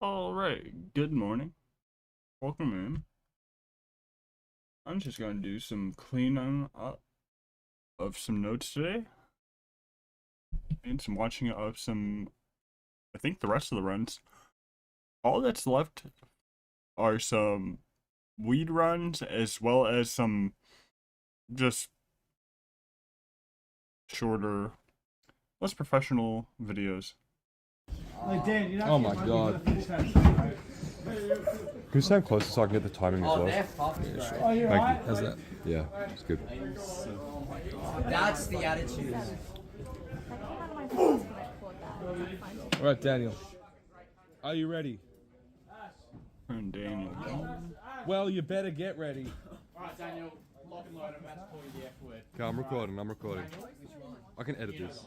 Alright, good morning. Welcome in. I'm just going to do some cleaning up of some notes today. And some watching of some, I think the rest of the runs. All that's left are some weed runs as well as some just shorter, less professional videos. Oh my god. Can you stand closer so I can get the timing as well? Thank you. How's that? Yeah, it's good. That's the attitude. Alright, Daniel. Are you ready? And Daniel. Well, you better get ready. Alright, Daniel, lock and load. I'm about to call you the F word. Okay, I'm recording. I can edit this.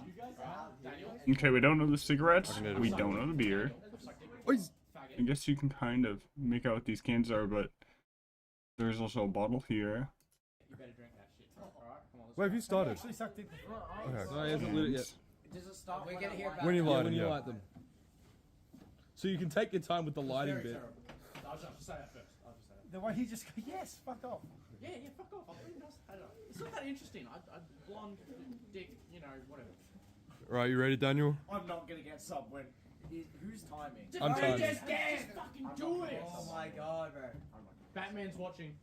Okay, we don't know the cigarettes. I can edit We some. don't know the beer. Ois. I guess you can kind of make out what these cans are, but there's also a bottle here. You better drink that shit. Alright, come on. Wait, have you started? No, Okay. he hasn't lit it yet. Does it start? We're gonna hear about When you Yeah, light when them, you yeah. light them. So you can take your time with the lighting bit. I'll just say that first. I'll just say that. The way he just go, yes, fuck off. Yeah, fuck off. It's not that interesting. I blonde, dick, whatever. Right, you ready, Daniel? I'm not gonna get sub when. Who's timing? I'm timing. Just fucking do it. Oh my god, bro. Batman's watching.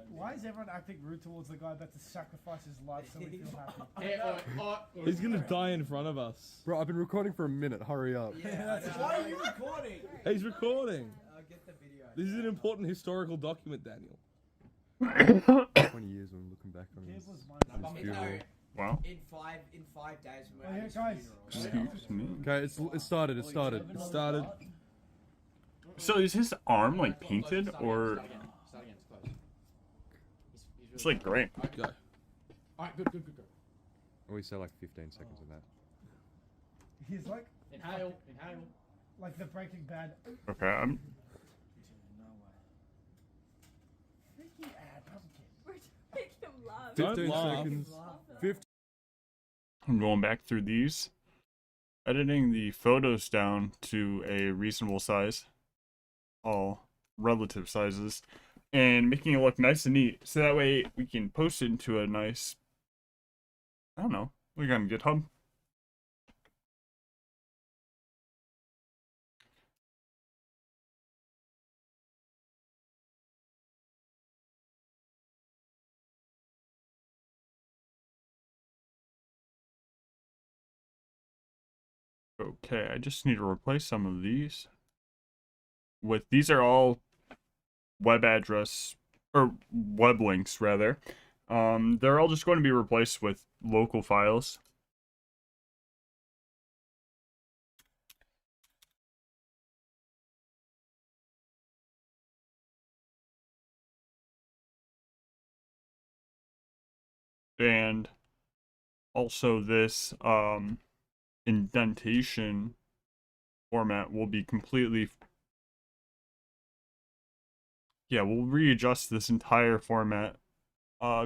Why is everyone acting rude towards the guy about to sacrifice his life so we feel happy? Yeah, He's gonna die in front of us. Bro, I've been recording for a minute. Hurry up. Yeah, Why are you recording? He's recording. I'll get the video. This is an important historical document, Daniel. 20 years when I'm looking back on this. No, funeral. Wow. in 5 days when Oh, we're yeah, at guys. his funeral. Excuse me. Okay, it started. It started. So is his arm like painted or Start again. It's close. it's like gray? Go. Alright, good. Oh, we say like 15 seconds of that. He's like Inhale. like the Breaking Bad. Okay, I'm No way. Freaky ad pumpkin. We're making him laugh. Don't 15 laugh. seconds. 15. I'm going back through these, editing the photos down to a reasonable size, all relative sizes, and making it look nice and neat, so that way we can post it into a nice, I don't know, we got on GitHub. Okay, I just need to replace some of these with, these are all web address, or web links rather. They're all just going to be replaced with local files. And also this, indentation format will be completely, yeah, we'll readjust this entire format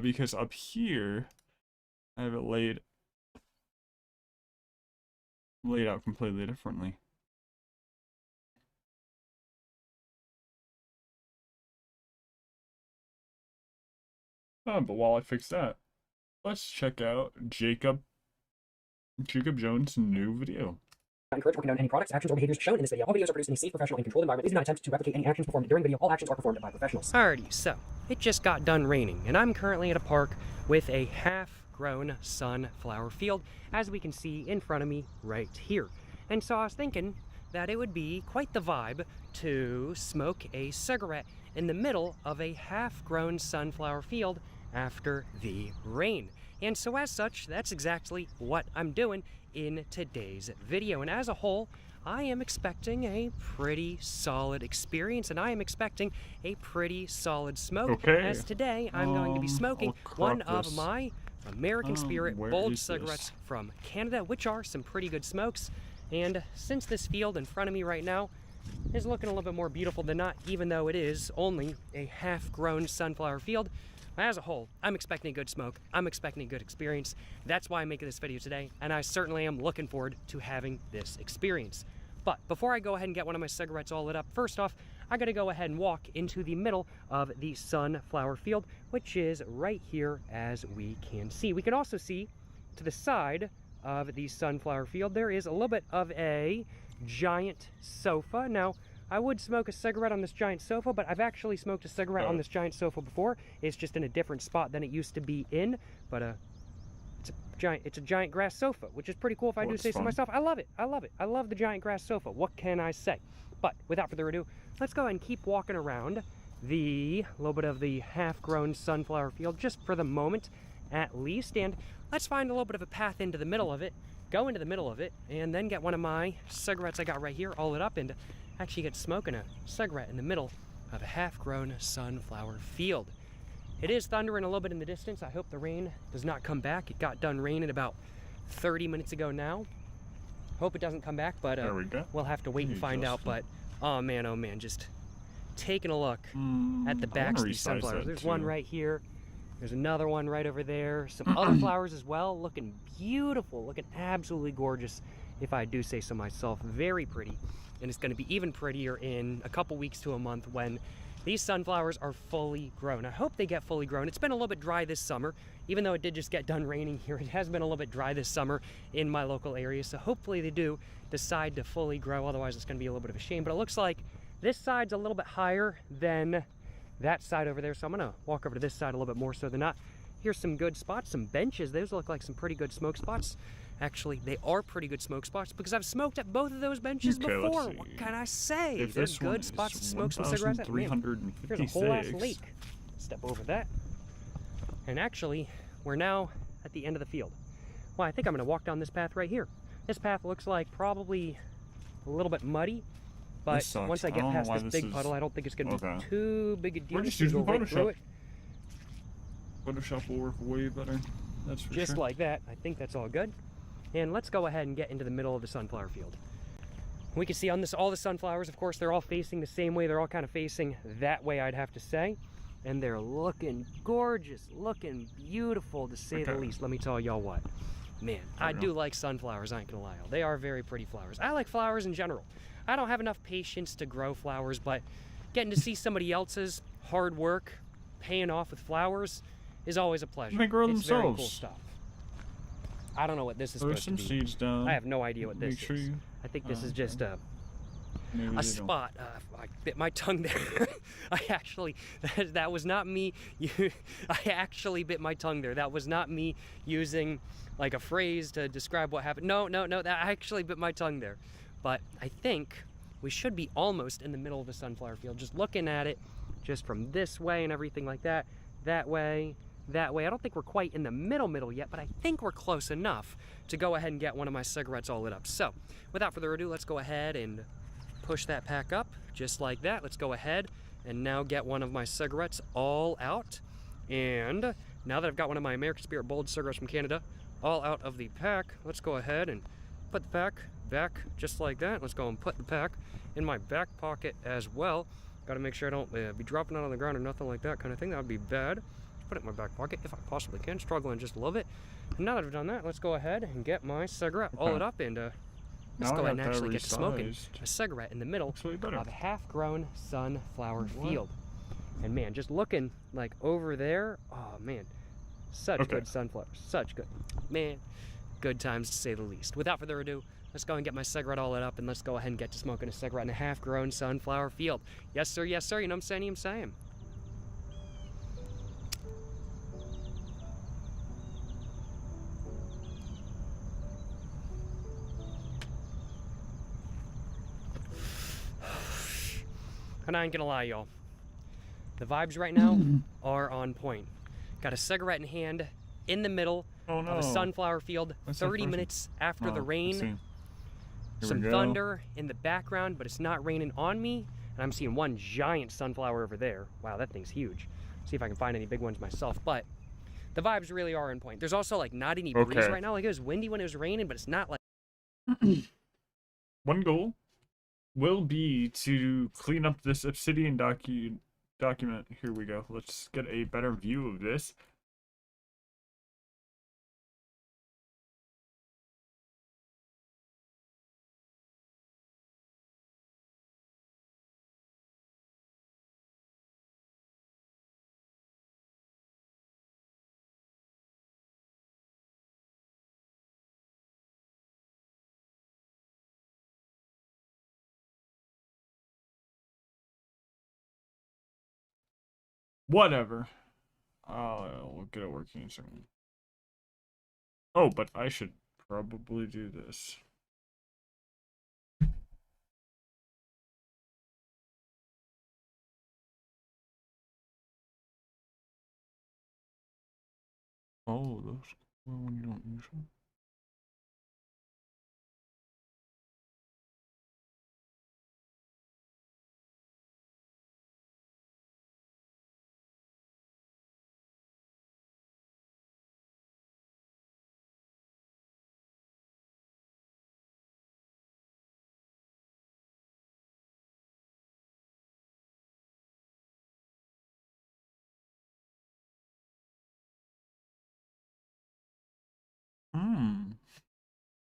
because up here I have it laid out completely differently. But while I fix that, let's check out Jacob Jones' new video. Encourage or condone any products, actions, or behaviors shown in this video. All videos are produced in a safe, professional, and controlled environment. Please do not attempt to replicate any actions performed during video. All actions are performed by professionals. Alrighty, so it just got done raining, and I'm currently at a park with a half-grown sunflower field, as we can see in front of me right here. And so I was thinking that it would be quite the vibe to smoke a cigarette in the middle of a half-grown sunflower field after the rain. And so as such, that's exactly what I'm doing in today's video. And as a whole, I am expecting a pretty solid experience, and I am expecting a pretty solid smoke. Okay. As today, I'm going to be smoking I'll crop one of this. my American Spirit where bold is cigarettes this? from Canada, which are some pretty good smokes. And since this field in front of me right now is looking a little bit more beautiful than not, even though it is only a half-grown sunflower field, as a whole, I'm expecting a good smoke. I'm expecting a good experience. That's why I'm making this video today, and I certainly am looking forward to having this experience. But before I go ahead and get one of my cigarettes all lit up, first off, I gotta go ahead and walk into the middle of the sunflower field, which is right here as we can see. We can also see to the side of the sunflower field, there is a little bit of a giant sofa. Now, I would smoke a cigarette on this giant sofa, but I've actually smoked a cigarette on this giant sofa before. It's just in a different spot than it used to be in, but it's a giant grass sofa, which is pretty cool if I do say so myself. I love it. I love it. I love the giant grass sofa. What can I say? But without further ado, let's go ahead and keep walking around the little bit of the half-grown sunflower field, just for the moment at least, and let's find a little bit of a path into the middle of it, go into the middle of it, and then get one of my cigarettes I got right here, all lit up, and actually get smoking a cigarette in the middle of a half-grown sunflower field. It is thundering a little bit in the distance. I hope the rain does not come back. It got done raining about 30 minutes ago now. Hope it doesn't come back, but there we go. We'll have to wait and find out. But oh man, just taking a look at the backs of these sunflowers. There's one right here. There's another one right over there. Some other flowers as well, looking beautiful, looking absolutely gorgeous, if I do say so myself. Very pretty. And it's going to be even prettier in a couple weeks to a month when these sunflowers are fully grown. I hope they get fully grown. It's been a little bit dry this summer. Even though it did just get done raining here, it has been a little bit dry this summer in my local area. So hopefully they do decide to fully grow. Otherwise, it's going to be a little bit of a shame. But it looks like this side's a little bit higher than that side over there. So I'm going to walk over to this side a little bit more so they're not. Here's some good spots, some benches. Those look like some pretty good smoke spots. Actually, they are pretty good smoke spots because I've smoked at both of those benches before. What can I say? If They're this good spots to smoke some cigarettes at. Man, here's a whole ass lake. Step over that. And actually, we're now at the end of the field. Well, I think I'm going to walk down this path right here. This path looks like probably a little bit muddy, but once I get past this big puddle, I don't think it's going to be too big a deal. We're just using Photoshop. Photoshop will work way better. That's for just sure. like that. I think that's all good. And let's go ahead and get into the middle of the sunflower field. We can see on this, all the sunflowers, of course, they're all facing the same way. They're all kind of facing that way, I'd have to say. And they're looking gorgeous, looking beautiful, to say the least. Let me tell y'all what. Man, I do like sunflowers, I ain't gonna lie. They are very pretty flowers. I like flowers in general. I don't have enough patience to grow flowers, but getting to see somebody else's hard work paying off with flowers is always a pleasure. They grow it's themselves. Very cool stuff. I don't know what this is supposed to be. Seeds down. I have no idea what this is. I think this is just a spot. I bit my tongue there. I actually, that was not me. I actually bit my tongue there. That was not me using like a phrase to describe what happened. No, I actually bit my tongue there. But I think we should be almost in the middle of the sunflower field. Just looking at it, just from this way and everything like that. That way. I don't think we're quite in the middle yet, but I think we're close enough to go ahead and get one of my cigarettes all lit up. So, without further ado, let's go ahead and push that pack up, just like that. Let's go ahead and now get one of my cigarettes all out. And now that I've got one of my American Spirit Bold cigarettes from Canada all out of the pack, let's go ahead and put the pack back just like that. Let's go and put the pack in my back pocket as well. Got to make sure I don't be dropping it on the ground or nothing like that kind of thing. That would be bad. Put it in my back pocket if I possibly can. Struggling just a little bit. And now that I've done that, let's go ahead and get my cigarette all lit up and let's go ahead and actually get to smoking a cigarette in the middle of a half-grown sunflower field. And man, just looking like over there, oh man, such good sunflowers, such good, man, good times to say the least. Without further ado, let's go and get my cigarette all lit up and let's go ahead and get to smoking a cigarette in a half-grown sunflower field. Yes sir, you know what I'm saying, And I ain't gonna lie, y'all. The vibes right now are on point. Got a cigarette in hand, in the middle of a sunflower field, 30 minutes after the rain. Some thunder in the background, but it's not raining on me. And I'm seeing one giant sunflower over there. Wow, that thing's huge. See if I can find any big ones myself. But the vibes really are on point. There's also like not any breeze right now. Like it was windy when it was raining, but it's not like... One goal will be to clean up this Obsidian document. Here we go. Let's get a better view of this. Whatever. I'll get it working in a second. Oh, but I should probably do this. Oh, those when you don't use them.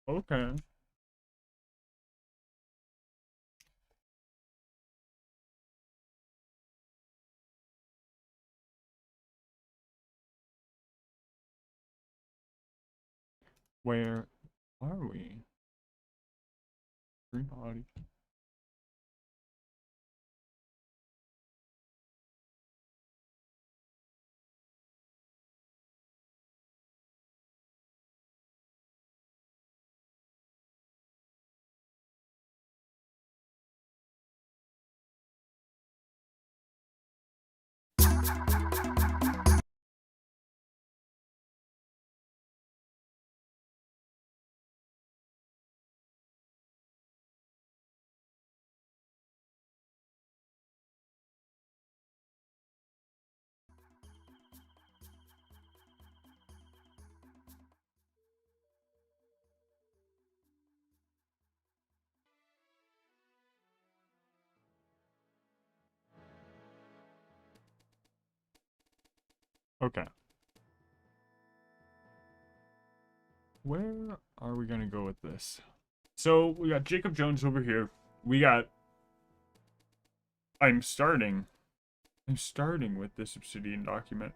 Okay. Where are we? Green audio. Okay. Where are we gonna go with this? So we got Jacob Jones over here. We got. I'm starting with this Obsidian document.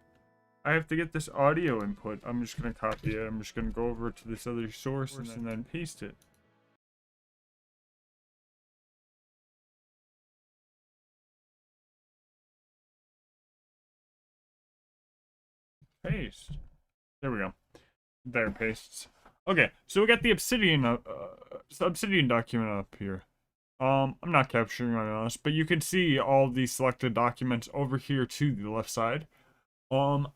I have to get this audio input. I'm just gonna copy it. I'm just gonna go over to this other source and then paste it. Paste. There we go. There, pastes. Okay, so we got the Obsidian document up here. I'm not capturing on us, but you can see all the selected documents over here to the left side. Over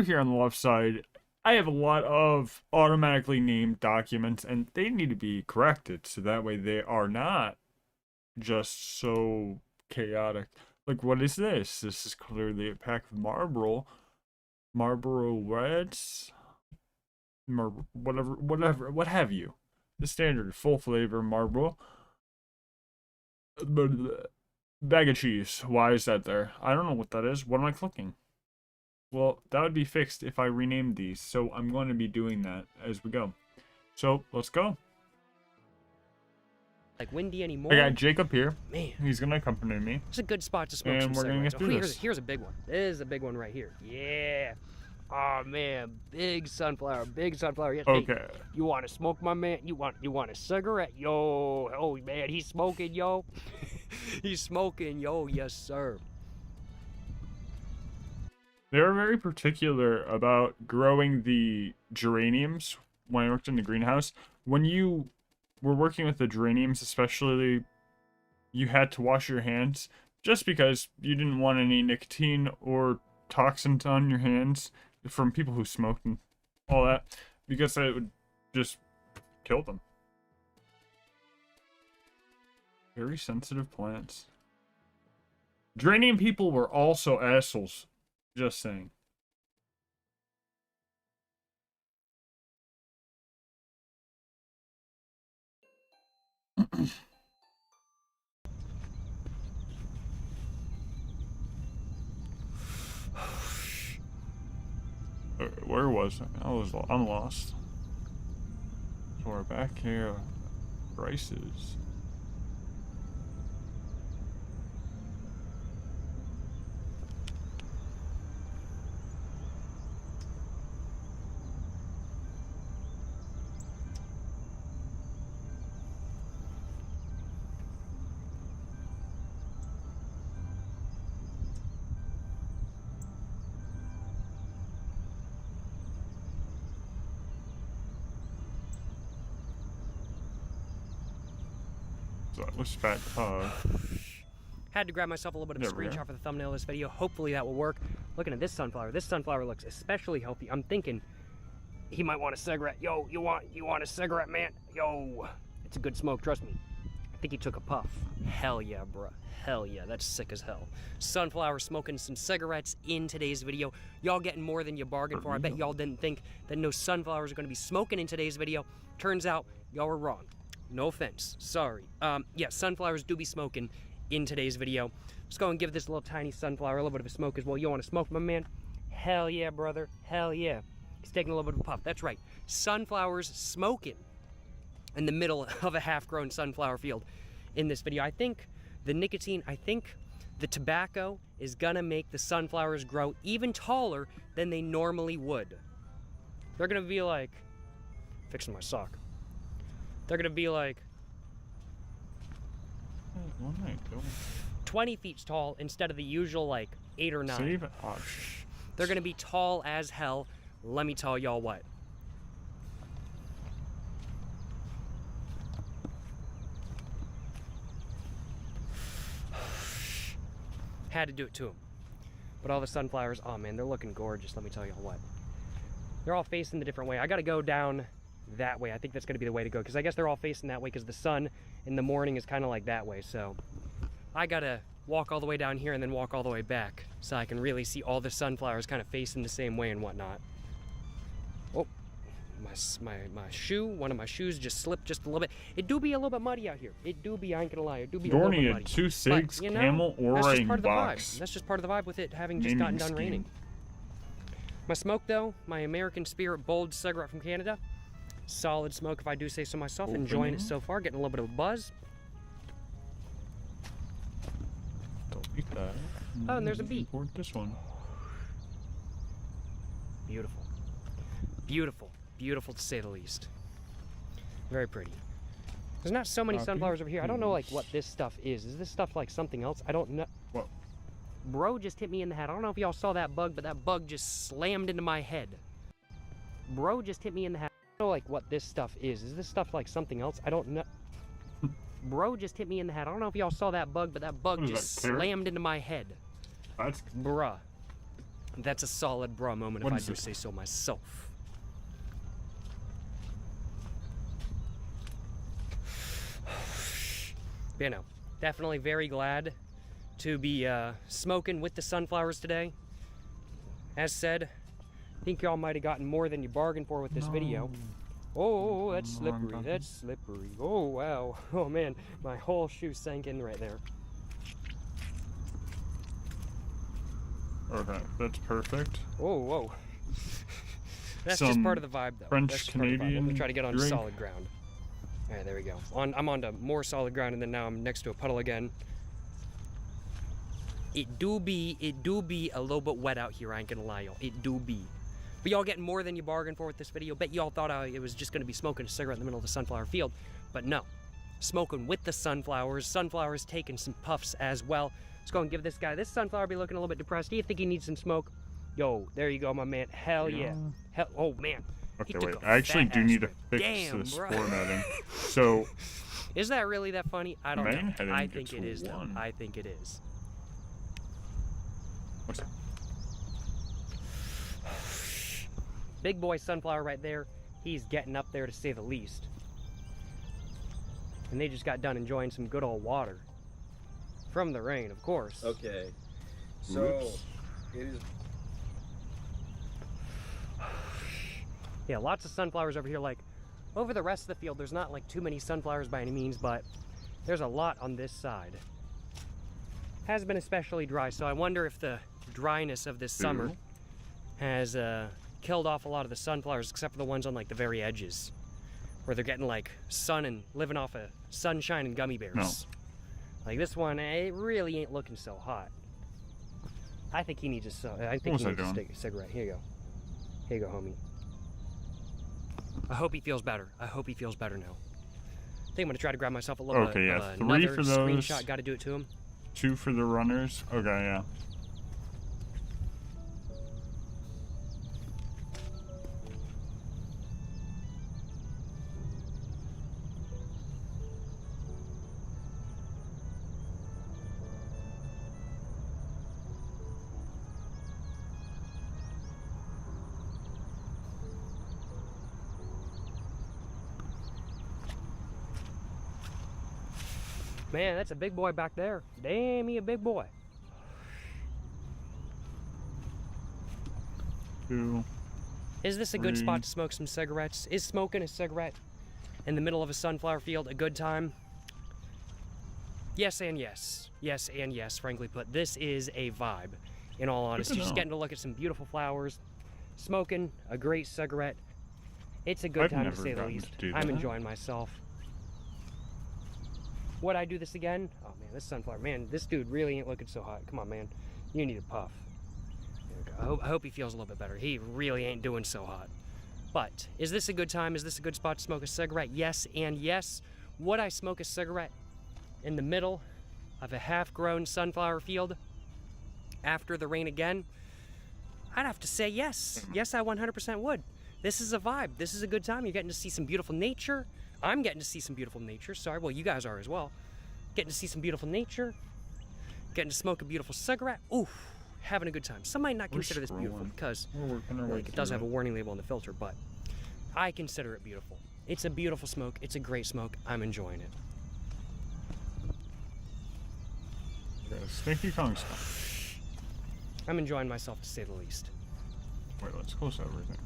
here on the left side, I have a lot of automatically named documents, and they need to be corrected so that way they are not just so chaotic. Like, what is this? This is clearly a pack of Marlboro Reds. Whatever, what have you. The standard full flavor Marlboro. Bag of cheese. Why is that there? I don't know what that is. What am I clicking? Well, that would be fixed if I renamed these, so I'm going to be doing that as we go. So, let's go. Like windy anymore. I got Jacob here. Man. He's going to accompany me. It's a good spot to smoke And some we're gonna cigarettes. get through this. Here's a big one. This is a big one right here. Yeah. Oh man, big sunflower. Yes, Okay. hey, you want to smoke, my man? You want a cigarette? Yo, oh man, he's smoking, yo. He's smoking, yo. Yes, sir. They were very particular about growing the geraniums when I worked in the greenhouse. When you were working with the geraniums, especially, you had to wash your hands just because you didn't want any nicotine or toxins on your hands from people who smoked and all that, because it would just kill them. Very sensitive plants. Geranium people were also assholes. Just saying. Where was I? I'm lost. So we're back here. Prices. So that was fat pug. Had to grab myself a little bit of a There we screenshot for the thumbnail of this video. Hopefully that will work. Looking at this sunflower looks especially healthy. I'm thinking he might want a cigarette. Yo, you want a cigarette, man? Yo, it's a good smoke, trust me. I think he took a puff. Hell yeah, bruh. Hell yeah, that's sick as hell. Sunflower smoking some cigarettes in today's video. Y'all getting more than you bargained for. I bet y'all didn't think that no sunflowers are gonna be smoking in today's video. Turns out, y'all were wrong. No offense, sorry. Yeah, sunflowers do be smoking in today's video. Let's go and give this little tiny sunflower a little bit of a smoke as well. You wanna smoke, my man? Hell yeah, brother, hell yeah. He's taking a little bit of a puff, that's right. Sunflowers smoking in the middle of a half-grown sunflower field in this video. I think the nicotine, the tobacco is gonna make the sunflowers grow even taller than they normally would. They're gonna be like, fixing my sock. They're gonna be like 20 feet tall instead of the usual like 8 or 9. Save it. Oh, They're gonna be tall as hell. Let me tell y'all what. Had to do it to him. But all the sunflowers, oh man, they're looking gorgeous, let me tell y'all what. They're all facing the different way. I gotta go down that way. I think that's gonna be the way to go, because I guess they're all facing that way because the sun in the morning is kind of like that way. So I gotta walk all the way down here and then walk all the way back so I can really see all the sunflowers kind of facing the same way and whatnot. Oh, my shoe, one of my shoes just slipped just a little bit. It do be a little bit muddy out here. It do be, I ain't gonna lie, it do be a little bit Dorney muddy. had 2 cigs, But, you know, camel, or that's just a part of the box. vibe. That's just part of the vibe with it having just Naming gotten done scheme. raining. My smoke though, my American Spirit bold cigarette from Canada. Solid smoke if I do say so myself. Enjoying it so far, getting a little bit of a buzz. Don't eat that. Oh, and there's a bee. Or this one. Beautiful. Beautiful. Beautiful to say the least. Very pretty. There's not so many sunflowers over here. I don't know like what this stuff is. Is this stuff like something else? I don't know. What? Bro just hit me in the head. I don't know if y'all saw that bug, but that bug just slammed into my head. Bro just hit me in the head. I don't know like what this stuff is. Is this stuff like something else? I don't know. Bro just hit me in the head. I don't know if y'all saw that bug, but that bug What is just that, carrot? slammed into my head. That's Bruh. That's a solid bruh moment What if I is do it? say so myself. But, you know, definitely very glad to be smoking with the sunflowers today. As said, I think y'all might have gotten more than you bargained for with this video. Oh, that's slippery, that's slippery. Oh, wow. Oh, man, my whole shoe sank in right there. okay. That's perfect. Oh, whoa. That's just Some part of the vibe, though. French That's just part of the vibe. Let me Canadian try to get on drink. solid ground. All right, there we go. I'm onto more solid ground, and then now I'm next to a puddle again. It do be a little bit wet out here, I ain't gonna lie, y'all. It do be. But y'all getting more than you bargained for with this video. Bet y'all thought it was just gonna be smoking a cigarette in the middle of the sunflower field. But no. Smoking with the sunflowers. Sunflowers taking some puffs as well. Let's go and give this sunflower be looking a little bit depressed. Do you think he needs some smoke? Yo, there you go, my man. Hell yeah. Hell, oh, man. Okay, He took wait. a I actually fat do ass need to rip. fix Damn, this bro. formatting. So, Is that really that funny? I don't Man, know. I didn't I get think to it is, though. one. I think it is. what's that? Big boy sunflower right there. He's getting up there to say the least. And they just got done enjoying some good old water. From the rain, of course. Okay. So, Oops. it is. Yeah, lots of sunflowers over here. Like, over the rest of the field, there's not like too many sunflowers by any means, but there's a lot on this side. Has been especially dry, so I wonder if the dryness of this summer has killed off a lot of the sunflowers, except for the ones on like the very edges, where they're getting like sun and living off of sunshine and gummy bears. No. Like this one, it really ain't looking so hot. I think he needs a was I doing? stick a cigarette. Here you go. Here you go, homie. I hope he feels better. I hope he feels better now. I think I'm gonna try to grab myself a little Okay, yeah, 3 another for those. screenshot. Got to do it to him. 2 for the runners. Okay, yeah. Man, that's a big boy back there. Damn, he a big boy. 2. Is this a good 3. spot to smoke some cigarettes? Is smoking a cigarette in the middle of a sunflower field a good time? Yes and yes. Yes and yes, frankly put. This is a vibe, in all honesty. Just getting to look at some beautiful flowers, smoking a great cigarette. It's a good I've time to never say the gotten least. to do I'm that. enjoying myself. Would I do this again? Oh man, this sunflower, man, this dude really ain't looking so hot. Come on, man. You need a puff. I hope he feels a little bit better. He really ain't doing so hot. But, is this a good time? Is this a good spot to smoke a cigarette? Yes and yes. Would I smoke a cigarette in the middle of a half-grown sunflower field after the rain again? I'd have to say yes. Yes, I 100% would. This is a vibe. This is a good time. You're getting to see some beautiful nature. I'm getting to see some beautiful nature. Sorry, well, you guys are as well. Getting to see some beautiful nature. Getting to smoke a beautiful cigarette. Oof. Having a good time. Some might not consider this beautiful because like, it does have a warning label on the filter, but I consider it beautiful. It's a beautiful smoke. It's a great smoke. I'm enjoying it. Stinky Kong stuff. I'm enjoying myself to say the least. Wait, let's close everything.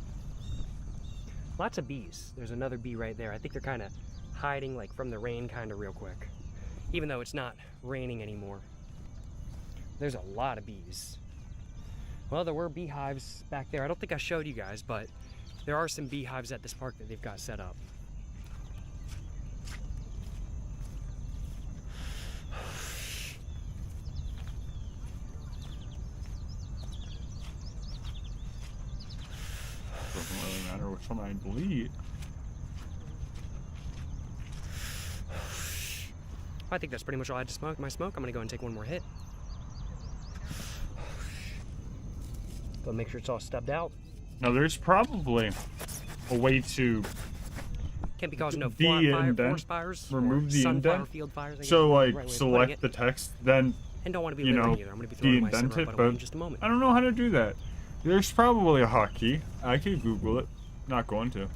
Lots of bees. There's another bee right there. I think they're kind of hiding like from the rain kind of real quick. Even though it's not raining anymore. There's a lot of bees. Well, there were beehives back there. I don't think I showed you guys, but there are some beehives at this park that they've got set up. Doesn't really matter which one I delete. I think that's pretty much all I had to smoke. My smoke. I'm gonna go and take one more hit. Go make sure it's all stubbed out. Now, there's probably a way to Can't be causing no indent, forest fires. remove or the sunflower indent. field fires. I guess So, is the like, right way of putting select it. the text, then, And don't want to be you littering know, either. I'm going to be throwing my de-indent cigarette it, butt away but in just a moment. I don't know how to do that. There's probably a hotkey. I could Google it. Not going to.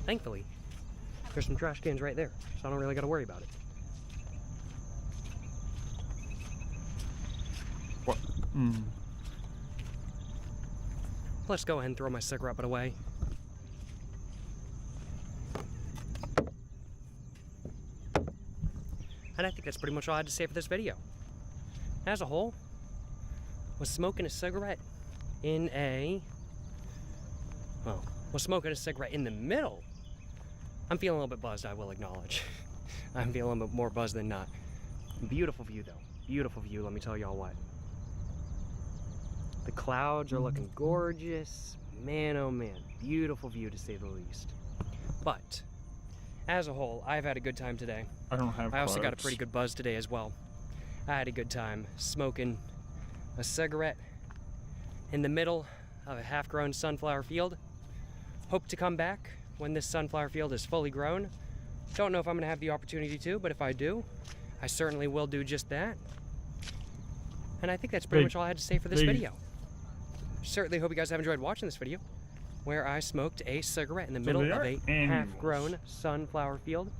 Thankfully, there's some trash cans right there, so I don't really got to worry about it. What? Mm. Let's go ahead and throw my cigarette butt away. And I think that's pretty much all I had to say for this video. As a whole, was smoking a cigarette in a... Well, was smoking a cigarette in the middle. I'm feeling a little bit buzzed, I will acknowledge. I'm feeling a little bit more buzzed than not. Beautiful view, though. Beautiful view, let me tell y'all what. The clouds are looking gorgeous. Man, oh man. Beautiful view, to say the least. But, as a whole, I've had a good time today. I don't have I also got a clouds. pretty good buzz today as well. I had a good time smoking a cigarette in the middle of a half-grown sunflower field. Hope to come back when this sunflower field is fully grown. Don't know if I'm going to have the opportunity to, but if I do, I certainly will do just that. And I think that's pretty much all I had to say for this video. Certainly hope you guys have enjoyed watching this video, where I smoked a cigarette in the middle of a half-grown sunflower field.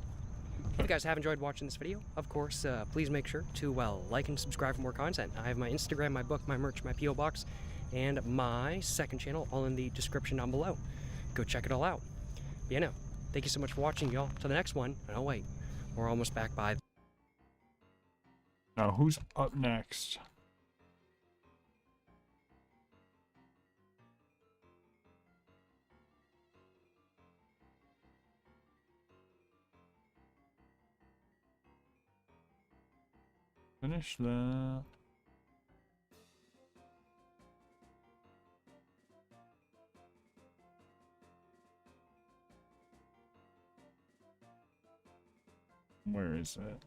If you guys have enjoyed watching this video, of course, please make sure to, like and subscribe for more content. I have my Instagram, my book, my merch, my P.O. Box, and my second channel all in the description down below. Go check it all out. But yeah, no, thank you so much for watching, y'all. Till the next one. And oh wait, we're almost back by... Now, who's up next? Finish that. Where is it?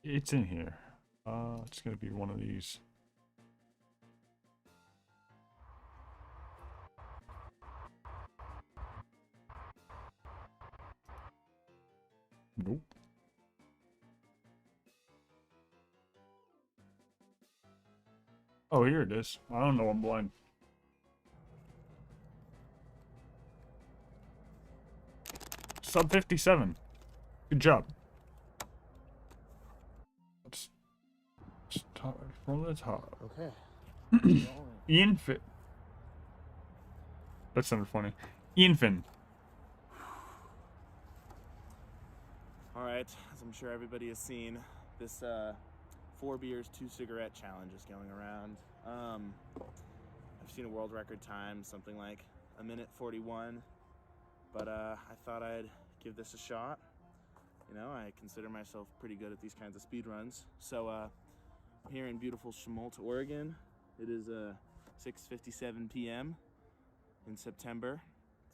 It's in here. It's gonna be one of these. Nope. Oh, here it is. I don't know. I'm blind. Sub 57. Good job. Let's start from the top. Okay. Ian Finn. That sounded funny. Ian Finn. All right, as I'm sure everybody has seen, this 4 beers, 2 cigarette challenge is going around. I've seen a world record time, something like 1:41, but I thought I'd give this a shot. You know, I consider myself pretty good at these kinds of speed runs. So I'm here in beautiful Chemult, Oregon. It is 6:57 p.m. in September.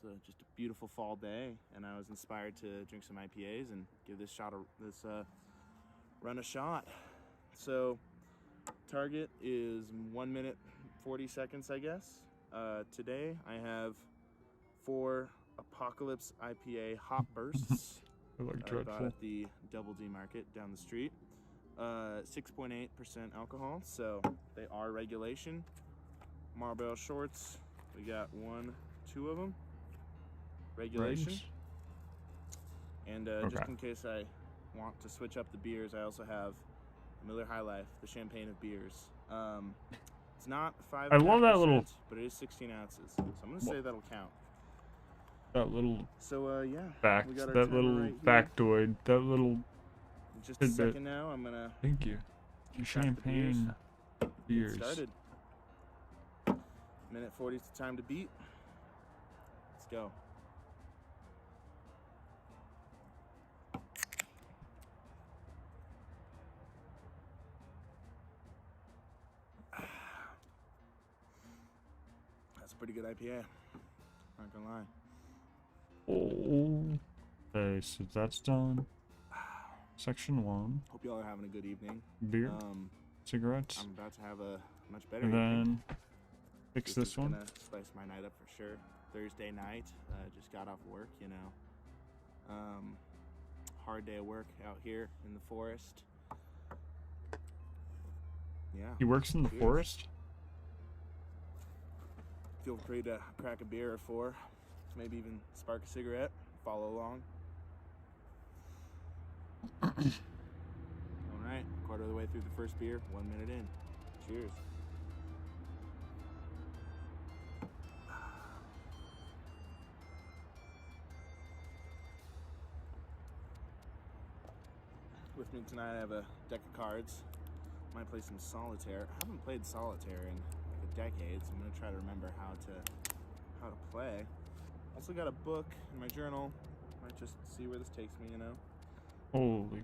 It's just a beautiful fall day, and I was inspired to drink some IPAs and give this run a shot. So target is 1 minute 40 seconds, I guess. Today I have 4 Apocalypse IPA hop bursts. They look I bought dreadful. at the Double D Market down the street. 6.8% alcohol, so they are regulation. Marlboro Shorts, we got 1, 2 of them. Regulation. Right. And just in case I want to switch up the beers, I also have Miller High Life, the champagne of beers. It's not 5%, I love that little, but it is 16 ounces. So I'm gonna say that'll count. that little So yeah, fact, we got our that timer little right here. factoid, that little. In just a tidbit. second now, I'm gonna Thank you. crack the Champagne beers. Get started. 1:40 is the time to beat. Let's go. That's a pretty good IPA. Not gonna lie. Oh. Okay, so that's done. Section 1. Hope y'all are having a good evening. Beer. Cigarettes. I'm about to have a much better And evening. then fix This this is one. gonna spice my night up for sure. Thursday night, just got off work, you know. Hard day of work out here in the forest. Yeah. He works in the Cheers. forest? Feel free to crack a beer or 4, maybe even spark a cigarette, follow along. All right, quarter of the way through the first beer, 1 minute in. Cheers. With me tonight, I have a deck of cards. Might play some solitaire. I haven't played solitaire in like a decade, so I'm gonna try to remember how to play. Also got a book in my journal. Might just see where this takes me, you know. Holy.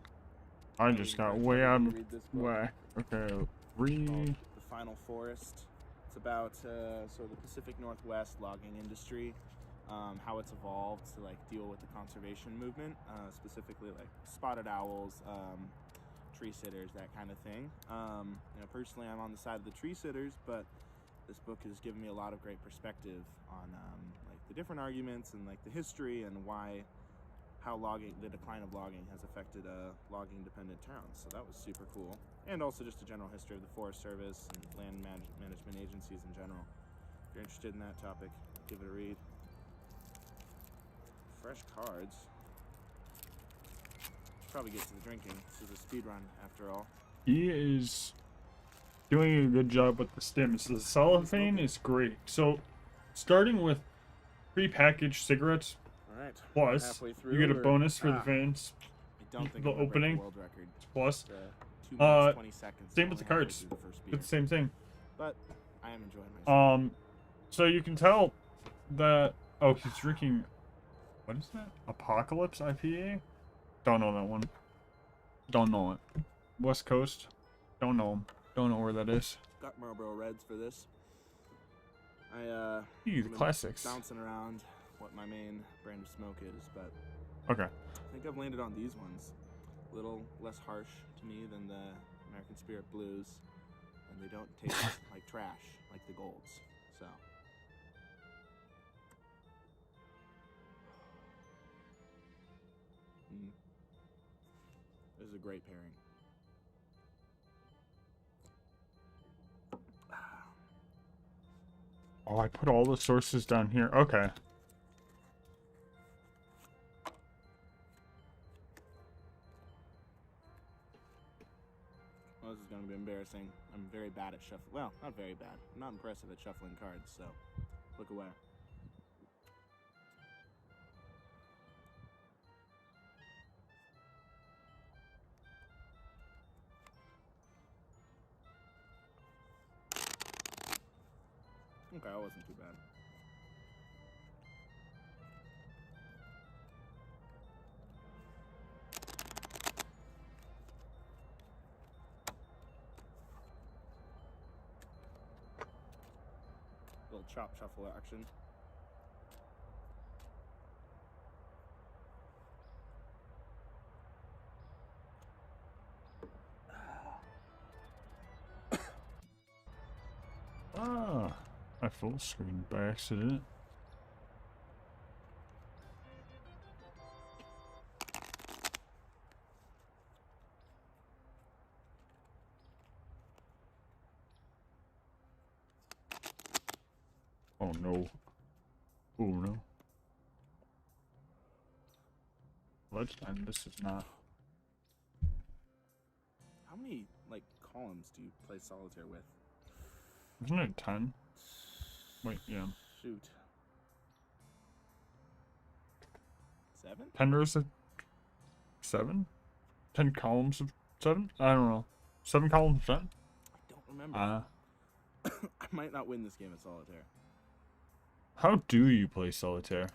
I Maybe just got encourage way out everybody of to read this book. whack. Okay, Called read. The Final Forest. It's about sort of the Pacific Northwest logging industry, how it's evolved to like deal with the conservation movement, specifically like spotted owls, tree sitters, that kind of thing. You know, personally, I'm on the side of the tree sitters, but this book has given me a lot of great perspective on like the different arguments and like the history and how the decline of logging has affected logging dependent towns. So that was super cool. And also just a general history of the Forest Service and land management agencies in general. If you're interested in that topic, give it a read. Fresh cards. Should probably get to the drinking. This is a speed run after all. He is doing a good job with the stems. The cellophane is great. So, starting with prepackaged cigarettes All right. plus, Halfway through, you get a or- bonus for the Ah. fans. I don't think the I'm gonna break opening. the world record. Plus, 2 minutes, 20 seconds. same with the only halfway cards. through the first beer. It's the same thing. But I am enjoying myself. So you can tell that. Oh, he's drinking. What is that? Apocalypse IPA? Don't know that one. Don't know it. West Coast. Don't know 'em. Don't know where that is. Got Marlboro Reds for this. I Ew, the been classics. bouncing around what my main brand of smoke is, but Okay. I think I've landed on these ones. A little less harsh to me than the American Spirit Blues, and they don't taste like trash like the Golds. So this is a great pairing. Oh, I put all the sources down here. Okay. Well, this is going to be embarrassing. I'm very bad at shuffling. Well, not very bad. I'm not impressive at shuffling cards, so look away. Okay, that wasn't too bad. Little chop shuffle action. Ah, I full screened by accident. Oh no. Oh no. Let's end. This is not. How many, like, columns do you play solitaire with? Isn't it 10? Wait, yeah. Shoot. 7? 10 rows of 7? 10 columns of 7? I don't know. 7 columns of 7? I don't remember. I might not win this game at solitaire. How do you play solitaire?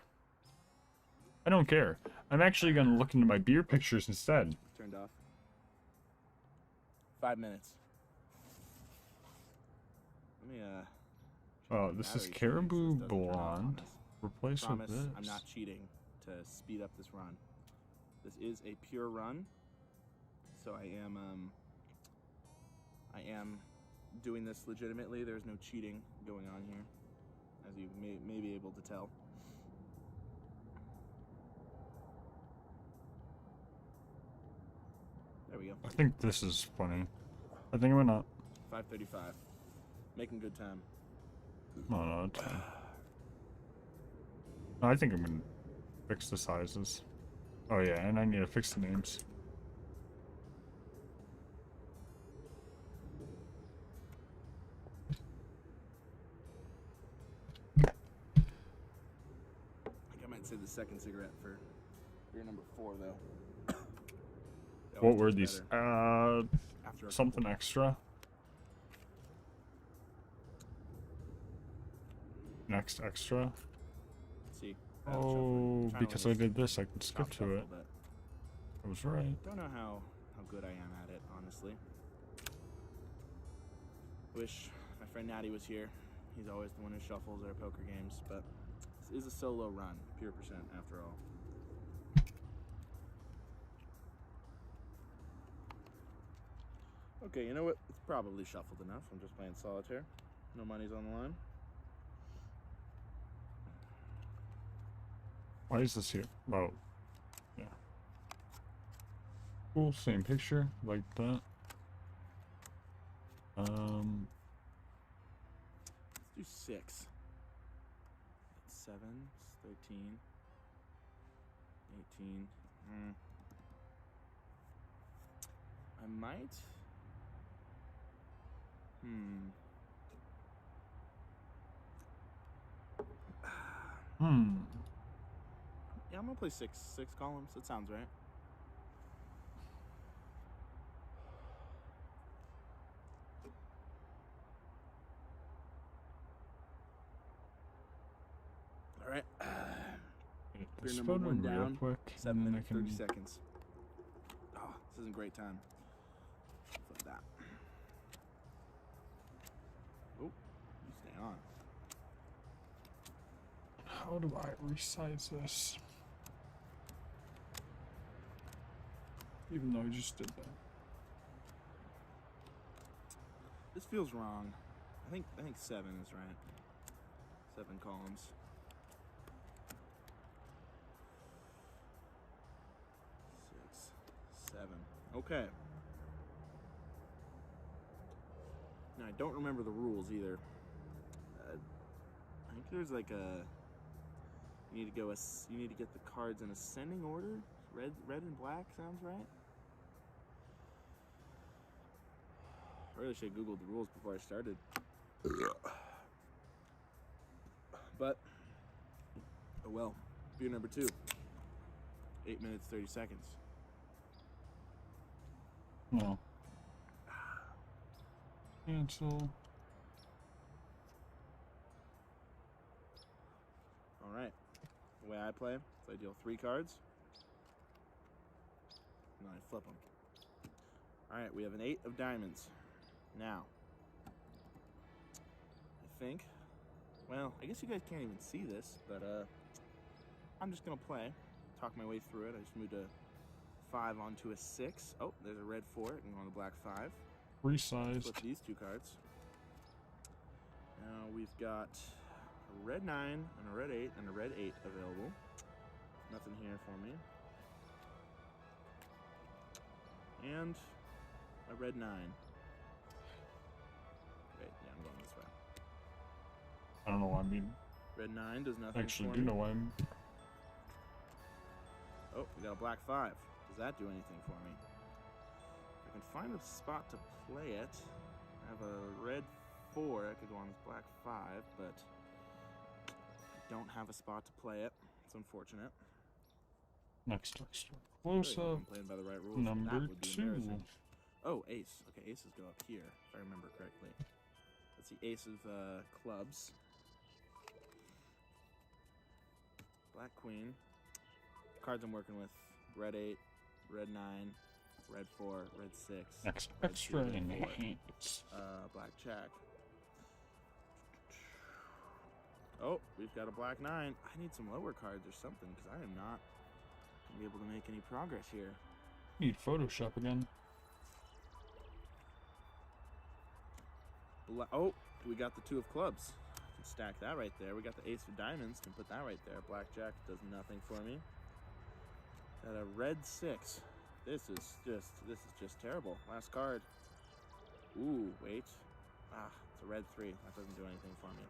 I don't care. I'm actually going to look into my beer pictures instead. Turned off. 5 minutes. Let me, Oh, this is Caribou Blonde. Replace with promise this. I'm not cheating to speed up this run. This is a pure run, so I am doing this legitimately. There's no cheating going on here, as you may be able to tell. There we go. I think this is funny. I think I'm not. 5:35. Making good time. No, it's fine. I think I'm gonna fix the sizes. Oh yeah, and I need to fix the names. I think I might save the second cigarette for beer number 4, though. What were these? After Something extra. Next extra. Let's see. Oh, because I did this, I can skip to it. I was right. Don't know how good I am at it, honestly. Wish my friend Natty was here. He's always the one who shuffles our poker games, but this is a solo run, pure percent after all. Okay, you know what? It's probably shuffled enough. I'm just playing solitaire. No money's on the line. Why is this here? Oh, yeah. Cool, same picture, like that. Let's do 6. 7, 13, 18. I might. Yeah, I'm gonna play six columns. That sounds right. All right. Beer This number photo 1 real down. quick, 7 and then I minutes, 30 can- seconds. Oh, this isn't great time. Flip that. Oh, you stay on. How do I resize this? Even though I just did that. This feels wrong. I think 7 is right. 7 columns. 6, 7. Okay. Now I don't remember the rules either. there's like a. You need to go. You need to get the cards in ascending order. Red and black sounds right. I really should have Googled the rules before I started. But, oh well. Beer number 2. 8 minutes, 30 seconds. No. Cancel. Alright. The way I play is I deal 3 cards. And then I flip them. Alright, we have an 8 of diamonds. Now, I think, well, I guess you guys can't even see this, but I'm just going to play, talk my way through it. I just moved a 5 onto a 6. Oh, there's a red 4, and on a black 5. Resized. Flip these 2 cards. Now we've got a red 9 and a red 8 and a red 8 available. Nothing here for me. And a red 9. Wait, yeah, I'm going this way. I don't know why I'm being. Red 9 does nothing Actually, for do me. know why I'm. Oh, we got a black 5. Does that do anything for me? If I can find a spot to play it. I have a red 4. I could go on this black 5, but I don't have a spot to play it. It's unfortunate. Next. Really Close hope up. I'm playing by the right rules. Number That would be 2. embarrassing. Oh, ace. Okay, aces go up here, if I remember correctly. That's the ace of clubs. Black queen. Cards I'm working with. Red 8, red 9, red 4, red 6. Extra red 2, in red 4. hands. Black jack. Oh, we've got a black 9. I need some lower cards or something, because I am not going to be able to make any progress here. Need Photoshop again. Oh, we got the 2 of clubs. Can stack that right there. We got the ace of diamonds. Can put that right there. Blackjack does nothing for me. Got a red 6. This is just terrible. Last card. Ooh, wait. Ah, it's a red 3. That doesn't do anything for me.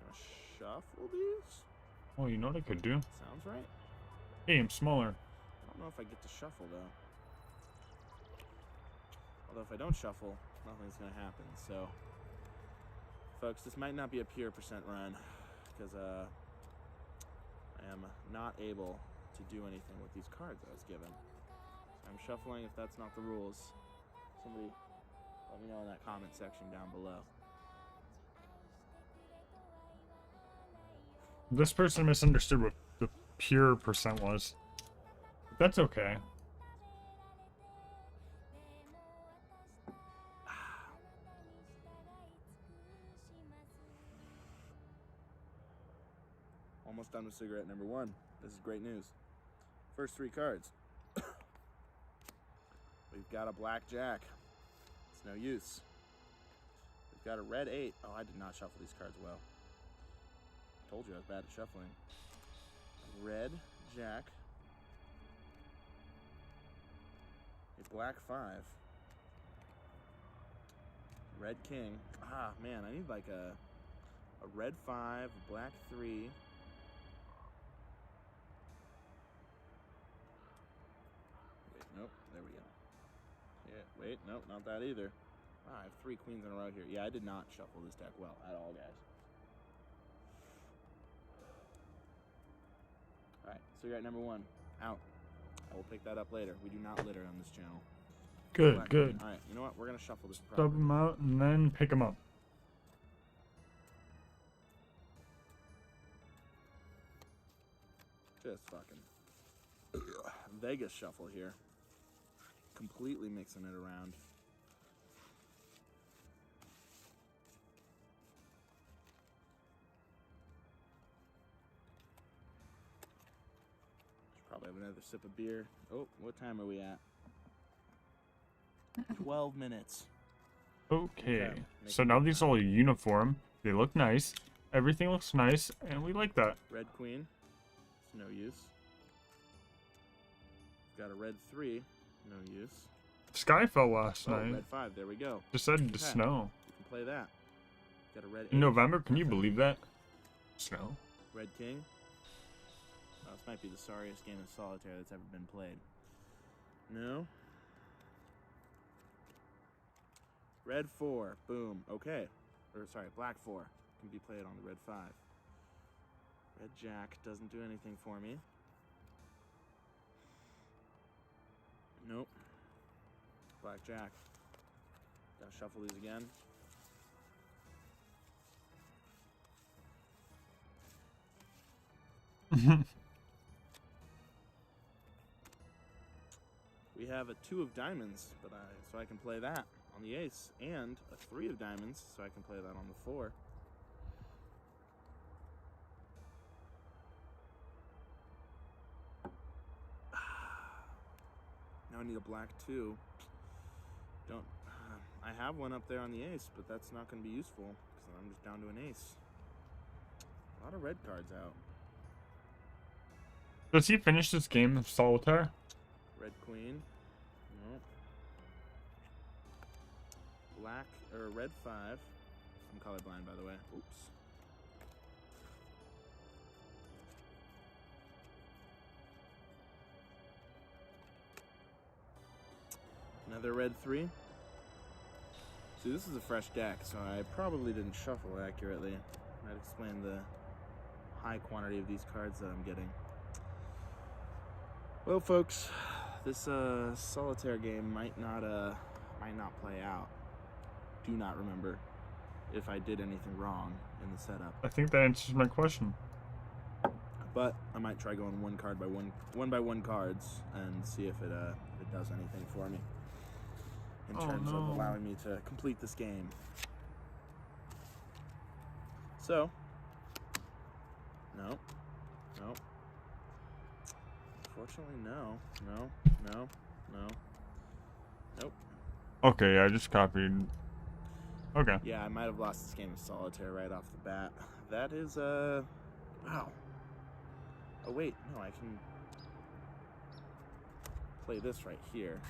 Gonna shuffle these. Oh, you know what I could do? Sounds right. Hey, I'm smaller. I don't know if I get to shuffle though. Although if I don't shuffle, nothing's gonna happen. So, folks, this might not be a pure percent run because I am not able to do anything with these cards I was given. So I'm shuffling. If that's not the rules, somebody let me know in that comment section down below. This person misunderstood what the pure percent was. That's okay. Almost done with cigarette number 1. This is great news. First 3 cards. We've got a black jack. It's no use. We've got a red 8. Oh, I did not shuffle these cards well. Told you I was bad at shuffling. Red jack. A black 5. Red king. Ah, man, I need like a red 5, a black 3. Wait, nope, there we go. Yeah, wait, nope, not that either. Wow, I have 3 queens in a row here. Yeah, I did not shuffle this deck well at all, guys. Alright, cigarette number 1, out. I will pick that up later. We do not litter on this channel. Good, good. Alright, you know what? We're going to shuffle this Stub properly. them out and then pick them up. Just fucking Vegas shuffle here. Completely mixing it around. Should probably have another sip of beer. Oh, what time are we at? 12 minutes. Okay. Okay, So now these all uniform. They look nice. Everything looks nice, and we like that. Red queen. It's no use. Got a red 3. No use. Sky fell last Oh, night. red 5. There we go. Decided to Okay. snow. We can play that. Got a red In ace. November, can you believe that? Snow. Red king. Oh, this might be the sorriest game of solitaire that's ever been played. No. Red 4. Boom. Okay. Or sorry, black 4 can be played on the red 5. Red jack doesn't do anything for me. Nope. Black jack. Gotta shuffle these again. We have a 2 of diamonds, but so I can play that on the ace, and a 3 of diamonds, so I can play that on the 4. Now I need a black 2. Don't. I have one up there on the ace, but that's not going to be useful because I'm just down to an ace. A lot of red cards out. Does he finish this game of solitaire? Red queen. No. Black or red 5. I'm colorblind, by the way. Oops. Another red 3. See, this is a fresh deck, so I probably didn't shuffle accurately. Might explain the high quantity of these cards that I'm getting. Well, folks, this solitaire game might not play out. Do not remember if I did anything wrong in the setup. I think that answers my question. But I might try going one by one cards and see if it does anything for me in terms of allowing me to complete this game. So, no. Unfortunately, no. Nope. Okay, I just copied. Okay. Yeah, I might have lost this game of solitaire right off the bat. That is, wow. Oh, wait, no, I can play this right here.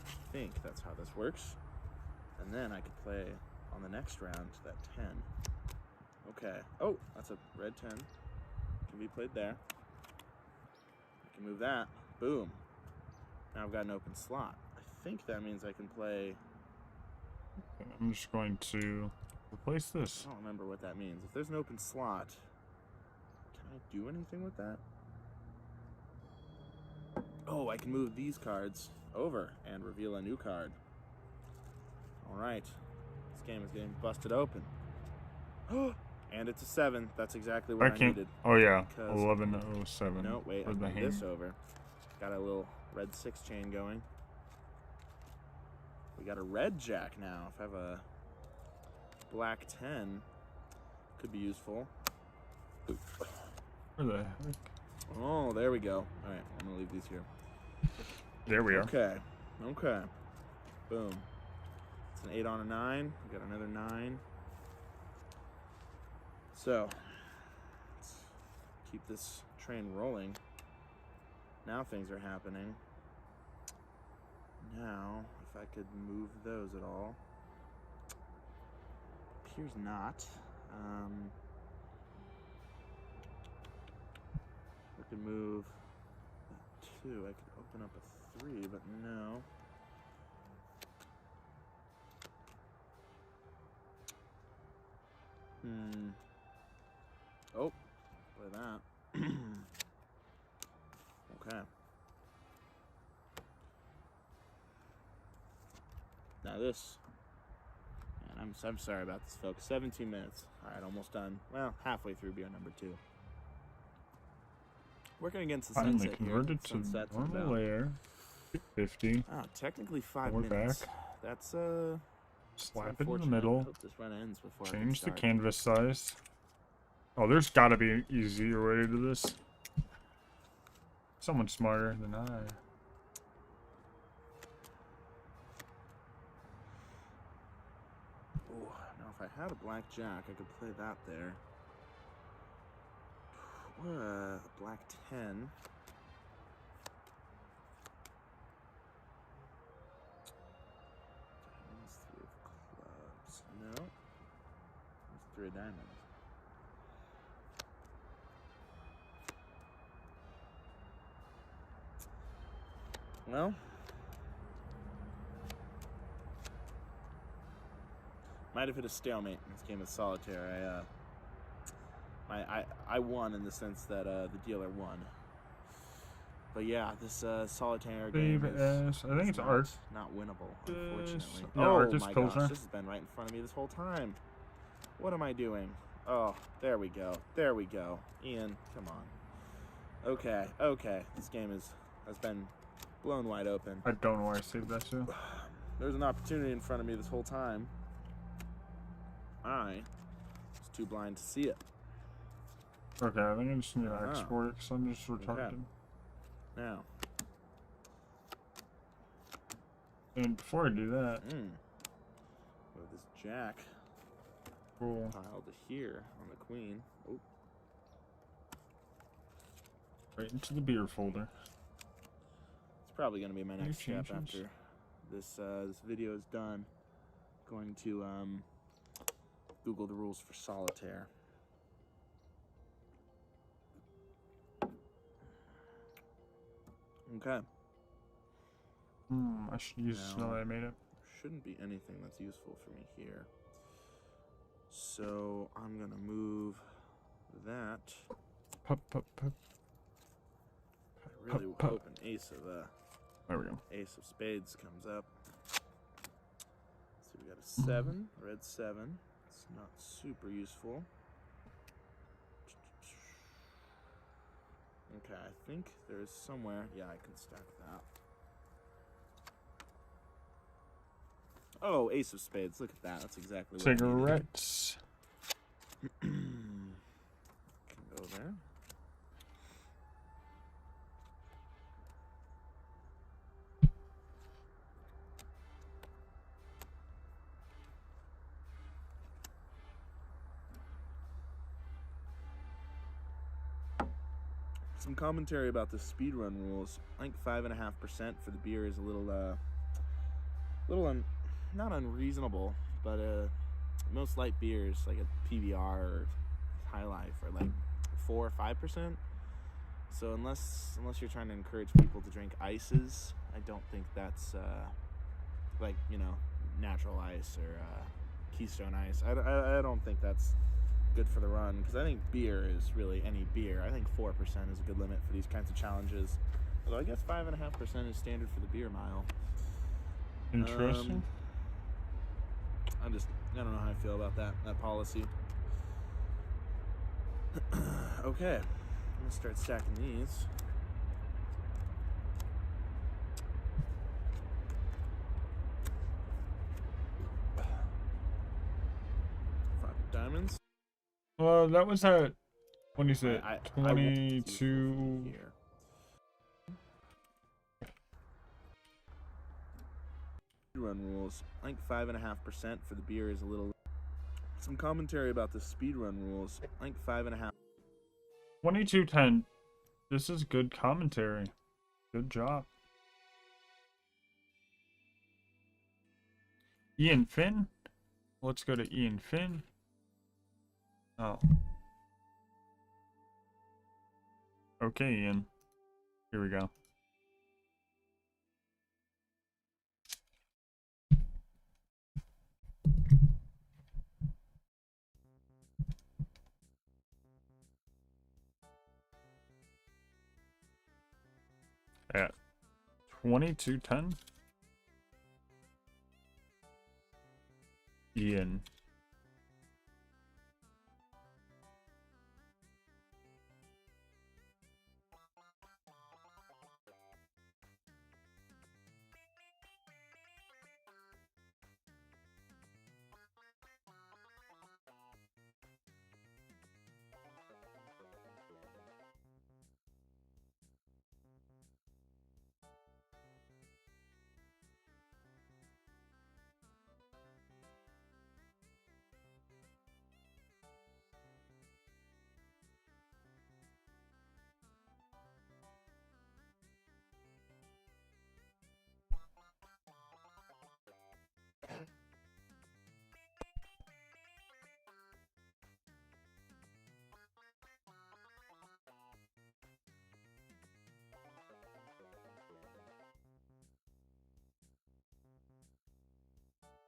I think that's how this works. And then I could play on the next round that 10. Okay. Oh, that's a red 10. Can be played there. I can move that. Boom. Now I've got an open slot. I think that means I can play... I'm just going to replace this. I don't remember what that means. If there's an open slot, can I do anything with that? Oh, I can move these cards over and reveal a new card. Alright. This game is getting busted open. And it's a 7. That's exactly what I needed. Oh, yeah. 1107. No, wait. I For the move hand. this over. Got a little red 6 chain going. We got a red jack now. If I have a black 10, could be useful. Ooh. Where the heck? Oh, there we go. Alright, I'm going to leave these here. There we are. Okay. Boom. It's an 8 on a 9. We got another 9. So, let's keep this train rolling. Now things are happening. Now, if I could move those at all. Appears not. I could move a 2. I could open up a 3, but no. Oh, play that. Okay. Now this, and I'm sorry about this, folks. 17 minutes. All right, almost done. Well, halfway through beer number 2. Working against the Finally sunset here. converted to Sunset's normal about- layer. 50. Ah, technically 5 We're minutes. back. That's Slap it in the unfortunate. middle. Hope this run ends before I can Change the start. canvas size. Oh, there's gotta be an easier way to do this. Someone smarter than I. Ooh, now if I had a black jack, I could play that there. Or a black 10. Diamonds, 3 of clubs. No. after a diamond. Well, might have hit a stalemate in this game of solitaire. I won in the sense that the dealer won. But yeah, this solitaire game is I think it's not, art. not winnable, unfortunately. Yeah, oh Artist my Pilsner. gosh, this has been right in front of me this whole time. What am I doing? Oh, there we go. There we go. Ian, come on. Okay, okay. This game has been blown wide open. I don't know why I saved that too. There's an opportunity in front of me this whole time. I was too blind to see it. Okay, I think I just need to export it because I'm just retarded. Okay. Now. And before I do that, with this jack cool. piled to here on the queen. Oh. Right into the beer folder. It's probably going to be my next step changes? after this video is done. Going to Google the rules for solitaire. Okay. I should use snow that I made it. Shouldn't be anything that's useful for me here. So I'm gonna move that. Pop, pop, pop. I really hope an ace of there we go. ace of spades comes up. So we got a 7, red 7. It's not super useful. Okay, I think there's somewhere. Yeah, I can stack that. Oh, ace of spades. Look at that. That's exactly what I needed. Cigarettes. Can go there. Some commentary about the speedrun rules. I think 5.5% for the beer is a little not unreasonable, but most light beers like a PBR or High Life are like 4 or 5%. So unless you're trying to encourage people to drink ices, I don't think that's like, you know, natural ice or Keystone Ice. I don't think that's good for the run, because I think beer is really any beer. I think 4% is a good limit for these kinds of challenges. Although I guess 5.5% is standard for the beer mile. Interesting. I don't know how I feel about that policy. Okay, I'm gonna start stacking these. Five diamonds. Well, that was at, what is it? I 22. Here. Speedrun rules. I think 5.5% for the beer is a little. Some commentary about the speedrun rules. I think 5.5. 2210. This is good commentary. Good job. Ian Finn. Let's go to Ian Finn. Oh. Okay, Ian. Here we go. At 2210. Ian.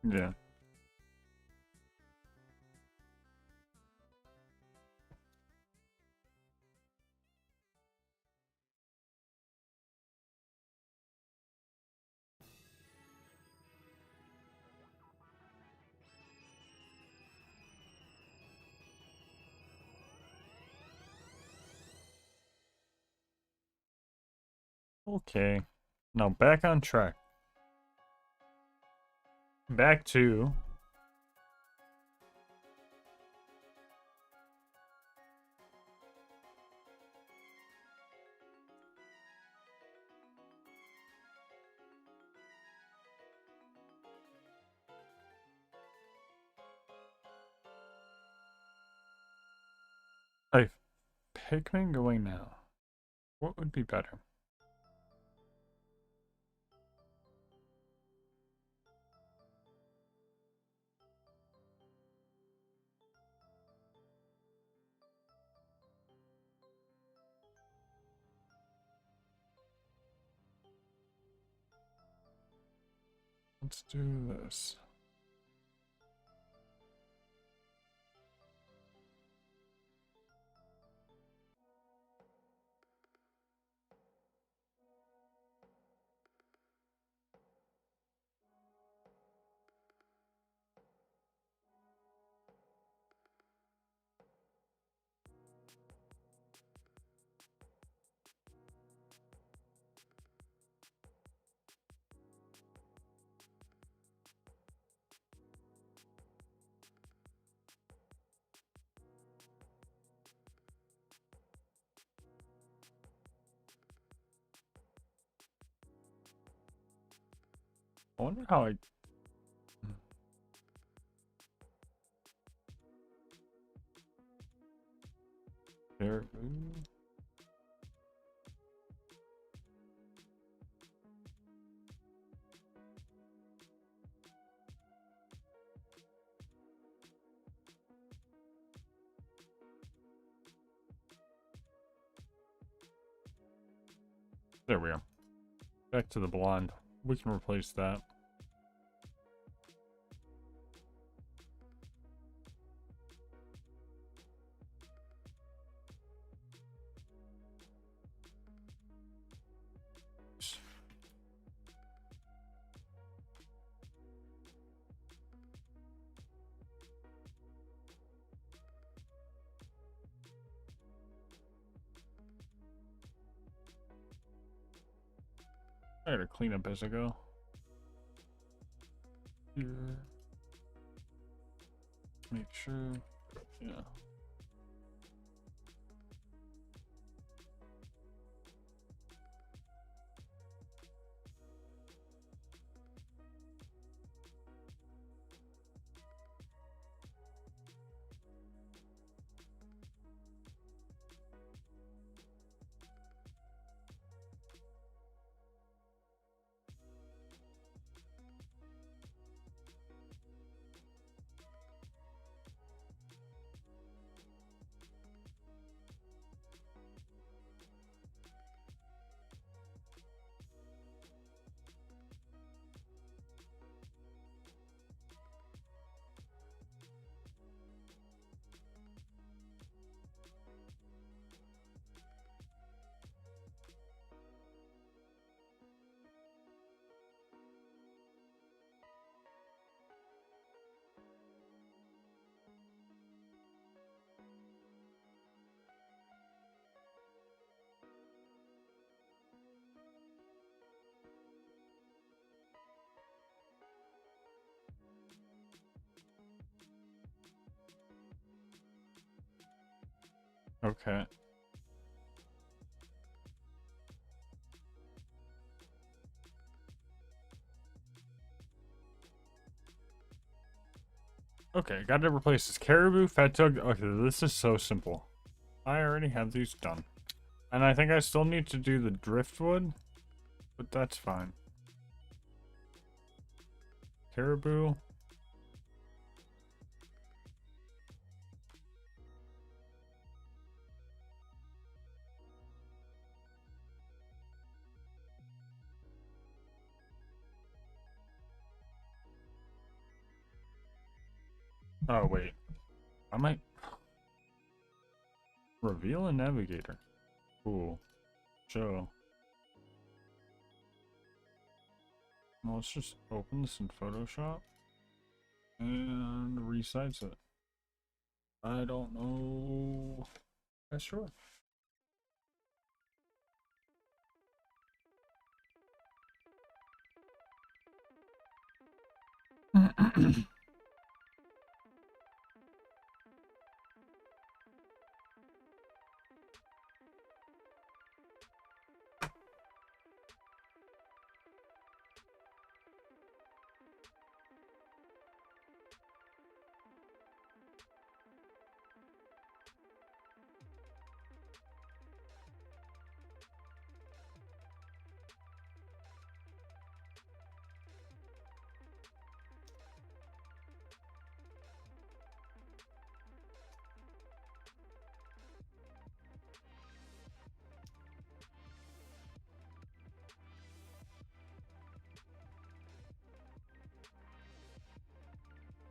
Yeah. Okay. Now back on track. Back to a Pikmin going now. What would be better? Let's do this. I wonder how I... There. There we are. Back to the blonde. We can replace that. I gotta clean up as I go. Here. Make sure. Yeah. Okay. Okay, gotta replace this caribou, fat tug. Okay, this is so simple. I already have these done. And I think I still need to do the driftwood, but that's fine. Caribou. Oh, wait. I might reveal a navigator. Cool. Show. Well, let's just open this in Photoshop and resize it. I don't know. Yeah, sure.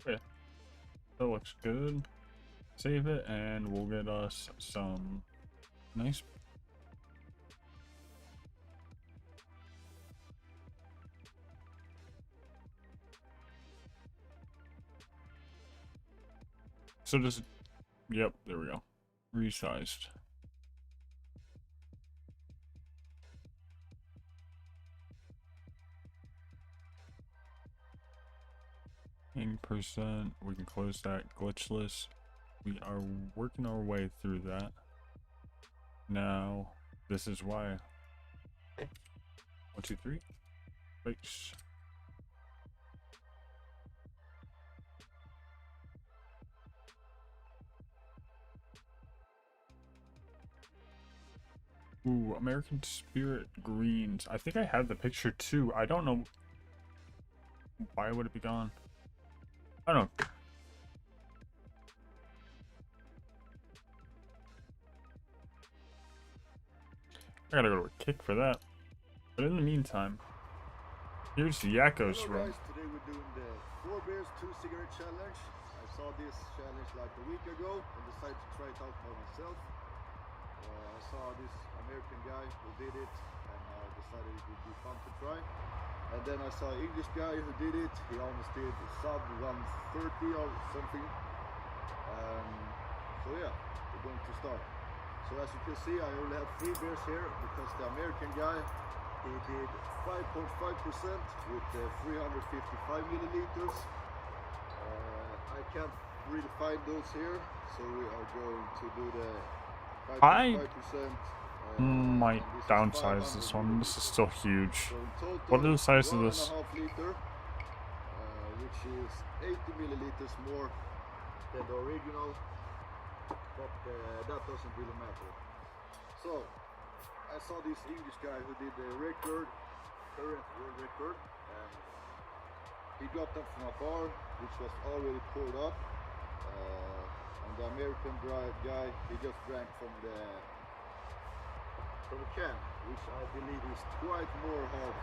Yeah, that looks good. Save it and we'll get us some nice. So just, yep, there we go. Resized. %. We can close that glitchless. We are working our way through that. Now, this is why. 1, 2, 3. Base. Ooh, American Spirit greens. I think I have the picture too. I don't know. Why would it be gone? I don't know. I gotta go to a kick for that. But in the meantime, here's Yakko's run. Guys, today we're doing the 4 beers, 2 cigarette challenge. I saw this challenge like a week ago and decided to try it out by myself. I saw this American guy who did it and I decided it would be fun to try. And then I saw an English guy who did it. He almost did sub 130 or something. So yeah, we're going to start. So as you can see, I only have 3 beers here because the American guy, he did 5.5% with 355 milliliters. I can't really find those here, so we are going to do the 5.5%. Might downsize this one. This is still huge. So what is the size of this? 1.5 liter, which is 80 milliliters more than the original, but that doesn't really matter. So I saw this English guy who did the record, current world record, and he got them from a bar which was already poured up, and the American guy, he just drank from a can, which I believe is quite more hard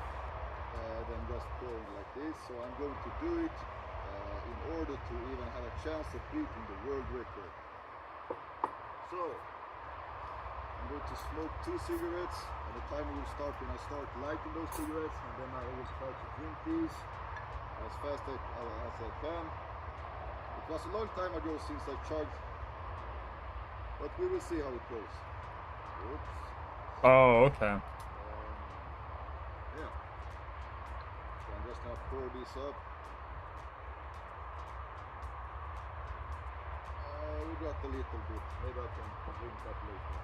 than just pouring like this. So I'm going to do it in order to even have a chance of beating the world record. So I'm going to smoke 2 cigarettes, and the timer will start when I start lighting those cigarettes, and then I will try to drink these as fast as I can. It was a long time ago since I chugged, but we will see how it goes. Oops. Oh, okay. Yeah. So I'm just gonna pour this up. We got a little bit. Maybe I can drink that later.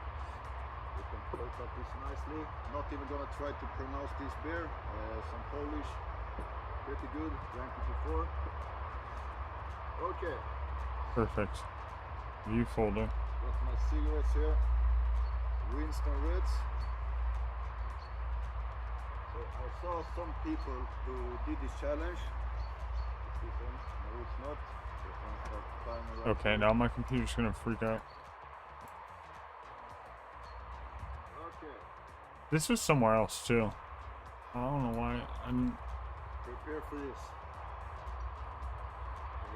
We can close up this nicely. Not even gonna try to pronounce this beer. Some Polish. Pretty good. Drank it before. Okay. Perfect. View folder. Got my cigarettes here. Winston Reds. So I saw some people who did this challenge. This one, no it's not. This one starts timer right Okay, here. now my computer's gonna freak out. Okay. This was somewhere else too. I don't know why. Prepare for this.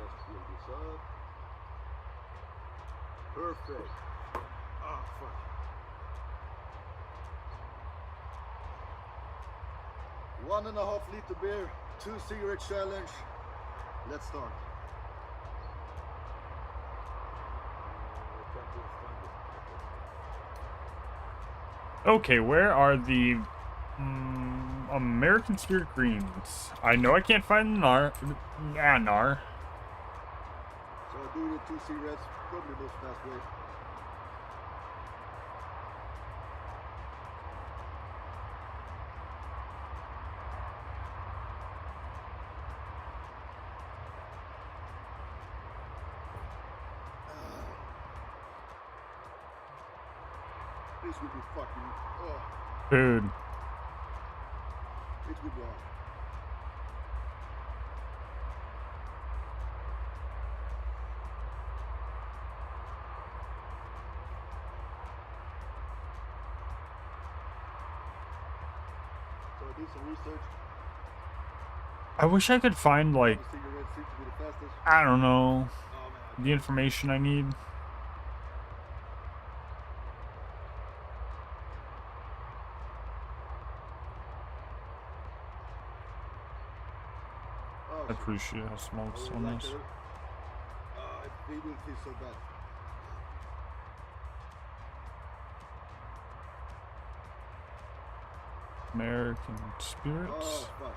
Let's build this up. Perfect. Ah, fuck. $1.5 liter beer, 2 cigarette challenge. Let's start. Okay, where are the American Spirit Greens? I know I can't find NAR. NAR. So I do the 2 cigarettes, probably most fast way. This will be fucking, oh, Dude. it will be hard. So I did some research. I wish I could find, like, Cigarettes seem to be the fastest. I don't know, Oh man. the information I need. Oh, I appreciate how small this I one like is. it. It will feel so bad. American Oh, Spirits. fuck.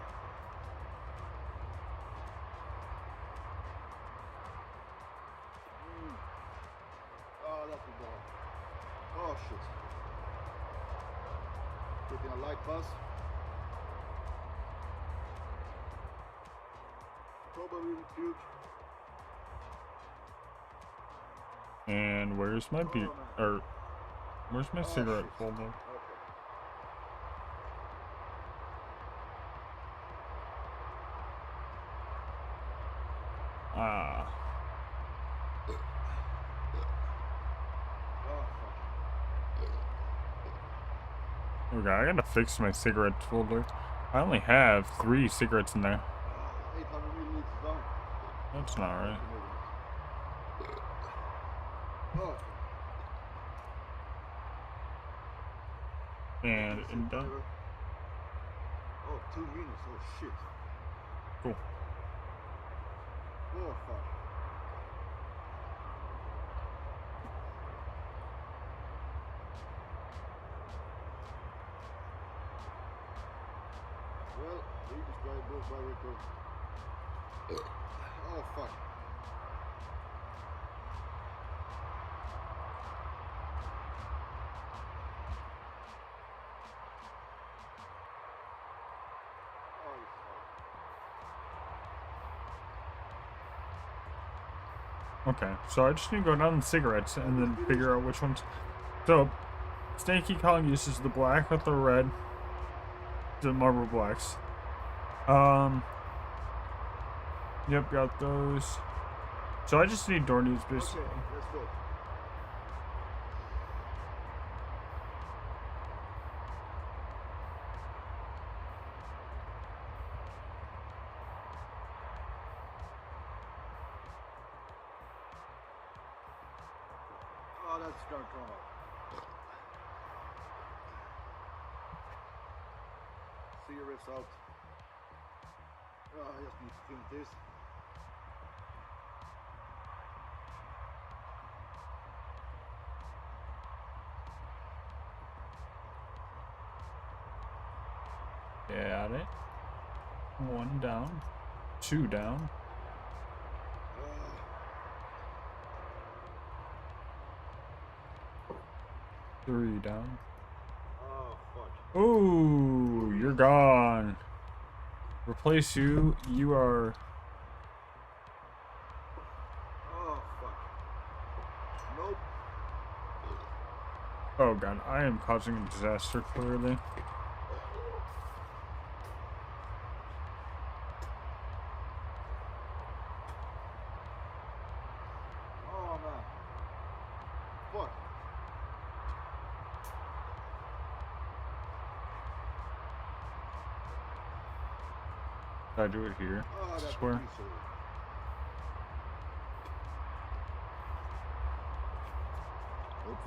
Oh, that's a ball. Oh, shit. Taking a light bus. Probably will puke. And where's my beer? Or where's my cigarette shit. folder? Okay. Ah. Oh, fuck. Okay, I gotta fix my cigarette folder. I only have 3 cigarettes in there. 800 milliliters down. That's not right. Oh, And indent. oh, 2 minutes. Oh, shit. Cool. Oh, fuck. Well, we just tried both by record. Oh, fuck. Oh, fuck. Okay, so I just need to go down the cigarettes and then figure out which ones. So, Snaky Kong uses the black with the red, the Marlboro Blacks. Yep, got those. So I just need door needs basically. Okay, let's go. Oh, that's strong trauma. Cigarettes out. Oh, I just need to clean this. Got it. 1 down. 2 down. Uh, 3 down. oh, fuck. Ooh, you're gone. Replace you. You are. Oh, fuck. Nope. Oh god, I am causing a disaster clearly. Oh, man. Fuck. Did I do it here? Oh, that's Swear. easy.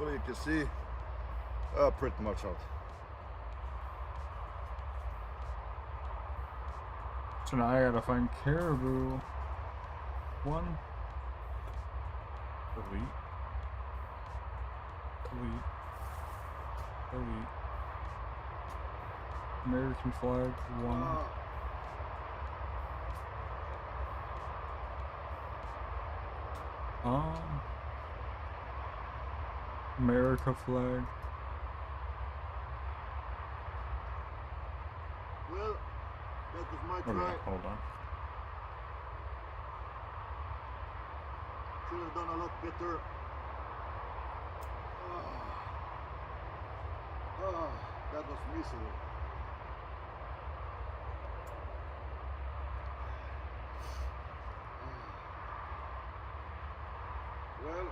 hopefully you can see pretty much out. So now I gotta find caribou. One. Delete. Delete. Delete. American flag. One. America flag. Well, that was my Okay, try. hold on. Should have done a lot better. That was miserable. Well,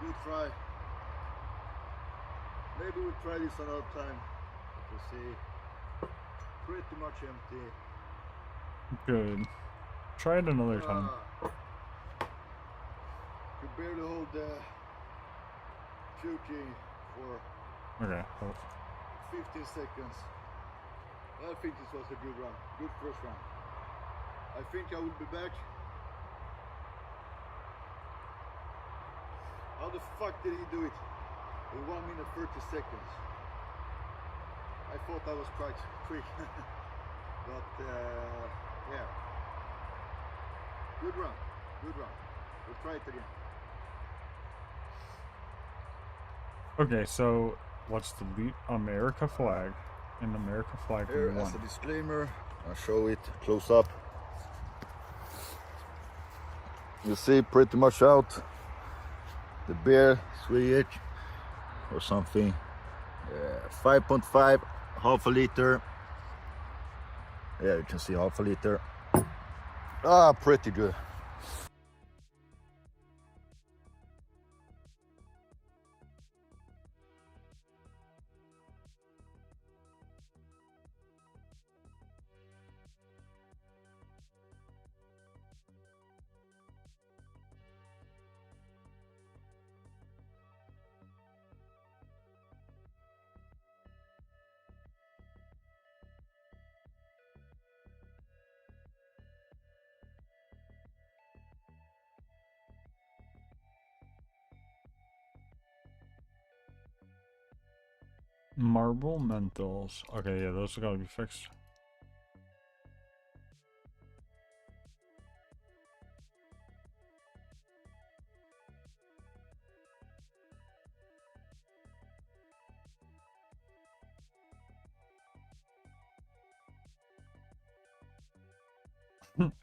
good try. Maybe we'll try this another time. You see, pretty much empty. Good. Try it another time. Could barely hold the puking for Okay. Hold. 15 seconds. I think this was a good run. Good first run. I think I will be back. How the fuck did he do it in 1 minute 30 seconds? I thought I was quite quick. But yeah. Good run. Good run. We'll try it again. Okay, so let's delete America flag and America flag Here, one. as a disclaimer, I'll show it close up. You see pretty much out. The beer, Swedish or something. 5.5, half a liter. Yeah, you can see half a liter. Pretty good. Marble menthols. Okay, yeah, those gotta be fixed.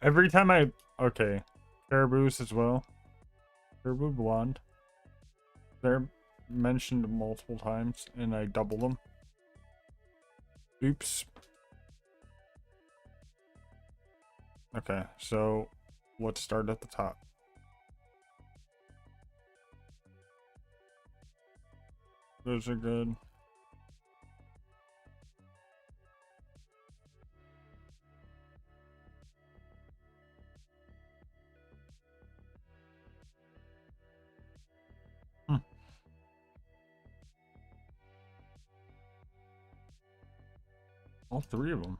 Every time I... Okay. Caribous as well. Caribou blonde. They're mentioned multiple times, and I double them. Oops. Okay, so let's start at the top. Those are good. All three of them.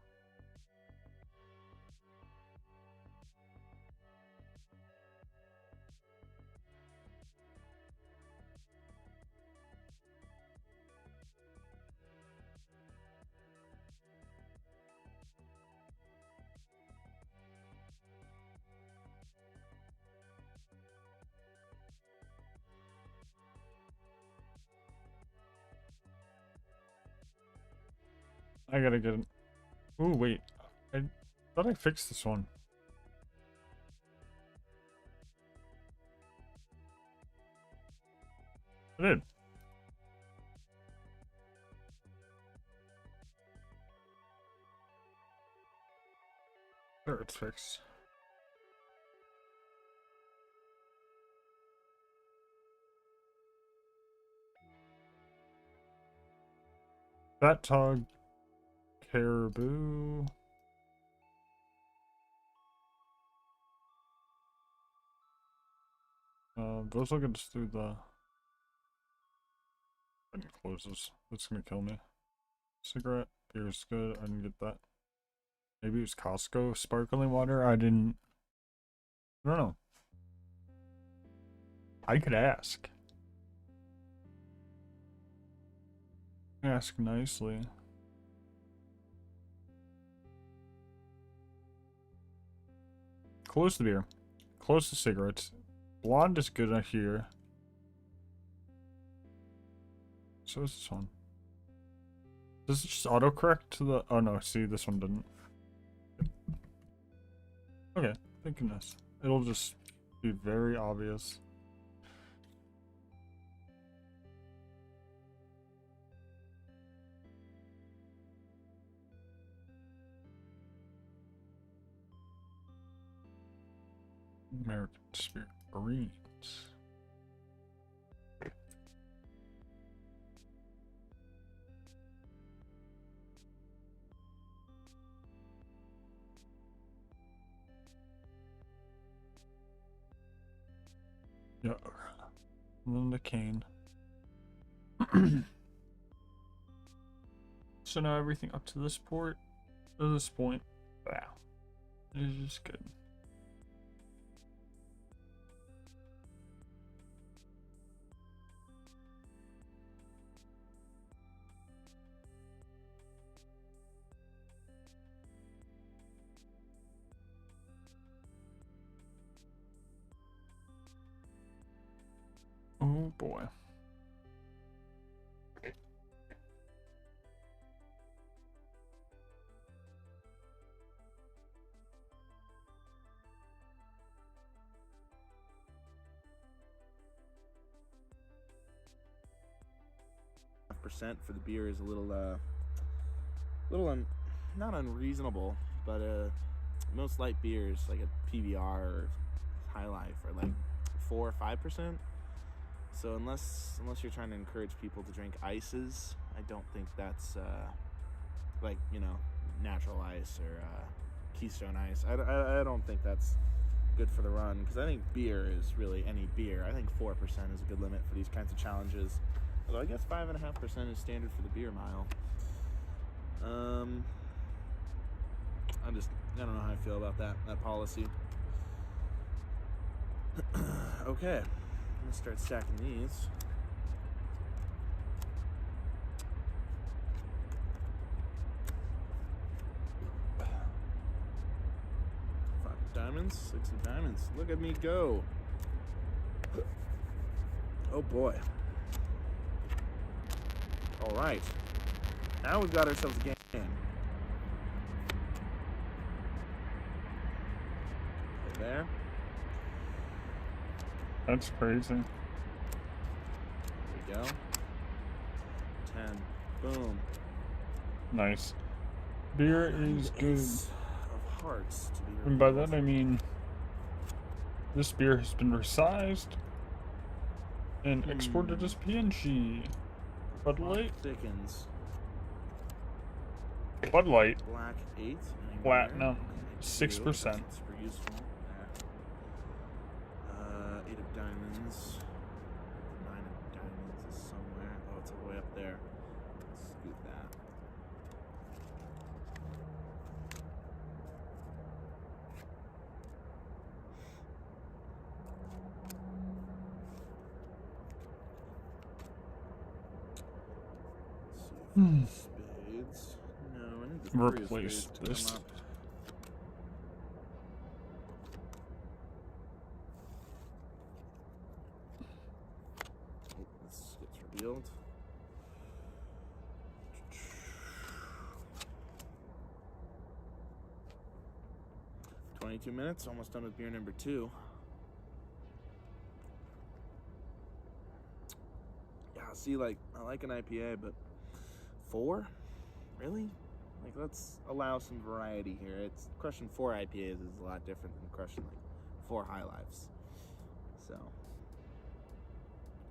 I gotta get it. Ooh, wait. I thought I fixed this one. I did. There, it's fixed. Fat Tog, Caribou. Those will get us through the I didn't close this. That's gonna kill me. Cigarette. Beer's good. I didn't get that. Maybe it was Costco sparkling water. I don't know. I could ask. Ask nicely. Close the beer. Close the cigarettes. Blonde is good here. So is this one. Does it just autocorrect to the... Oh no, see, this one didn't. Okay, thank goodness. It'll just be very obvious. American Spirit Greens. Yeah. And then the cane. So now everything up to this point, wow. It's just good. Oh boy. Percent for the beer is a little not unreasonable, but most light beers like a PBR or High Life are like 4 or 5%. So unless you're trying to encourage people to drink ices, I don't think that's like, you know, natural ice or Keystone Ice. I don't think that's good for the run, because I think beer is really any beer. I think 4% is a good limit for these kinds of challenges. Although I guess 5.5% is standard for the beer mile. I don't know how I feel about that policy. Okay, I'm gonna start stacking these. Diamonds, 6 of diamonds. Look at me go. Oh boy. All right. Now we've got ourselves a game. Okay, there. That's crazy. There we go. 10. Boom. Nice. Beer is good. Ace of hearts to be And by that I mean this beer has been resized and exported as PNG. Bud Light. Thickens. Bud Light. Black 8. Platinum. 6%. Super useful. There. 8 of diamonds. 9 of diamonds is somewhere. Oh, it's all the way up there. Let's scoot that. Spades. No, I need the 3 of Replace spades to this. come up. Oh, this gets revealed. $22, almost done with beer number 2. Yeah, see, like, I like an IPA, but 4? Really? Like, let's allow some variety here. It's crushing 4 IPAs is a lot different than crushing like 4 High Lives. So,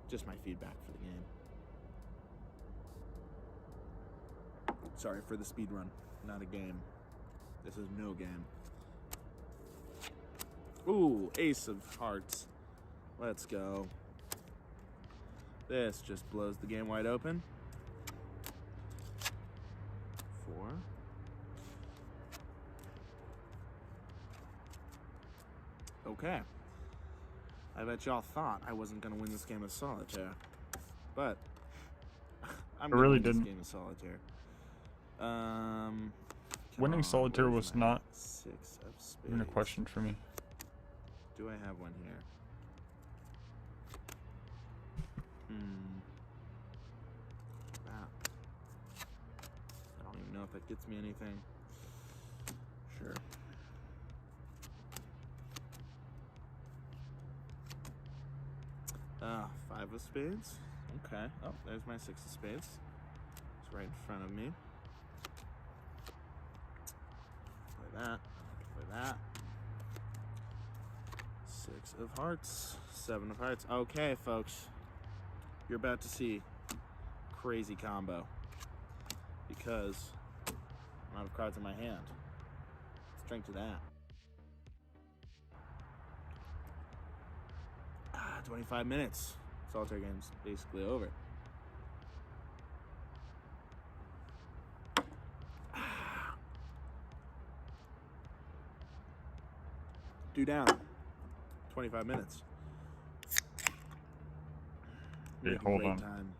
just my feedback for the game. Sorry for the speed run, not a game. This is no game. Ooh, Ace of Hearts. Let's go. This just blows the game wide open. 4. Okay. I bet y'all thought I wasn't going to win this game of solitaire. But I'm going to win this game of solitaire. Winning solitaire was not 6 of spades. even a question for me. Do I have one here? Ah. I don't even know if that gets me anything. Sure. Five of spades. Okay. Oh, there's my 6 of spades. It's right in front of me. Play that. Play that. 6 of hearts. 7 of hearts. Okay, folks. You're about to see crazy combo. Because I'm out of cards in my hand. Let's drink to that. 25 minutes. Solitaire game's basically over. Due down. 25 minutes. Okay, hold on. Time.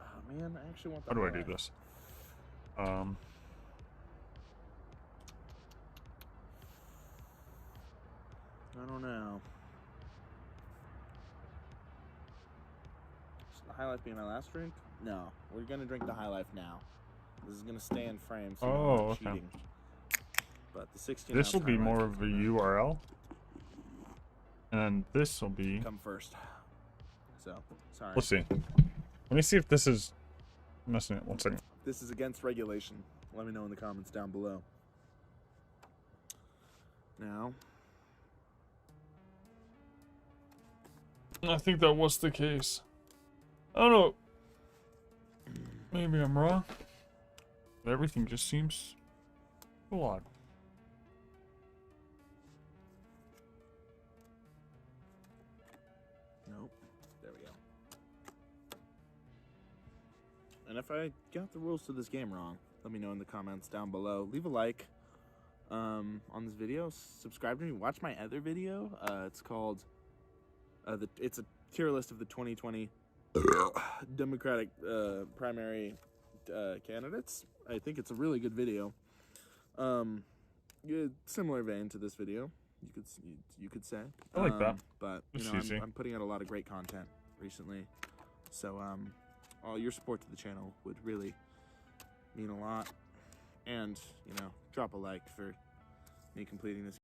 Oh man, I actually want the How do I do this? I don't know. Should the high life be my last drink? No. We're gonna drink the high life now. This is gonna stay in frame, so I'm not cheating. But the 16 This will be more of a URL. And then this will be... Come first. So, sorry. Let's see. Let me see if this is... I'm messing it. 1 second. This is against regulation. Let me know in the comments down below. Now... I think that was the case. I don't know. Maybe I'm wrong. But everything just seems a lot. Nope. There we go. And if I got the rules to this game wrong, let me know in the comments down below. Leave a like on this video. Subscribe to me. Watch my other video. It's called... it's a tier list of the 2020 Democratic primary candidates. I think it's a really good video. Similar vein to this video, you could say. I like that. But you It's know, easy. I'm putting out a lot of great content recently, so all your support to the channel would really mean a lot. And you know, drop a like for me completing this.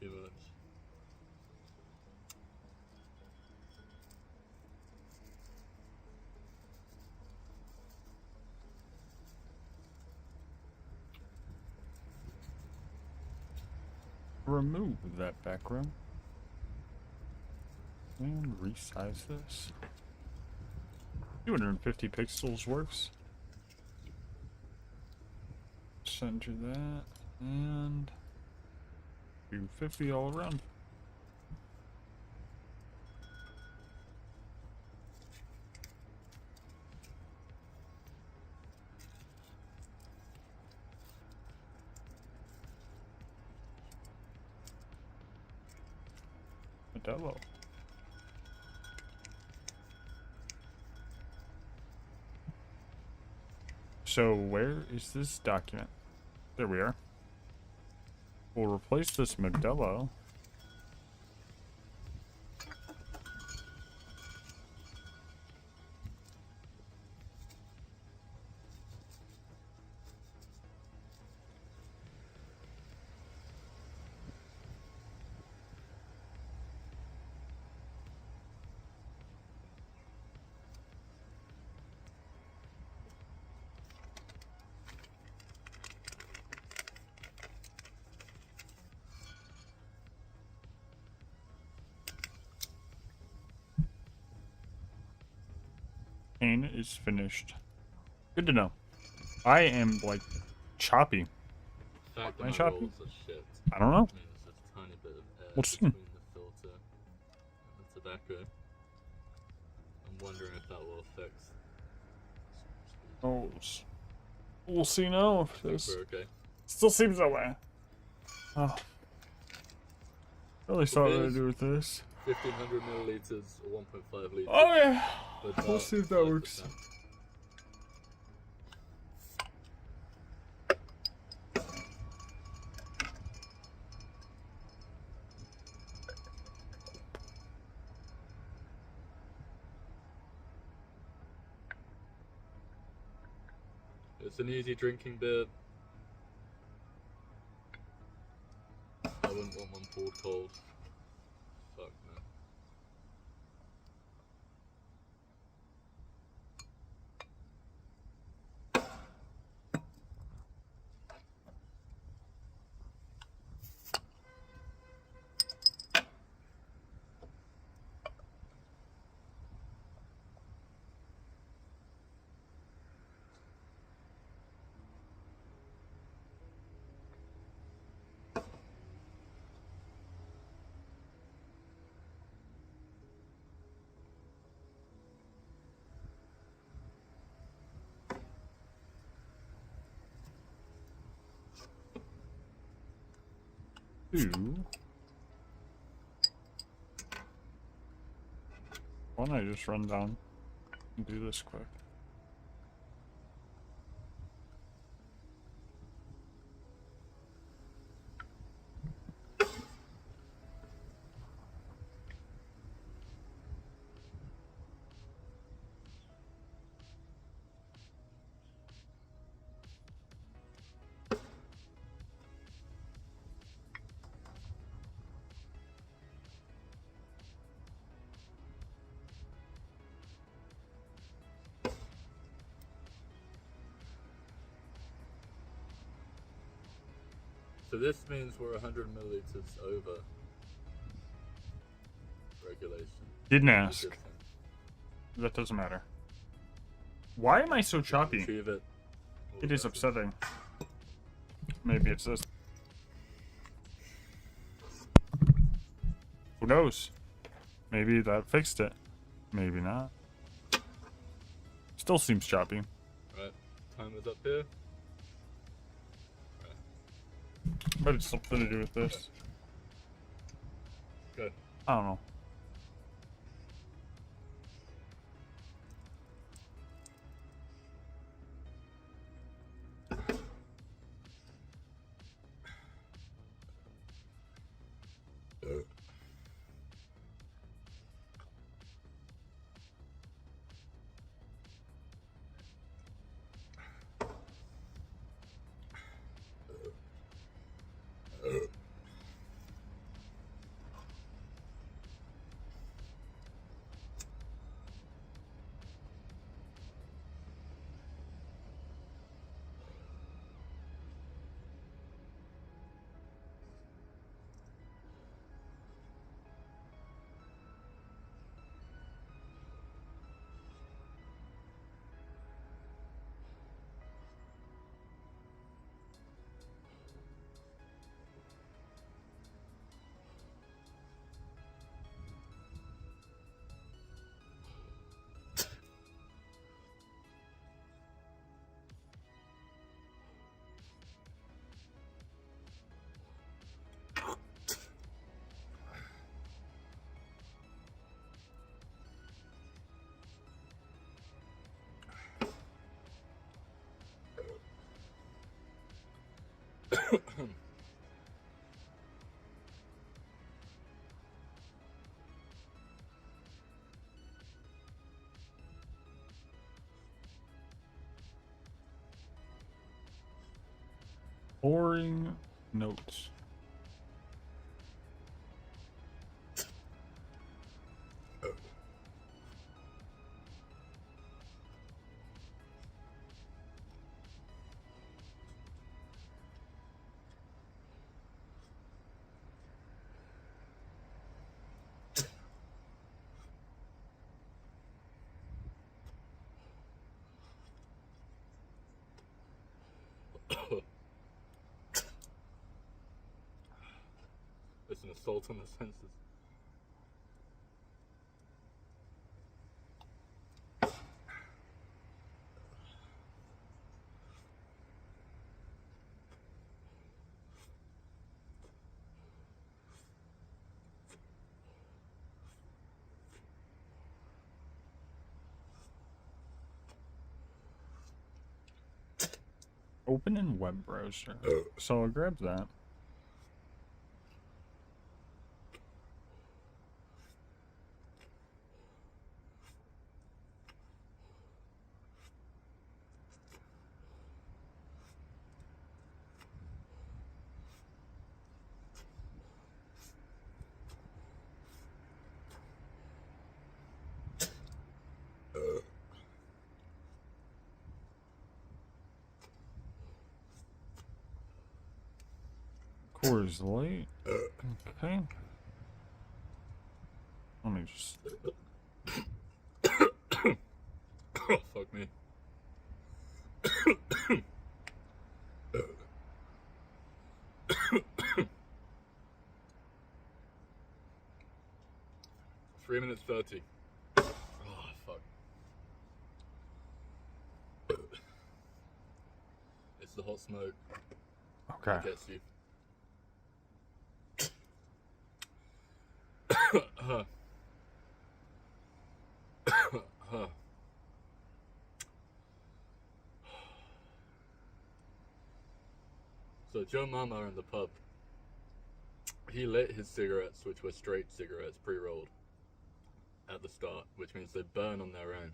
too much. Remove that background and resize this. 250 pixels works. Center that and 250 all around. Modelo. So where is this document? There we are. We'll replace this Modelo. Pane is finished. Good to know. I am like choppy. The fact that Am I my choppy? rolls are shit I don't know. means there's a tiny bit of air We'll see. between the filter and the tobacco. I'm wondering if that will affect. Oh, we'll see now if I think this we're okay. still seems that way. Oh. Really saw what It to is. do with this. 1500 milliliters or 1.5 liters. Oh yeah. But We'll see if that works. 5%. It's an easy drinking beer. I wouldn't want one poured cold. Fuck no. Why don't I just run down and do this quick? So this means we're 100 milliliters over regulation. Didn't That's a ask. good thing. That doesn't matter. Why am I so choppy? Retrieve it. It is upsetting. Maybe it's this. Who knows? Maybe that fixed it. Maybe not. Still seems choppy. Right, timer's up here. But it's something to do with this. Good. I don't know. Boring notes. It's an assault on the senses. Open in web browser. So I'll grab that. Coors Light. Okay. Let me just. Oh, fuck me. 3 minutes 30. Oh, fuck. It's the hot smoke. Okay. That gets you. So Joe Mama in the pub, he lit his cigarettes, which were straight cigarettes, pre-rolled, at the start, which means they burn on their own,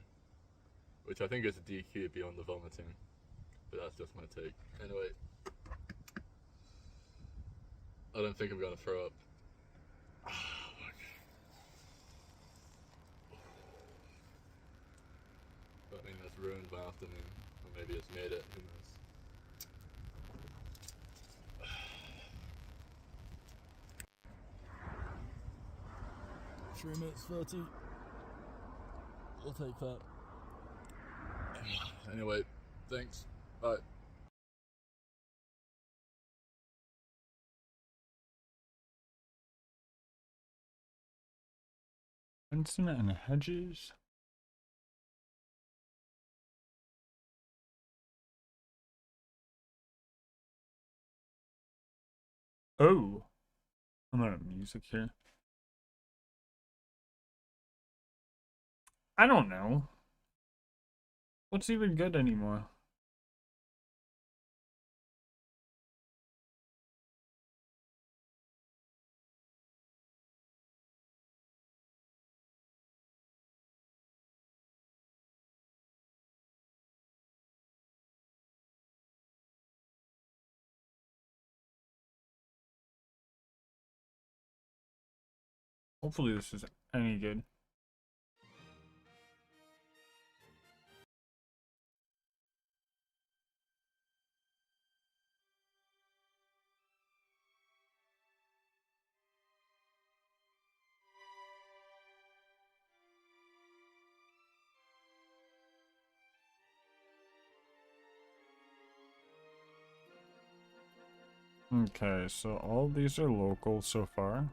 which I think is a DQ beyond the vomiting, but that's just my take. Anyway, I don't think I'm gonna throw up. I mean, that's ruined my afternoon, or maybe it's made it, who knows. 3 minutes 30. I'll take that. Anyway, thanks. Bye. Benson and Hedges. Oh. I'm out of music here. I don't know. What's even good anymore? Hopefully this is any good. Okay, so all these are local so far.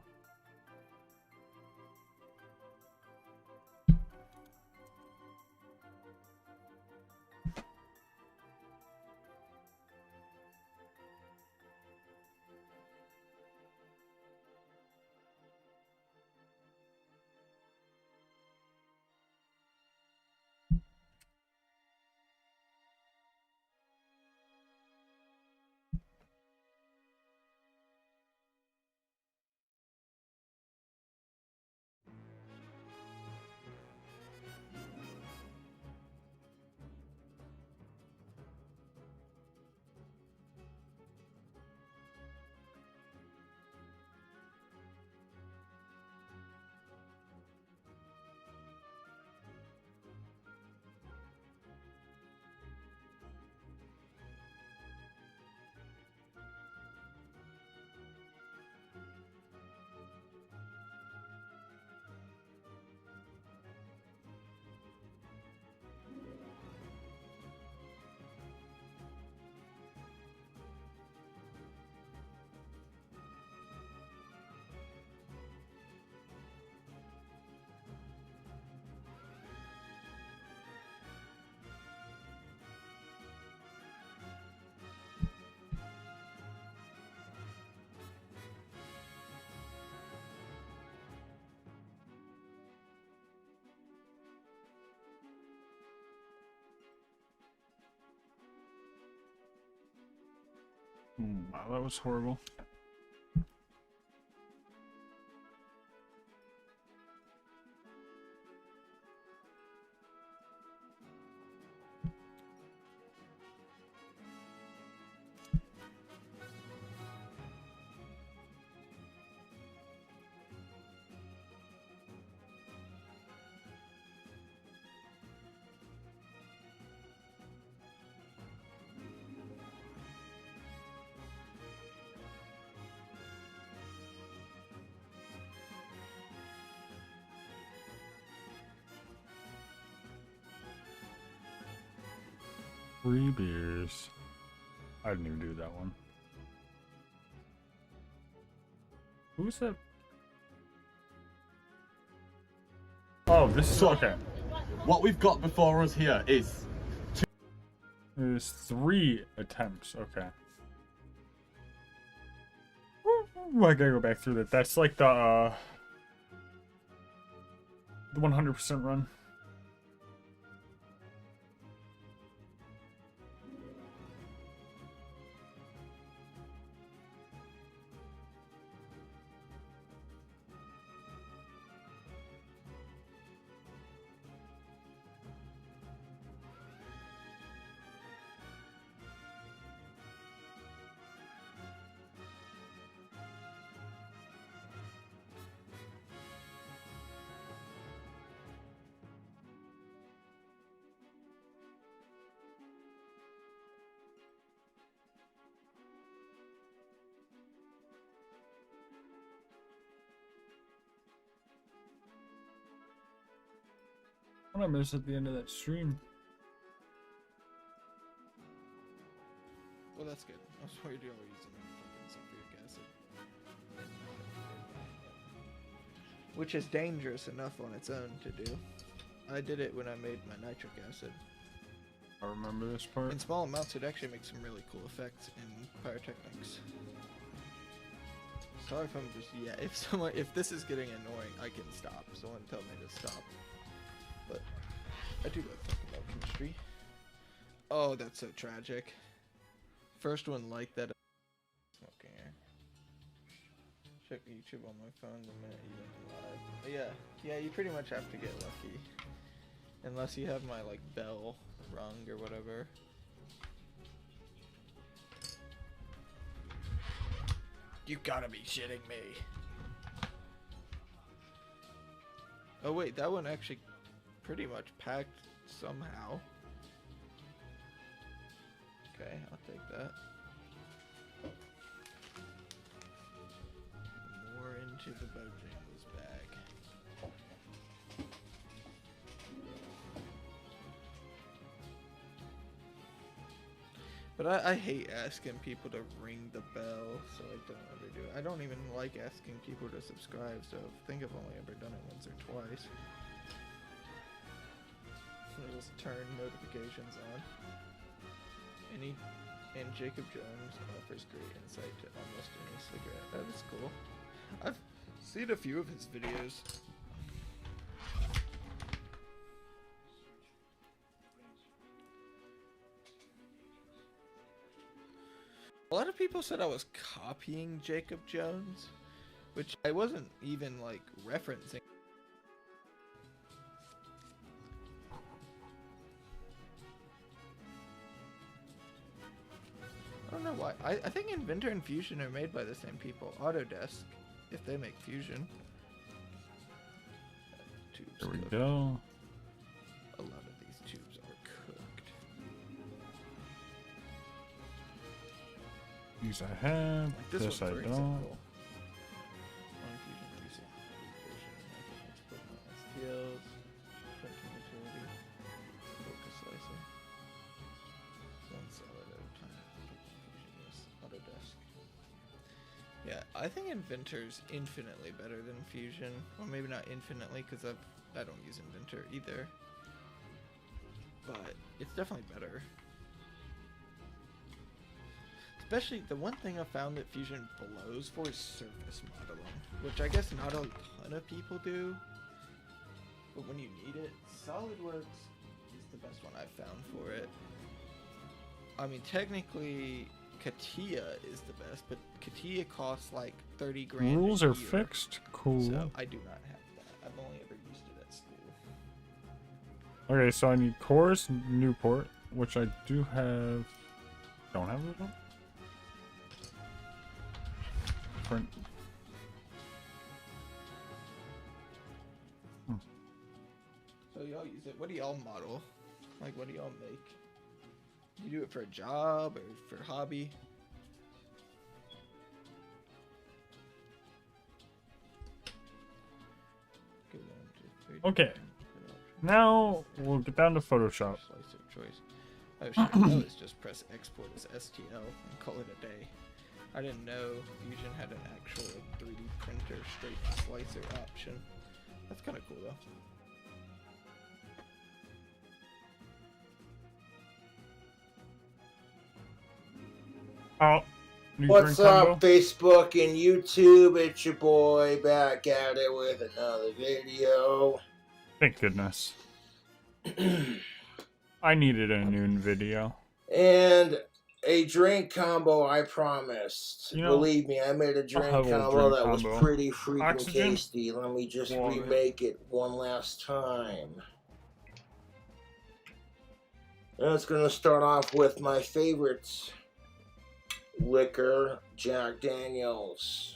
Wow, that was horrible. Free beers. I didn't even do that one. Who's that? Oh, this is okay. What we've got before us here is There's 3 attempts. Okay. I gotta go back through that. That's like the 100% run. What I missed at the end of that stream. Well, that's good. I was worried you were using fucking sulfuric acid. Which is dangerous enough on its own to do. I did it when I made my nitric acid. I remember this part. In small amounts, it actually makes some really cool effects in pyrotechnics. Sorry if I'm just if this is getting annoying, I can stop. Someone tell me to stop. But I do like talking about chemistry. Oh, that's so tragic. First one like that. Smoking air. Check YouTube on my phone the minute you went live. Yeah, you pretty much have to get lucky. Unless you have my like bell rung or whatever. You gotta be shitting me. Oh wait, that one actually pretty much packed somehow. Okay, I'll take that. More into the Bojangles bag. But I hate asking people to ring the bell, so I don't ever do it. I don't even like asking people to subscribe, so I think I've only ever done it once or twice. I'll just turn notifications on. And Jacob Jones offers great insight to almost any cigarette. That is cool. I've seen a few of his videos. A lot of people said I was copying Jacob Jones, which I wasn't even like referencing. I don't know why. I think Inventor and Fusion are made by the same people. Autodesk, if they make Fusion. There we go. A lot of these tubes are cooked. These I have. Like this I one's very don't. simple. On Fusion recent version, STLs, printing utility, focus slicer. One solid at a time. Fusion, yes. Autodesk. Yeah, I think Inventor's infinitely better than Fusion. Well, maybe not infinitely, because I don't use Inventor either. But it's definitely better. Especially, the one thing I found that Fusion blows for is surface modeling, which I guess not a ton of people do. But when you need it, SolidWorks is the best one I've found for it. I mean, technically, Katia is the best, but Katia costs like 30 grand. Rules a are year, fixed. Cool. So I do not have that. I've only ever used it at school. Okay, so I need Chorus Newport, which I do have. Don't have this one. Print. So y'all use it. What do y'all model? Like, what do y'all make? Do you do it for a job or for hobby? Okay. Now we'll get down to Photoshop. Slice of choice. Oh shit, I always just press export as STL and call it a day. I didn't know Fusion had an actual like, 3D printer straight slicer option. That's kind of cool though. Oh, what's up, Facebook and YouTube? It's your boy back at it with another video. Thank goodness. I needed a noon video. And a drink combo, I promised. You know, believe me, I made a drink combo that was pretty freaking Oxygen? tasty. Let me just Water. remake it one last time. And it's going to start off with my favorite liquor, Jack Daniels.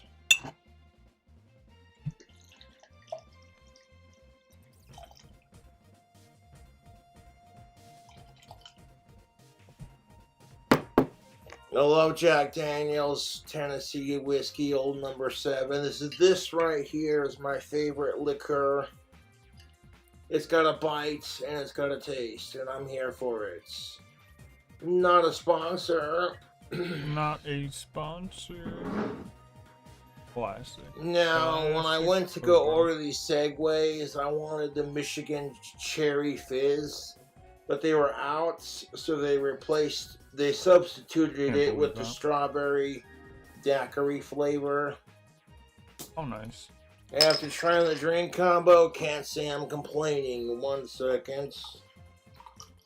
I love Jack Daniels Tennessee Whiskey Old Number 7. This right here is my favorite liquor. It's got a bite and it's got a taste, and I'm here for it. Not a sponsor. Not a sponsor. Classic. Now, when I went to go order these Segways, I wanted the Michigan Cherry Fizz, but they were out, so they substituted it with the strawberry daiquiri flavor. Oh, nice. After trying the drink combo, can't say I'm complaining. 1 second.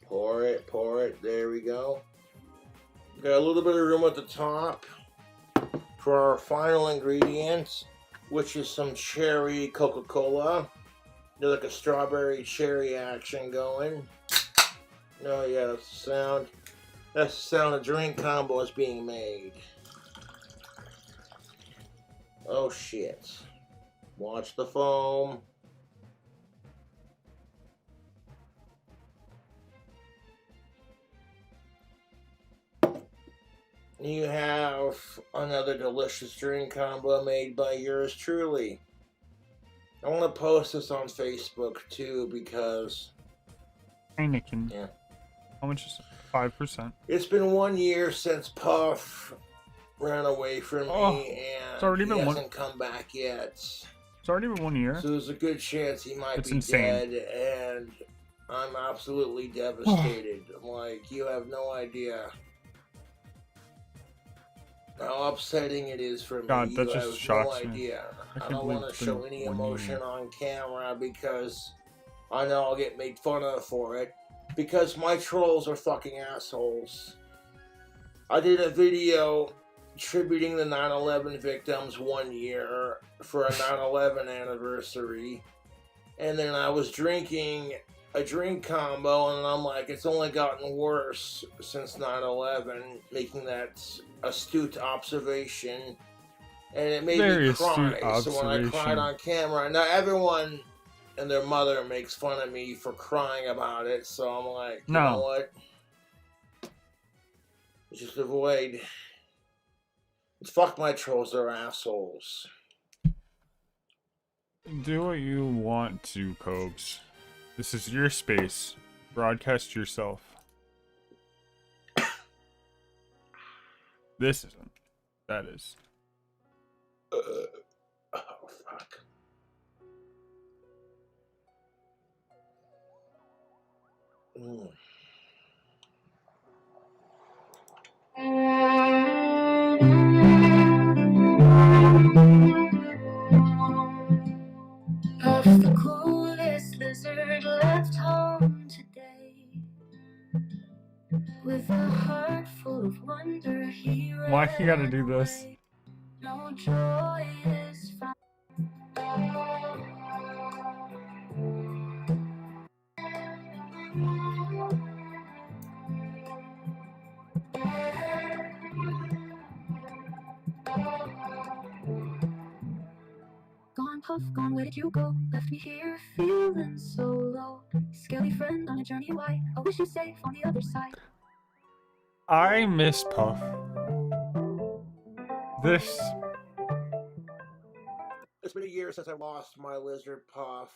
Pour it. There we go. Got a little bit of room at the top for our final ingredient, which is some cherry Coca-Cola. There's like a strawberry cherry action going. Oh yeah, that's the sound. That's the sound a drink combo is being made. Oh shit. Watch the foam. You have another delicious drink combo made by yours truly. I want to post this on Facebook too because Heineken. Yeah. How much is it? 5%. It's been 1 year since Puff ran away from me, and he hasn't come back yet. It's already been 1 year. So there's a good chance he might be insane. dead, and I'm absolutely devastated. Like, you have no idea how upsetting it is for me. God, that you just have shocks no me. idea. I I can't don't believe want it's to show been any 1 emotion year. on camera because I know I'll get made fun of for it. Because my trolls are fucking assholes. I did a video tributing the 9/11 victims 1 year for a 9/11 anniversary. And then I was drinking a drink combo, and I'm like, it's only gotten worse since 9/11, making that astute observation. And it made Very me cry. astute So when I cried observation. on camera, now everyone and their mother makes fun of me for crying about it, so I'm like, you know what? Just avoid. Fuck my trolls, they're assholes. Do what you want to, Cobes. This is your space. Broadcast yourself. This isn't. That is. Oh, fuck. Mm. Off the coolest lizard left home today with a heart heart full of wonder. He Why you gotta do this? no joy is found. Gone puff, gone, where did you go? Left me here feeling so low. Scaly friend on a journey, why? I wish you safe on the other side. I miss Puff. This. It's been a year since I lost my lizard Puff.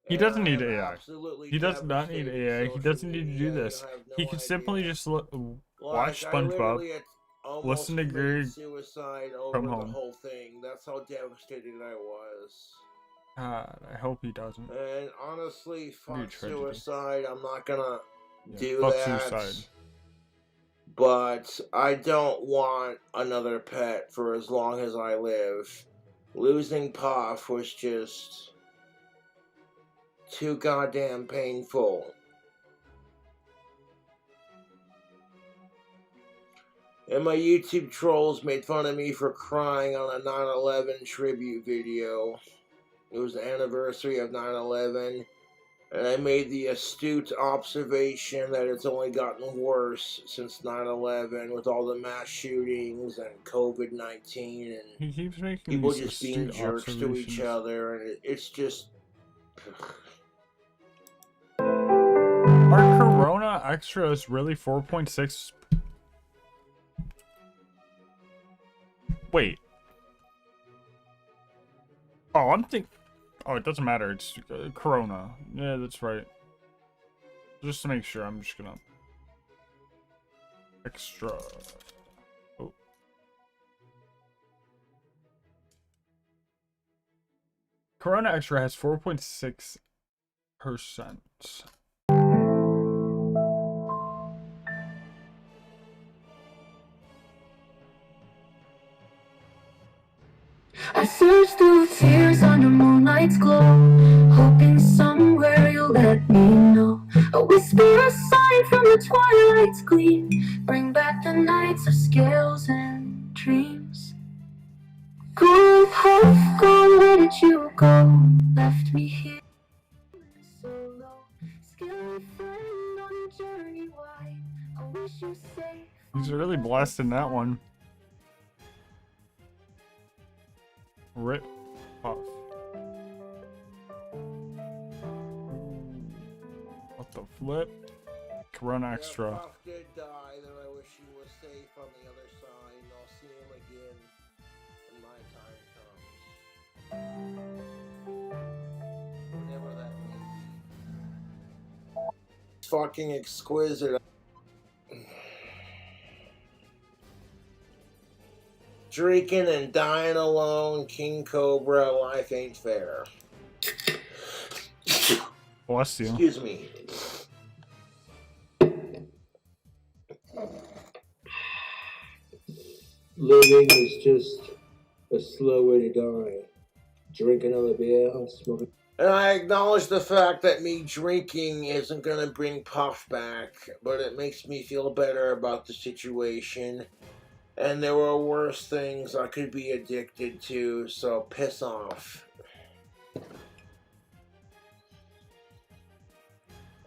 He doesn't need I'm AI. absolutely He does not need devastated AI. He doesn't need to do media. this. You have no He can simply idea. just watch I SpongeBob, literally had almost listen to committed Greg, suicide come over the home. whole thing. That's how devastated I was. God, I hope he doesn't. And honestly, fuck It'd be a tragedy. suicide. I'm not gonna Yeah, do fuck that. suicide. But I don't want another pet for as long as I live. Losing Puff was just too goddamn painful. And my YouTube trolls made fun of me for crying on a 9/11 tribute video. It was the anniversary of 9/11, and I made the astute observation that it's only gotten worse since 9/11 with all the mass shootings and COVID-19 and He keeps making people these just being astute jerks to each observations. other, and it's just... Are Corona Extras really 4.6? Wait. Oh, oh, it doesn't matter. It's Corona. Yeah, that's right. Just to make sure, I'm just gonna... Extra... Oh. Corona Extra has 4.6%. I search through tears under moonlight's glow, hoping somewhere you'll let me know. A whisper, a sign from the twilight's gleam, bring back the nights of scales and dreams. Gone, half gone, where did you go? Left me here so low. Scaly friend on a journey, why? I wish you safe. He's really blasting that one. Rip Puff. What the flip? Corona Extra. Puff did die, then I wish he was safe on the other side, and I'll see him again when my time comes. Whenever that may be. It's fucking exquisite. Drinking and dying alone, King Cobra, life ain't fair. Bless you. Excuse me. Living is just a slow way to die. Drink another beer, smoke. And I acknowledge the fact that me drinking isn't gonna bring Puff back, but it makes me feel better about the situation. And there were worse things I could be addicted to, so piss off.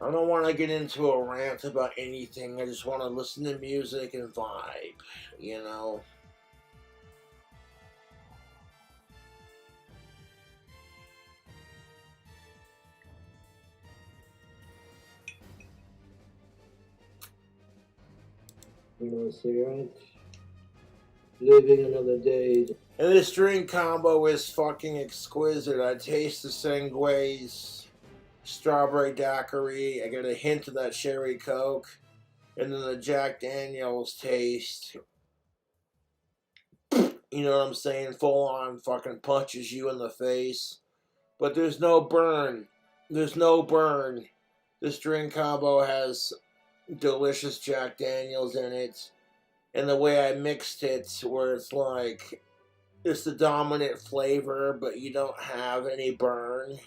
I don't want to get into a rant about anything. I just want to listen to music and vibe, you know? You know, a cigarette? Living another day. And this drink combo is fucking exquisite. I taste the Sanguay's strawberry daiquiri. I get a hint of that cherry coke. And then the Jack Daniels taste. You know what I'm saying? Full on fucking punches you in the face. But there's no burn. There's no burn. This drink combo has delicious Jack Daniels in it. And the way I mixed it, where it's like, it's the dominant flavor, but you don't have any burn.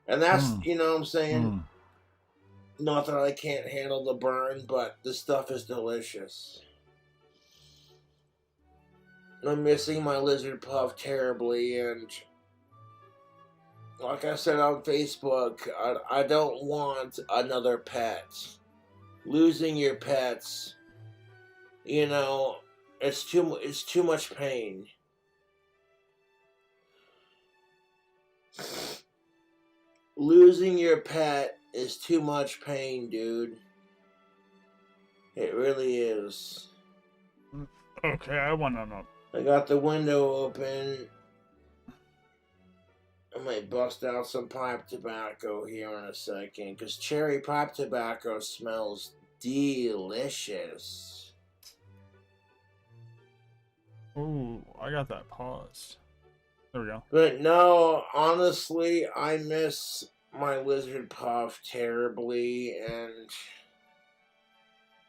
And that's, you know what I'm saying? Not that I can't handle the burn, but this stuff is delicious. I'm missing my lizard puff terribly, and like I said on Facebook, I don't want another pet. Losing your pets, you know, it's too much pain. Losing your pet is too much pain, dude. It really is. Okay, I wanna know. I got the window open. I might bust out some pipe tobacco here in a second, because cherry pipe tobacco smells delicious. Ooh, I got that paused. There we go. But no, honestly, I miss my lizard puff terribly, and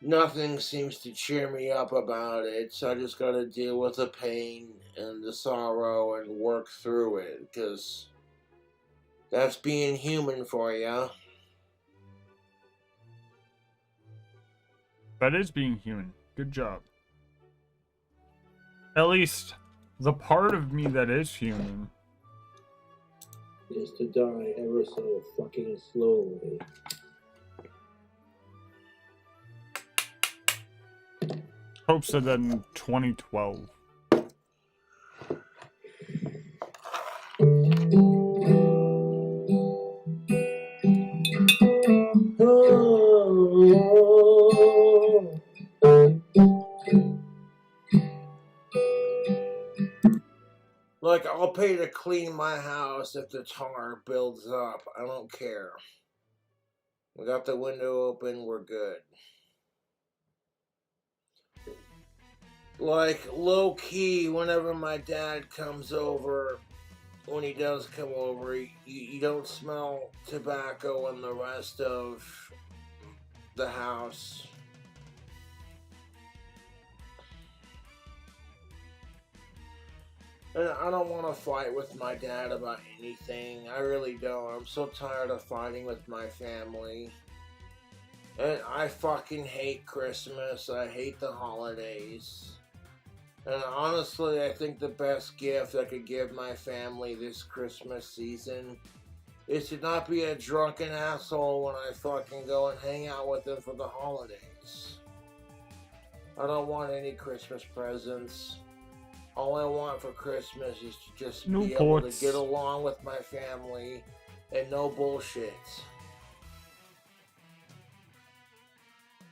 nothing seems to cheer me up about it, so I just gotta deal with the pain and the sorrow and work through it, because that's being human for ya. That is being human. Good job. At least, the part of me that is human. Is to die ever so fucking slowly. Hope said that in 2012. Like, I'll pay to clean my house if the tar builds up. I don't care. We got the window open, we're good. Like, low-key, whenever my dad comes over, when he does come over, you don't smell tobacco in the rest of the house. And I don't want to fight with my dad about anything. I really don't. I'm so tired of fighting with my family. And I fucking hate Christmas. I hate the holidays. And honestly, I think the best gift I could give my family this Christmas season is to not be a drunken asshole when I fucking go and hang out with them for the holidays. I don't want any Christmas presents. All I want for Christmas is to just be able to get along with my family and no bullshit.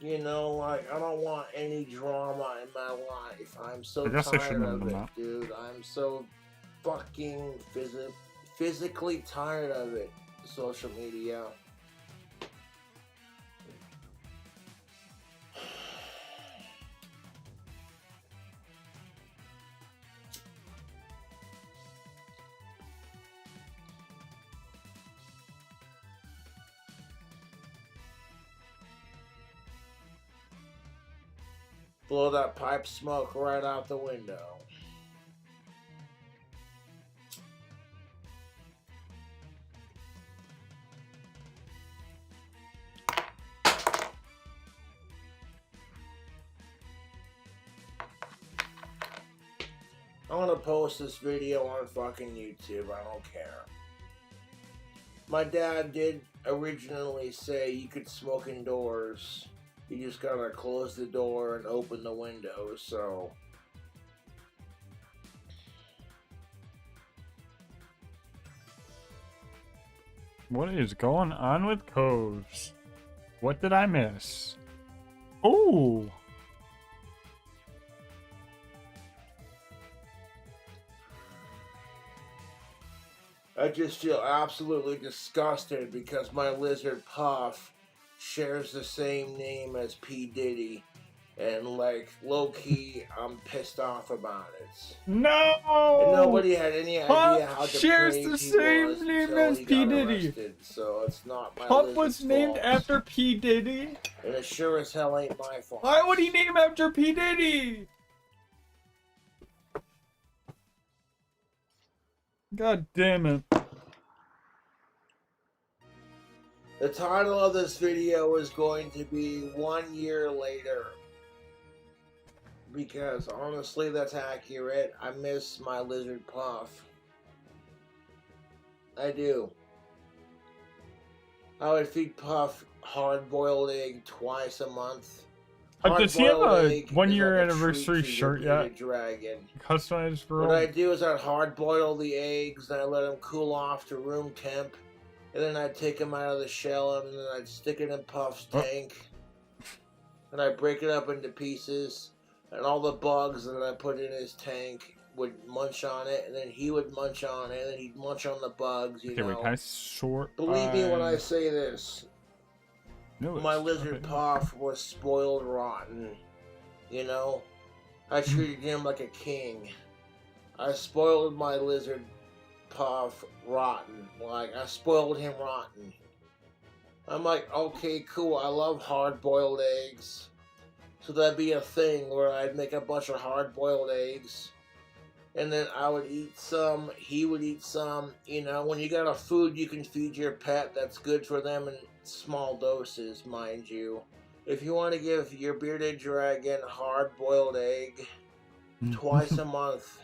You know, like, I don't want any drama in my life. I'm so tired of it, dude. I'm so fucking physically tired of it. Social media. Blow that pipe smoke right out the window. I'm gonna post this video on fucking YouTube, I don't care. My dad did originally say you could smoke indoors. You just gotta close the door and open the window, so. What is going on with Coves? What did I miss? Ooh! I just feel absolutely disgusted because my lizard Puff shares the same name as P. Diddy. And, like, low-key, I'm pissed off about it. No! And nobody had any idea how shares depraved the he same was name until as he P. got Diddy. arrested, so it's not my Pup lizard's was named fault. after P. Diddy? And it sure as hell ain't my fault. Why would he name after P. Diddy? God damn it. The title of this video is going to be 1 year later. Because honestly, that's accurate. I miss my lizard Puff. I do. I would feed Puff hard-boiled egg twice a month. Does he have a Hard-boiled 1 year egg is like a anniversary treat to shirt your yet? dragon. Customized for What I him? do is I'd hard-boil the eggs, and I let them cool off to room temp, and then I'd take them out of the shell, and then I'd stick it in Puff's tank, and I'd break it up into pieces, and all the bugs that I put in his tank would munch on it, and then he would munch on it, and then he'd munch on the bugs, you Okay, know. wait, can I sort? Believe me when I say this. No, My lizard Puff was spoiled rotten, you know. I treated him like a king. I spoiled my lizard Puff rotten. Like, I spoiled him rotten. I'm like, okay, cool, I love hard-boiled eggs. So that'd be a thing where I'd make a bunch of hard-boiled eggs. And then I would eat some, he would eat some. You know, when you got a food you can feed your pet that's good for them in small doses, mind you. If you want to give your bearded dragon a hard-boiled egg twice a month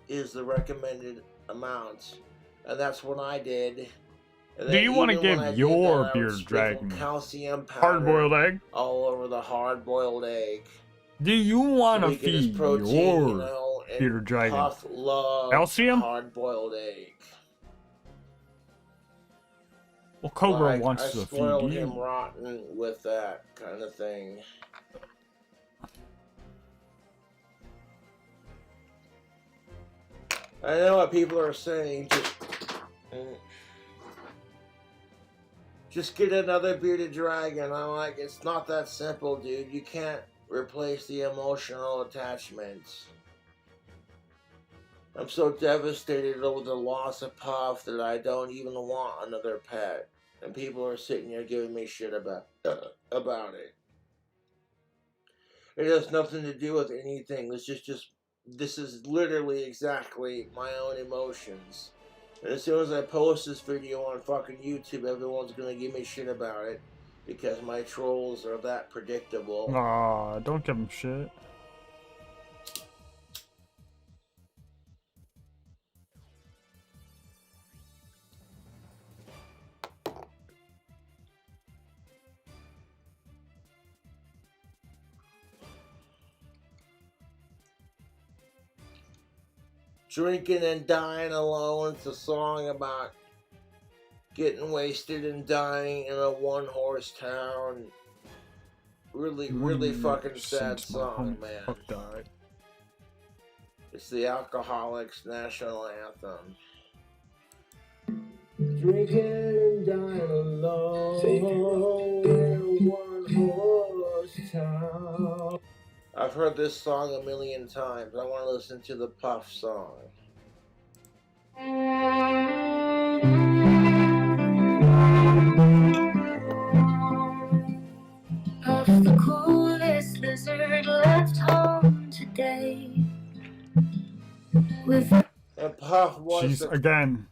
is the recommended amount. And that's what I did. And Do you want to give your bearded dragon calcium hard-boiled egg? all over the hard-boiled egg? Do you want to So we get his feed protein, your you know, and bearded dragon Puff loves calcium? hard-boiled egg. Well, Cobra Like, wants I to spoiled feed him you. rotten with that kind of thing. I know what people are saying. Just get another bearded dragon. I'm like, it's not that simple, dude. You can't replace the emotional attachments. I'm so devastated over the loss of Puff that I don't even want another pet. And people are sitting here giving me shit about it. It has nothing to do with anything. This is literally exactly my own emotions. And as soon as I post this video on fucking YouTube, everyone's gonna give me shit about it. Because my trolls are that predictable. Aw, don't give him shit. Drinking and Dying Alone. It's a song about getting wasted and dying in a one-horse town. Really fucking sad song, man. Died. It's the Alcoholics National Anthem. Drinking and dying alone in a one-horse town. I've heard this song a million times. I want to listen to the Puff song. Puff, the coolest lizard, left home today. And Puff was again.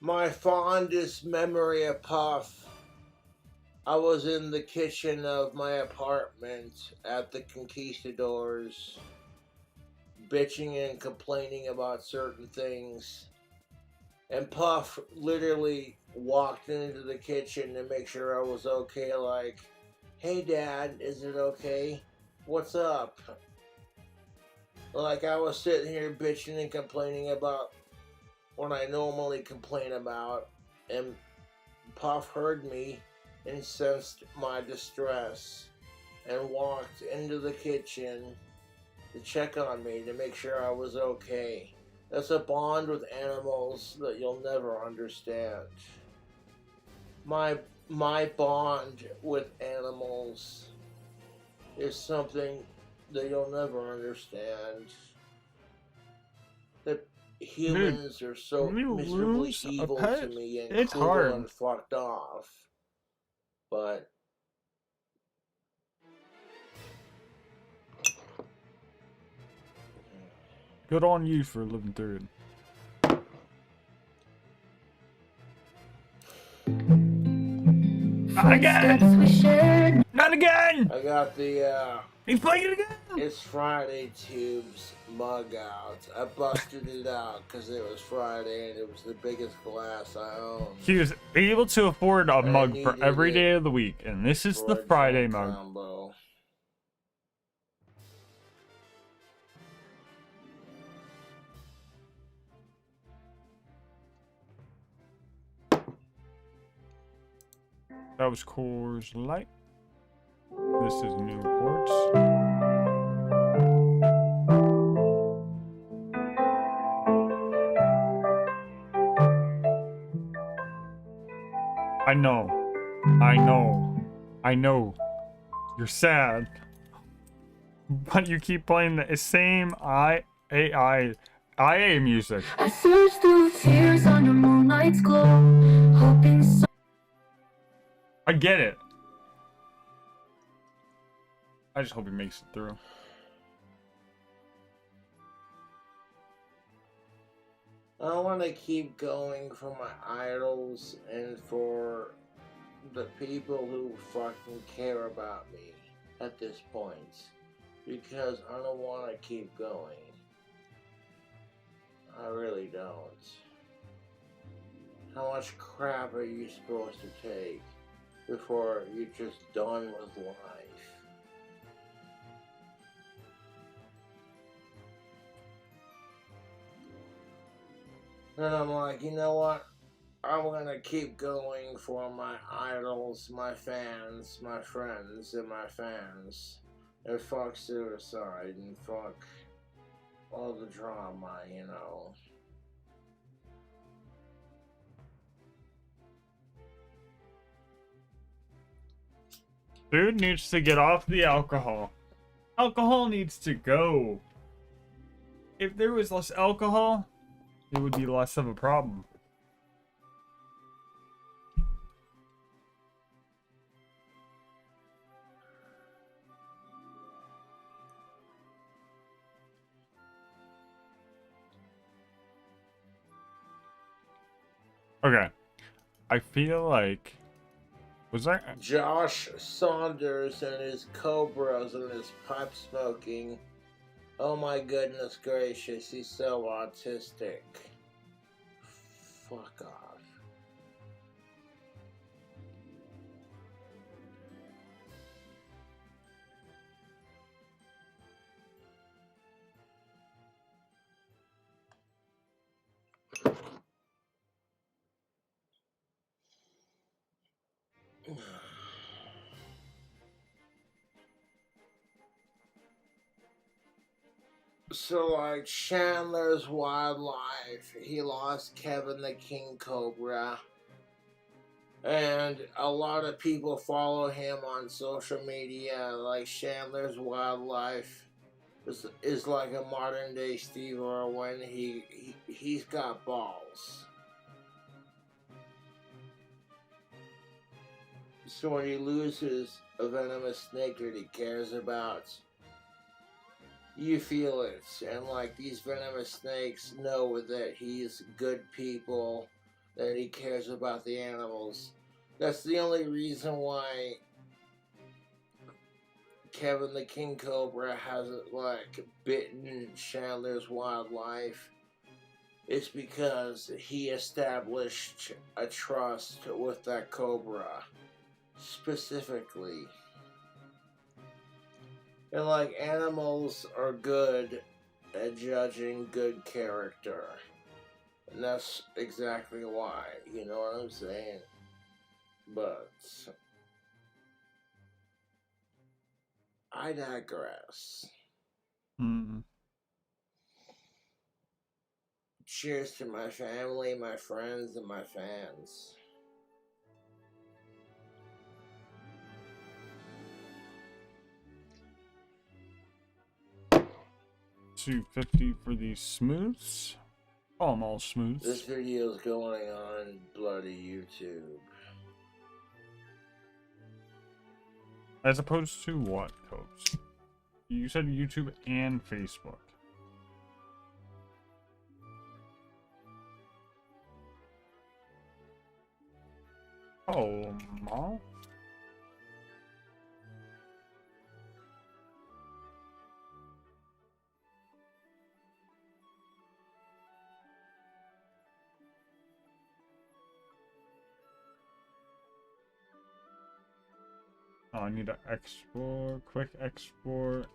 My fondest memory of Puff. I was in the kitchen of my apartment at the Conquistadors, bitching and complaining about certain things. And Puff literally walked into the kitchen to make sure I was okay, like, hey Dad, is it okay? What's up? Like, I was sitting here bitching and complaining about what I normally complain about, and Puff heard me and sensed my distress and walked into the kitchen to check on me to make sure I was okay. That's a bond with animals that you'll never understand. My bond with animals is something that you'll never understand. That humans are so miserably evil to me and cruel and fucked off. But good on you for living through it. footsteps we shared. Not again! I got the, He's playing it again! It's Friday Tube's mug out. I busted it out because it was Friday and it was the biggest glass I owned. He was able to afford a mug for needed every it day of the week, and this is for the a Friday drink mug. combo. That was Coors Light. This is Newport's. I know. I know. I know. You're sad. But you keep playing the same IA music. I searched through tears under moonlight's glow, hoping some I get it. I just hope he makes it through. I want to keep going for my idols and for the people who fucking care about me at this point. Because I don't want to keep going. I really don't. How much crap are you supposed to take before you're just done with life? And I'm like, you know what? I'm gonna keep going for my idols, my fans, my friends, and my fans. And fuck suicide and fuck all the drama, you know. Dude needs to get off the alcohol. Alcohol needs to go. If there was less alcohol, it would be less of a problem. Okay. I feel like... Was that... Josh Saunders and his cobras and his pipe smoking. Oh my goodness gracious, he's so autistic. Fuck off. So, like, Chandler's Wildlife, he lost Kevin the King Cobra. And a lot of people follow him on social media. Like, Chandler's Wildlife is like a modern day Steve Irwin. He's got balls. So when he loses a venomous snake that he cares about, you feel it. And like, these venomous snakes know that he's good people, that he cares about the animals. That's the only reason why Kevin the King Cobra hasn't like bitten Chandler's Wildlife. It's because he established a trust with that cobra specifically. And like, animals are good at judging good character. And that's exactly why, you know what I'm saying? But I digress. Cheers to my family, my friends, and my fans. $2.50 for these smooths. Oh, I'm all smooths. This video is going on bloody YouTube. As opposed to what, Copes? You said YouTube and Facebook. Oh, Mom? Oh, I need to export, quick export.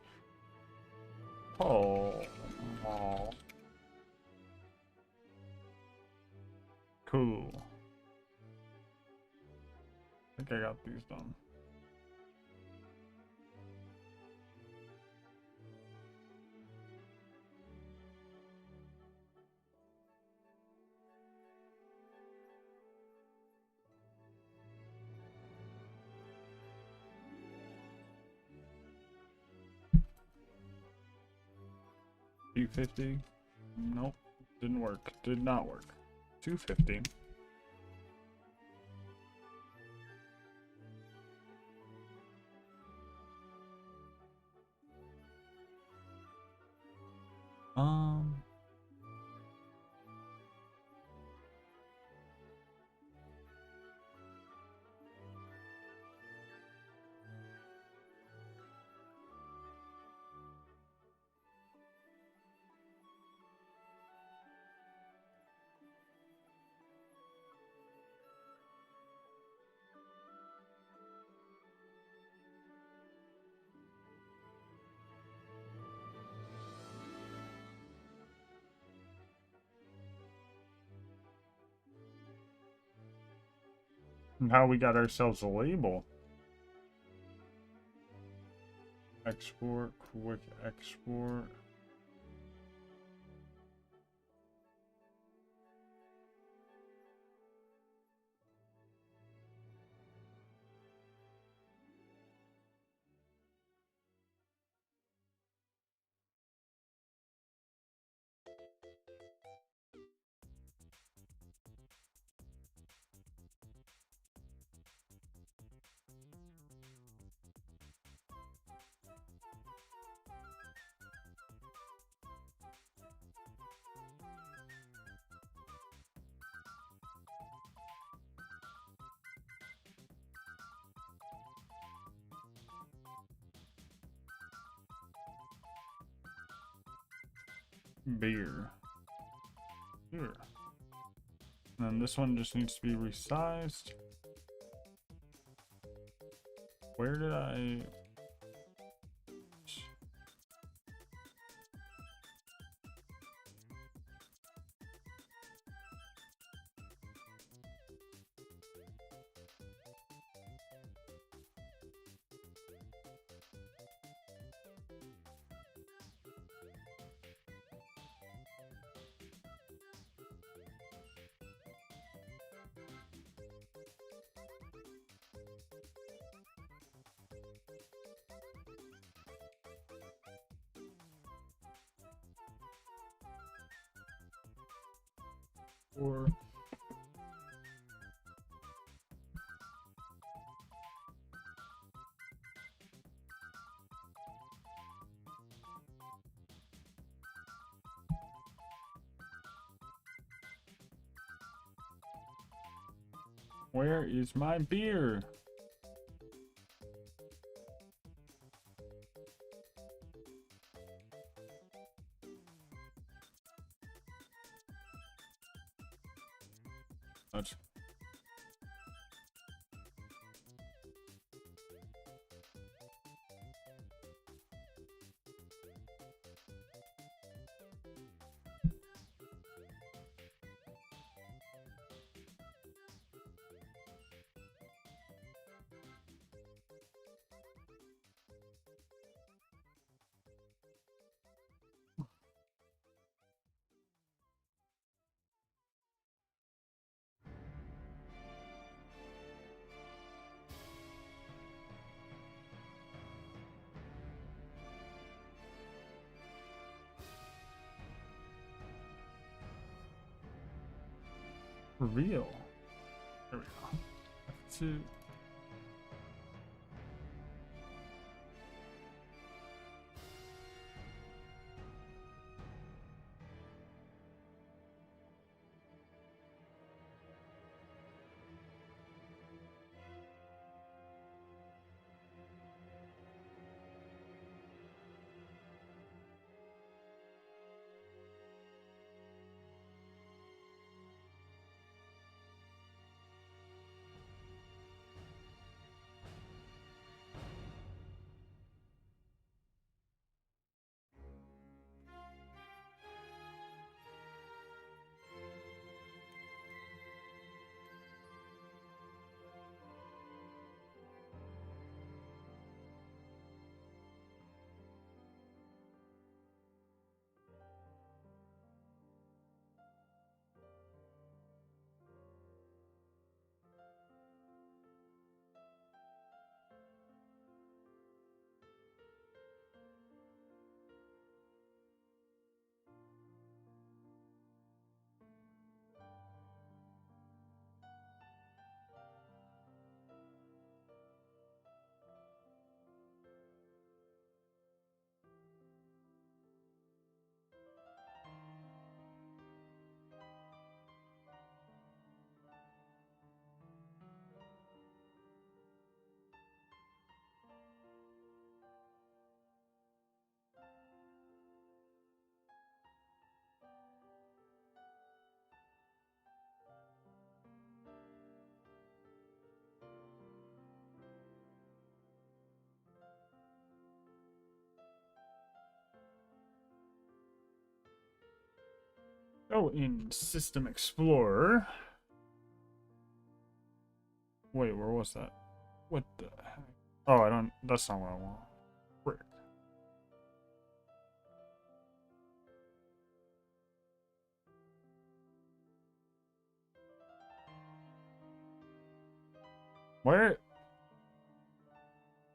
Oh. Cool. I think I got these done. $250? Nope. Didn't work. Did not work. $250. Um. Now we got ourselves a label. Export, quick export. Beer. Here. And then this one just needs to be resized. Where did I... Or... Where is my beer? Much. Reveal. There we go. F2. Oh, in System Explorer. Wait, where was that? What the heck? Oh, I don't. That's not what I want. Frick. Where?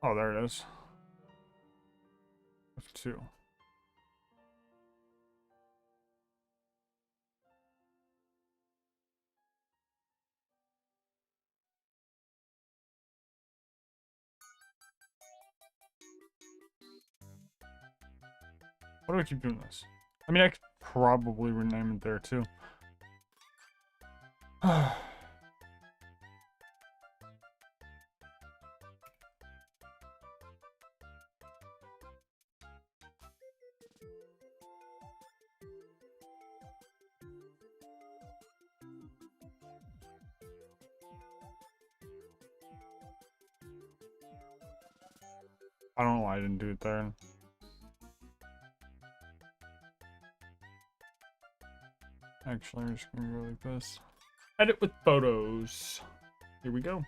Oh, there it is. F2. Why do I keep doing this? I mean, I could probably rename it there too. I don't know why I didn't do it there. Actually, I'm just gonna go like this. Edit with photos. Here we go.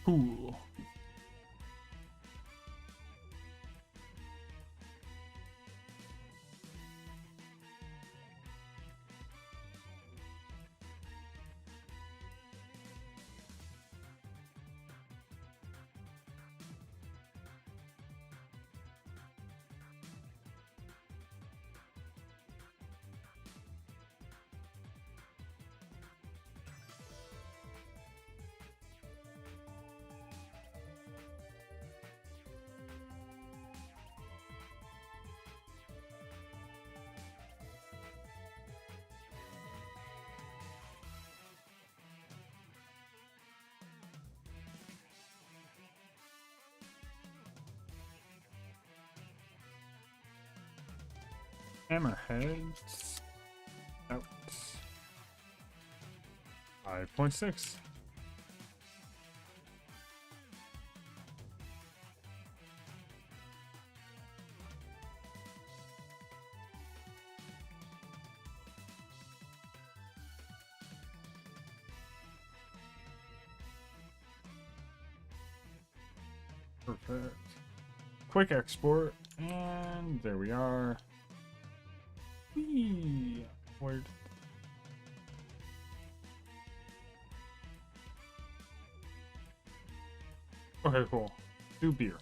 Cool. Hammerheads out. 5.6. Perfect. Quick export, and there we are. Whee! Word. Okay, cool. Do beer.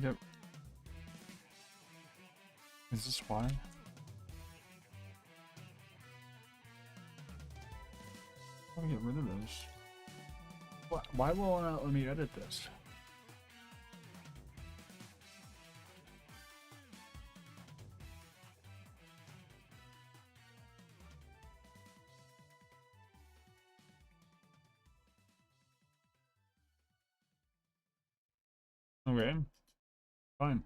Yep. Is this why? How do I get rid of this? Why will it not let me edit this? Okay. Fine.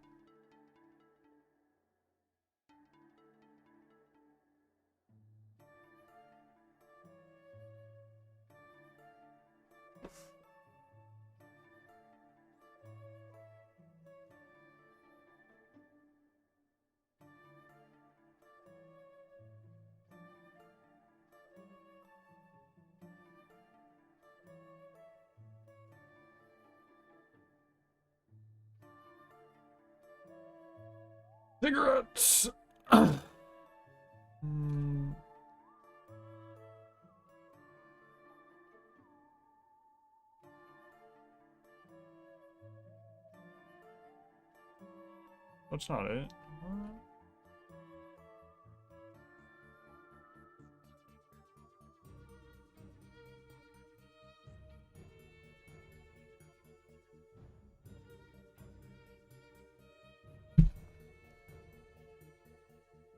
Cigarettes! That's not it.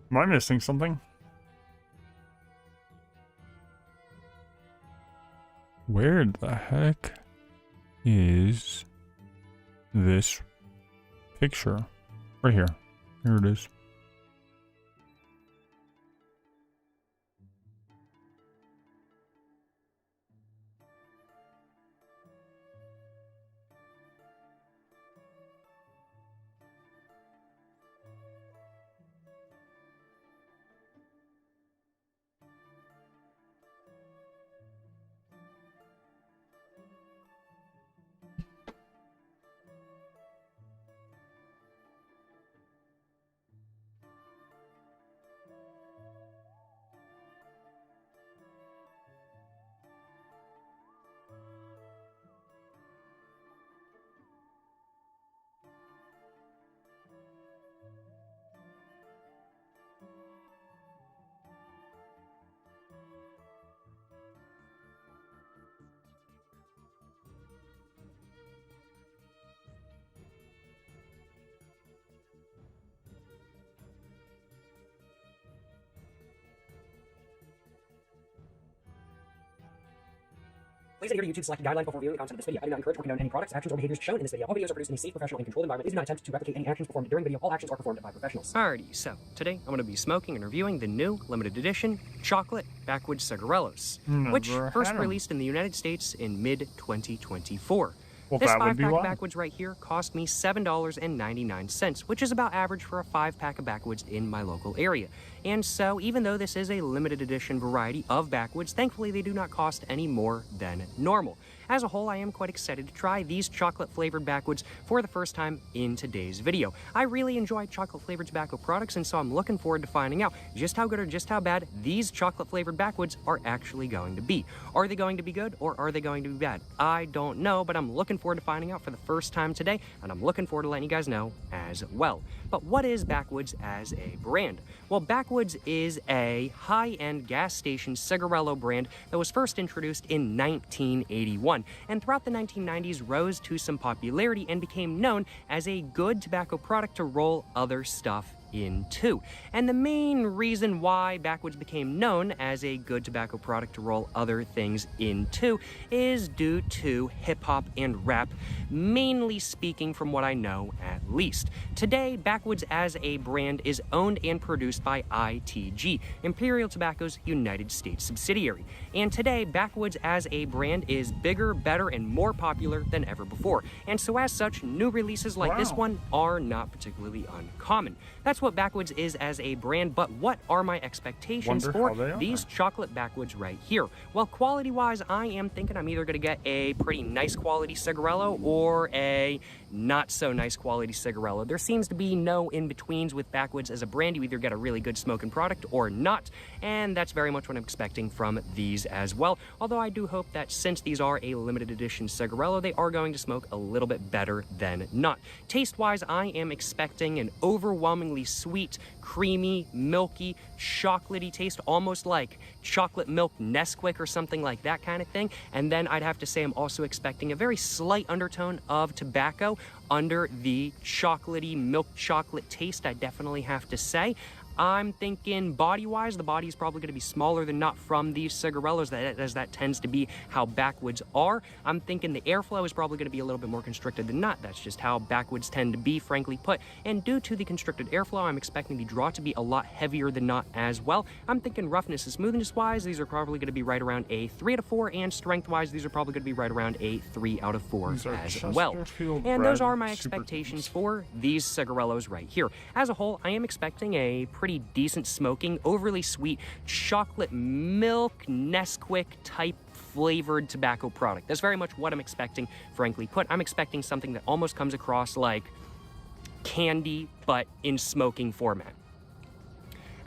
Am I missing something? Where the heck is this picture? Right here. Here it is. Please adhere to YouTube selected guidelines before viewing the content of this video. I do not encourage or condone any products, actions, or behaviors shown in this video. All videos are produced in a safe, professional, and controlled environment. These do not attempt to replicate any actions performed during video. All actions are performed by professionals. Alrighty, so today I'm going to be smoking and reviewing the new limited edition chocolate backwoods cigarellos, which first released in the United States in mid-2024. Well, this that would 5-pack be of backwoods right here cost me $7.99, which is about average for a 5-pack of backwoods in my local area. And so, even though this is a limited edition variety of backwoods, thankfully they do not cost any more than normal. As a whole, I am quite excited to try these chocolate-flavored backwoods for the first time in today's video. I really enjoy chocolate-flavored tobacco products, and so I'm looking forward to finding out just how good or just how bad these chocolate-flavored backwoods are actually going to be. Are they going to be good, or are they going to be bad? I don't know, but I'm looking forward to finding out for the first time today, and I'm looking forward to letting you guys know as well. But what is Backwoods as a brand? Well, Backwoods is a high-end gas station cigarello brand that was first introduced in 1981, and throughout the 1990s rose to some popularity and became known as a good tobacco product to roll other stuff into. And the main reason why Backwoods became known as a good tobacco product to roll other things into is due to hip-hop and rap, mainly speaking from what I know at least. Today, Backwoods as a brand is owned and produced by ITG, Imperial Tobacco's United States subsidiary. And today, Backwoods as a brand is bigger, better, and more popular than ever before. And so as such, new releases like this one are not particularly uncommon. That's what Backwoods is as a brand, but what are my expectations for these chocolate Backwoods right here? Well, quality-wise, I am thinking I'm either going to get a pretty nice quality cigarello or a not so nice quality cigarello. There seems to be no in-betweens with Backwoods as a brand. You either get a really good smoking product or not, and that's very much what I'm expecting from these as well. Although I do hope that since these are a limited edition cigarello, they are going to smoke a little bit better than not. Taste-wise, I am expecting an overwhelmingly sweet, creamy, milky, chocolatey taste, almost like chocolate milk Nesquik or something like that kind of thing. And then I'd have to say I'm also expecting a very slight undertone of tobacco under the chocolatey milk chocolate taste, I definitely have to say. I'm thinking body-wise, the body is probably going to be smaller than not from these cigarellos, as that tends to be how Backwoods are. I'm thinking the airflow is probably going to be a little bit more constricted than not. That's just how Backwoods tend to be, frankly put. And due to the constricted airflow, I'm expecting the draw to be a lot heavier than not as well. I'm thinking roughness and smoothness-wise, these are probably going to be right around a 3 out of 4, and strength-wise, these are probably going to be right around a 3 out of 4 as well. And those are my expectations for these cigarellos right here. As a whole, I am expecting a pretty decent smoking, overly sweet, chocolate milk Nesquik type flavored tobacco product. That's very much what I'm expecting, frankly put. I'm expecting something that almost comes across like candy, but in smoking format.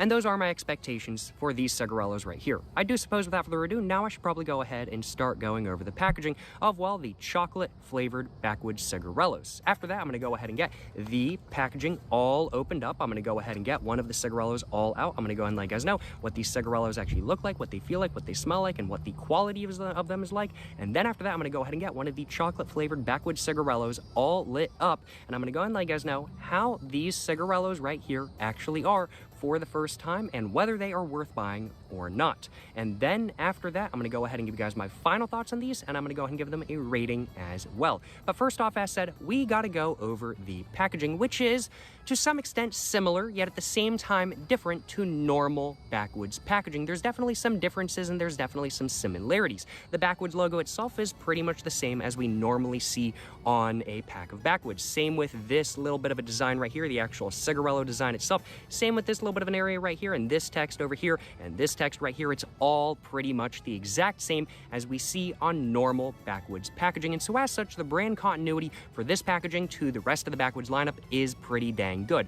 And those are my expectations for these cigarellos right here. I do suppose without further ado, now I should probably go ahead and start going over the packaging of, well, the chocolate-flavored backwoods cigarellos. After that, I'm gonna go ahead and get the packaging all opened up. I'm gonna go ahead and get one of the cigarellos all out. I'm gonna go ahead and let you guys know what these cigarellos actually look like, what they feel like, what they smell like, and what the quality of them is like. And then after that, I'm gonna go ahead and get one of the chocolate-flavored backwoods cigarellos all lit up. And I'm gonna go ahead and let you guys know how these cigarellos right here actually are for the first time and whether they are worth buying or not. And then after that, I'm gonna go ahead and give you guys my final thoughts on these, and I'm gonna go ahead and give them a rating as well. But first off, as said, we gotta go over the packaging, which is to some extent similar, yet at the same time different to normal backwoods packaging. There's definitely some differences and there's definitely some similarities. The backwoods logo itself is pretty much the same as we normally see on a pack of backwoods. Same with this little bit of a design right here, the actual cigarello design itself. Same with this little bit of an area right here, and this text over here, and this text right here. It's all pretty much the exact same as we see on normal backwoods packaging. And so as such, the brand continuity for this packaging to the rest of the backwoods lineup is pretty dang good.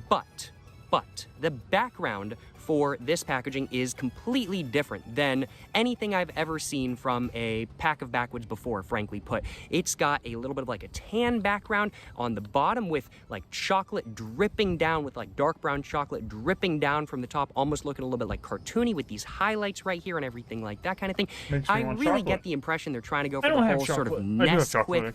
But the background for this packaging is completely different than anything I've ever seen from a pack of backwoods before, frankly put. It's got a little bit of like a tan background on the bottom with like chocolate dripping down, with like dark brown chocolate dripping down from the top, almost looking a little bit like cartoony with these highlights right here and everything like that kind of thing. I really get the impression they're trying to go for the whole sort of Nesquik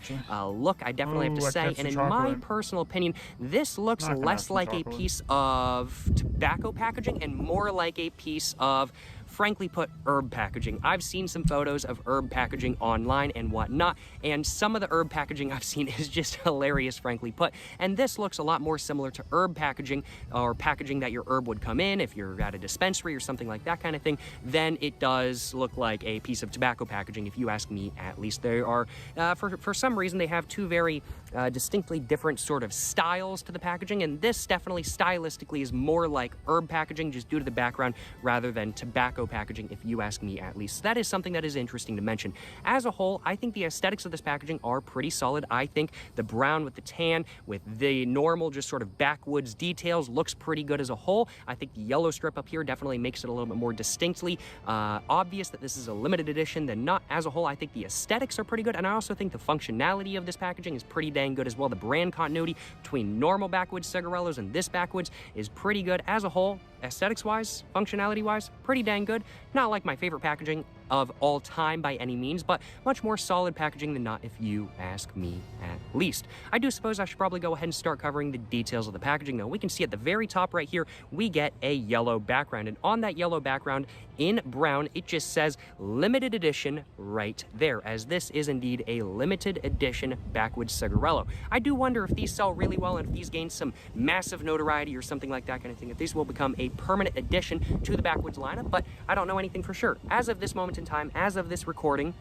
look, I definitely have to say. And in my personal opinion, this looks less like a piece of tobacco packaging and more like a piece of, frankly put, herb packaging. I've seen some photos of herb packaging online and whatnot, and some of the herb packaging I've seen is just hilarious, frankly put. And this looks a lot more similar to herb packaging, or packaging that your herb would come in if you're at a dispensary or something like that kind of thing, than it does look like a piece of tobacco packaging, if you ask me at least. There are, for some reason, they have two very distinctly different sort of styles to the packaging, and this definitely stylistically is more like herb packaging just due to the background rather than tobacco packaging, if you ask me at least. So that is something that is interesting to mention. As a whole, I think the aesthetics of this packaging are pretty solid. I think the brown with the tan, with the normal just sort of backwoods details, looks pretty good as a whole. I think the yellow strip up here definitely makes it a little bit more distinctly obvious that this is a limited edition than not. As a whole, I think the aesthetics are pretty good, and I also think the functionality of this packaging is pretty dang good as well. The brand continuity between normal backwoods cigarellos and this backwoods is pretty good as a whole. Aesthetics-wise, functionality-wise, pretty dang good. Not like my favorite packaging of all time by any means, but much more solid packaging than not, if you ask me at least. I do suppose I should probably go ahead and start covering the details of the packaging, though. We can see at the very top right here, we get a yellow background, and on that yellow background in brown, it just says limited edition right there, as this is indeed a limited edition backwoods cigarello. I do wonder if these sell really well and if these gain some massive notoriety or something like that kind of thing, if these will become a permanent addition to the backwoods lineup, but I don't know anything for sure. As of this moment in time, as of this recording,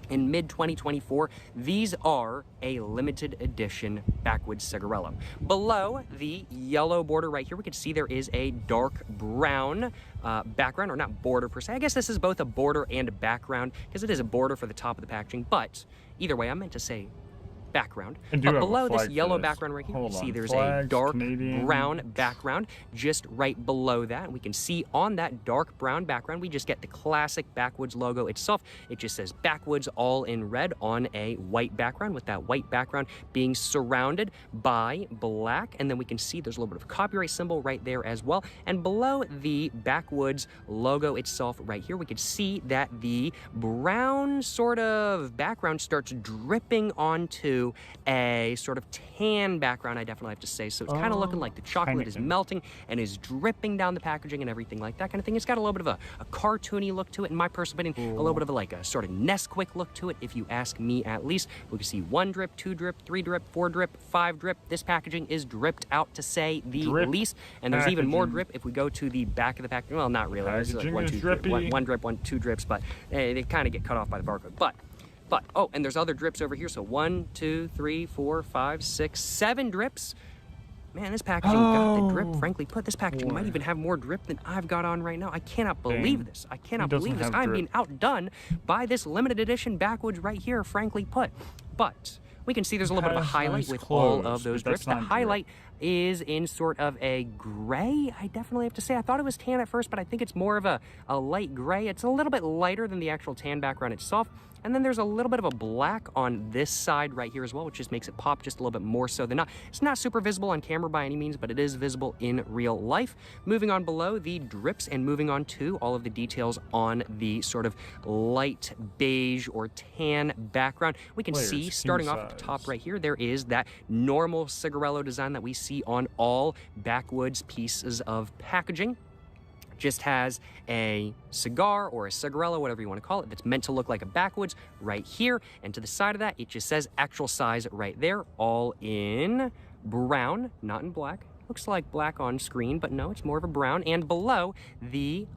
in mid-2024, these are a limited edition backwoods cigarello. Below the yellow border right here, we can see there is a dark brown background, or not border per se. I guess this is both a border and a background, because it is a border for the top of the packaging, but either way, I meant to say background. But below this yellow background right here, you see there's a dark brown background just right below that. And we can see on that dark brown background, we just get the classic backwoods logo itself. It just says backwoods all in red on a white background, with that white background being surrounded by black. And then we can see there's a little bit of a copyright symbol right there as well. And below the backwoods logo itself right here, we can see that the brown sort of background starts dripping onto a sort of tan background, I definitely have to say. So it's kind of looking like the chocolate is melting and is dripping down the packaging and everything like that kind of thing. It's got a little bit of a cartoony look to it, in my personal opinion, a little bit of like a sort of Nesquik look to it, if you ask me at least. We can see 1 drip, 2 drip, 3 drip, 4 drip, 5 drip. This packaging is dripped out, to say the least, and there's even more drip if we go to the back of the packaging. Well, not really. There's like 1 drip, 2 drips, but they kind of get cut off by the barcode. But, oh, and there's other drips over here. So 1, 2, 3, 4, 5, 6, 7 drips. Man, this packaging got the drip, frankly put. This packaging might even have more drip than I've got on right now. I cannot believe this. I cannot believe this. I'm being outdone by this limited edition backwoods right here, frankly put. But we can see there's a little bit of a Has highlight nice with all clothes, of those but that's drips. The not drip. highlight is in sort of a gray, I definitely have to say. I thought it was tan at first, but I think it's more of a light gray. It's a little bit lighter than the actual tan background itself. And then there's a little bit of a black on this side right here as well, which just makes it pop just a little bit more so than not. It's not super visible on camera by any means, but it is visible in real life. Moving on below the drips and moving on to all of the details on the sort of light beige or tan background, we can Layers, see king starting off at the top right here, there is that normal cigarello design that we see on all backwoods pieces of packaging. Just has a cigar or a cigarello, whatever you want to call it, that's meant to look like a backwoods right here. And to the side of that, it just says actual size right there, all in brown, not in black. Looks like black on screen, but no, it's more of a brown. And below the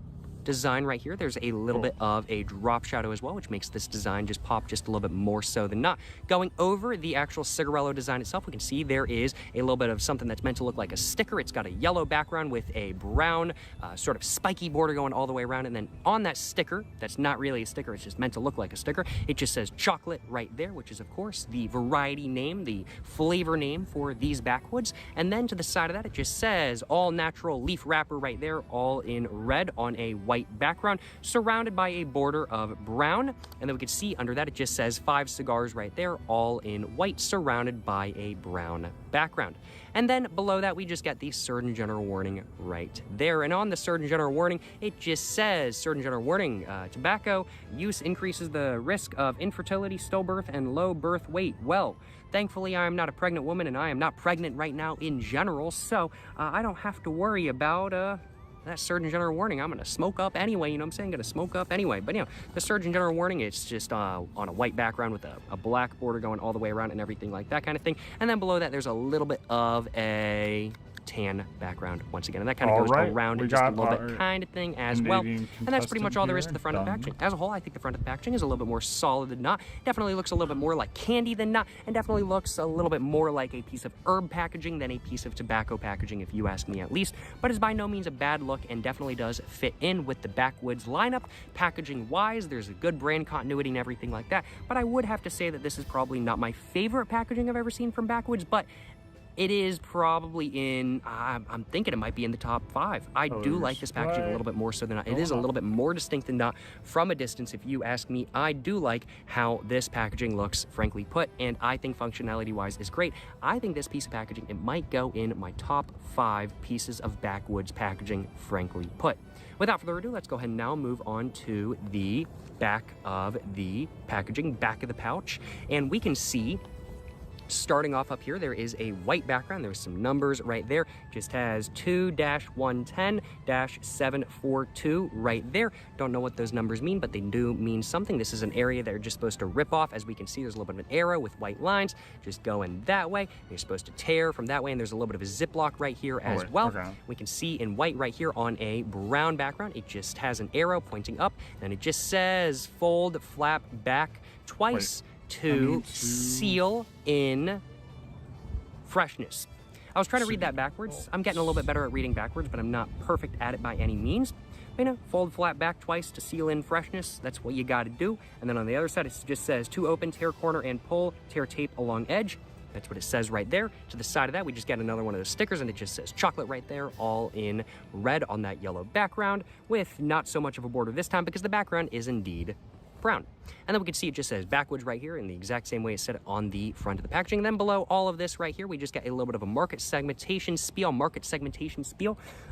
design right here, there's a little bit of a drop shadow as well, which makes this design just pop just a little bit more so than not. Going over the actual cigarello design itself, we can see there is a little bit of something that's meant to look like a sticker. It's got a yellow background with a brown sort of spiky border going all the way around, and then on that sticker, that's not really a sticker, it's just meant to look like a sticker, it just says chocolate right there, which is of course the variety name, the flavor name for these backwoods. And then to the side of that, it just says all natural leaf wrapper right there, all in red on a white background, surrounded by a border of brown. And then we can see under that, it just says 5 cigars right there, all in white, surrounded by a brown background. And then below that, we just got the Surgeon General warning right there. And on the Surgeon General warning, it just says, Surgeon General warning, tobacco use increases the risk of infertility, stillbirth, and low birth weight. Well, thankfully, I am not a pregnant woman, and I am not pregnant right now in general, so I don't have to worry about that Surgeon General warning. I'm gonna smoke up anyway, you know what I'm saying? Gonna smoke up anyway. But you know, the Surgeon General warning, it's just on a white background with a black border going all the way around and everything like that kind of thing. And then below that, there's a little bit of a tan background once again, and that kind of goes around it just a little bit kind of thing as well. And that's pretty much all there is to the front of the packaging. As a whole, I think the front of the packaging is a little bit more solid than not. Definitely looks a little bit more like candy than not, and definitely looks a little bit more like a piece of herb packaging than a piece of tobacco packaging, if you ask me at least. But it's by no means a bad look and definitely does fit in with the Backwoods lineup. Packaging wise, there's a good brand continuity and everything like that, but I would have to say that this is probably not my favorite packaging I've ever seen from Backwoods, but it is probably in, I'm thinking it might be in the top 5. I do like this packaging a little bit more so than not. It is a little bit more distinct than not from a distance, if you ask me. I do like how this packaging looks, frankly put, and I think functionality-wise is great. I think this piece of packaging, it might go in my top 5 pieces of Backwoods packaging, frankly put. Without further ado, let's go ahead and now move on to the back of the packaging, back of the pouch, and we can see starting off up here, there is a white background. There's some numbers right there. Just has 2-110-742 right there. Don't know what those numbers mean, but they do mean something. This is an area that you're just supposed to rip off. As we can see, there's a little bit of an arrow with white lines just going that way. You're supposed to tear from that way, and there's a little bit of a ziplock right here as well. Okay. We can see in white right here on a brown background, it just has an arrow pointing up, and it just says fold flap back twice. To seal in freshness. I was trying to read that backwards. I'm getting a little bit better at reading backwards, but I'm not perfect at it by any means. You know, fold flat back twice to seal in freshness. That's what you got to do. And then on the other side, it just says to open, tear corner, and pull, tear tape along edge. That's what it says right there. To the side of that, we just get another one of those stickers, and it just says chocolate right there, all in red on that yellow background, with not so much of a border this time because the background is indeed brown. And then we can see it just says Backwoods right here in the exact same way it said it on the front of the packaging. And then below all of this right here, we just got a little bit of a market segmentation spiel,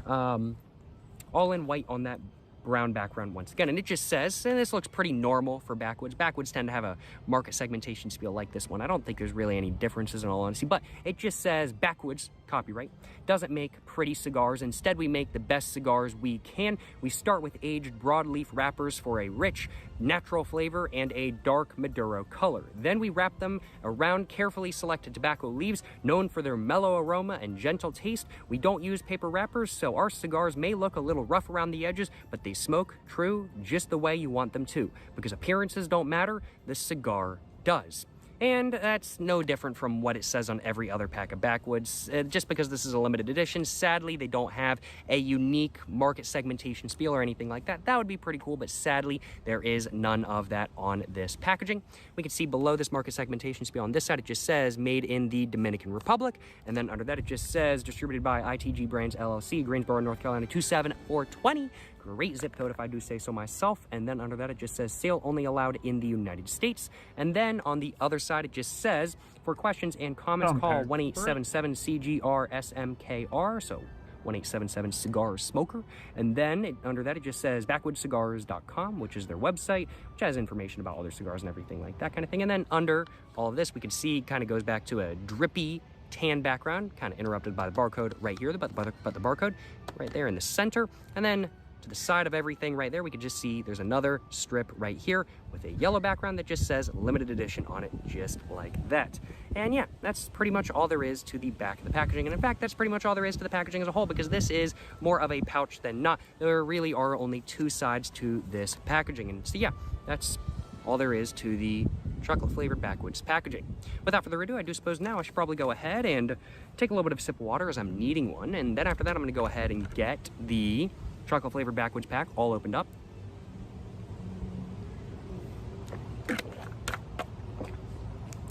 all in white on that brown background once again. And it just says, and this looks pretty normal for Backwoods. Backwoods tend to have a market segmentation spiel like this one. I don't think there's really any differences in all honesty, but it just says Backwoods, copyright, doesn't make pretty cigars. Instead, we make the best cigars we can. We start with aged broadleaf wrappers for a rich, natural flavor and a dark Maduro color. Then we wrap them around carefully selected tobacco leaves known for their mellow aroma and gentle taste. We don't use paper wrappers, so our cigars may look a little rough around the edges, but they smoke true just the way you want them to. Because appearances don't matter, the cigar does. And that's no different from what it says on every other pack of backwoods. Just because this is a limited edition, sadly, they don't have a unique market segmentation spiel or anything like that. That would be pretty cool, but sadly, there is none of that on this packaging. We can see below this market segmentation spiel on this side, it just says made in the Dominican Republic. And then under that, it just says distributed by ITG Brands LLC, Greensboro, North Carolina, 27420. Great zip code if I do say so myself. And then under that, it just says sale only allowed in the United States. And then on the other side, it just says for questions and comments, call 1-877-CGR-SMKR. So 1-877 Cigar Smoker. And then under that, it just says backwoodscigars.com, which is their website, which has information about all their cigars and everything like that kind of thing. And then under all of this, we can see kind of goes back to a drippy tan background, kind of interrupted by the barcode right here, but the barcode right there in the center. And then to the side of everything right there, we can just see there's another strip right here with a yellow background that just says limited edition on it, just like that. And yeah, that's pretty much all there is to the back of the packaging. And in fact, that's pretty much all there is to the packaging as a whole, because this is more of a pouch than not. There really are only two sides to this packaging. And so yeah, that's all there is to the chocolate flavored backwoods packaging. Without further ado, I do suppose now I should probably go ahead and take a little bit of a sip of water, as I'm needing one. And then after that, I'm going to go ahead and get the chocolate flavored backwoods pack all opened up.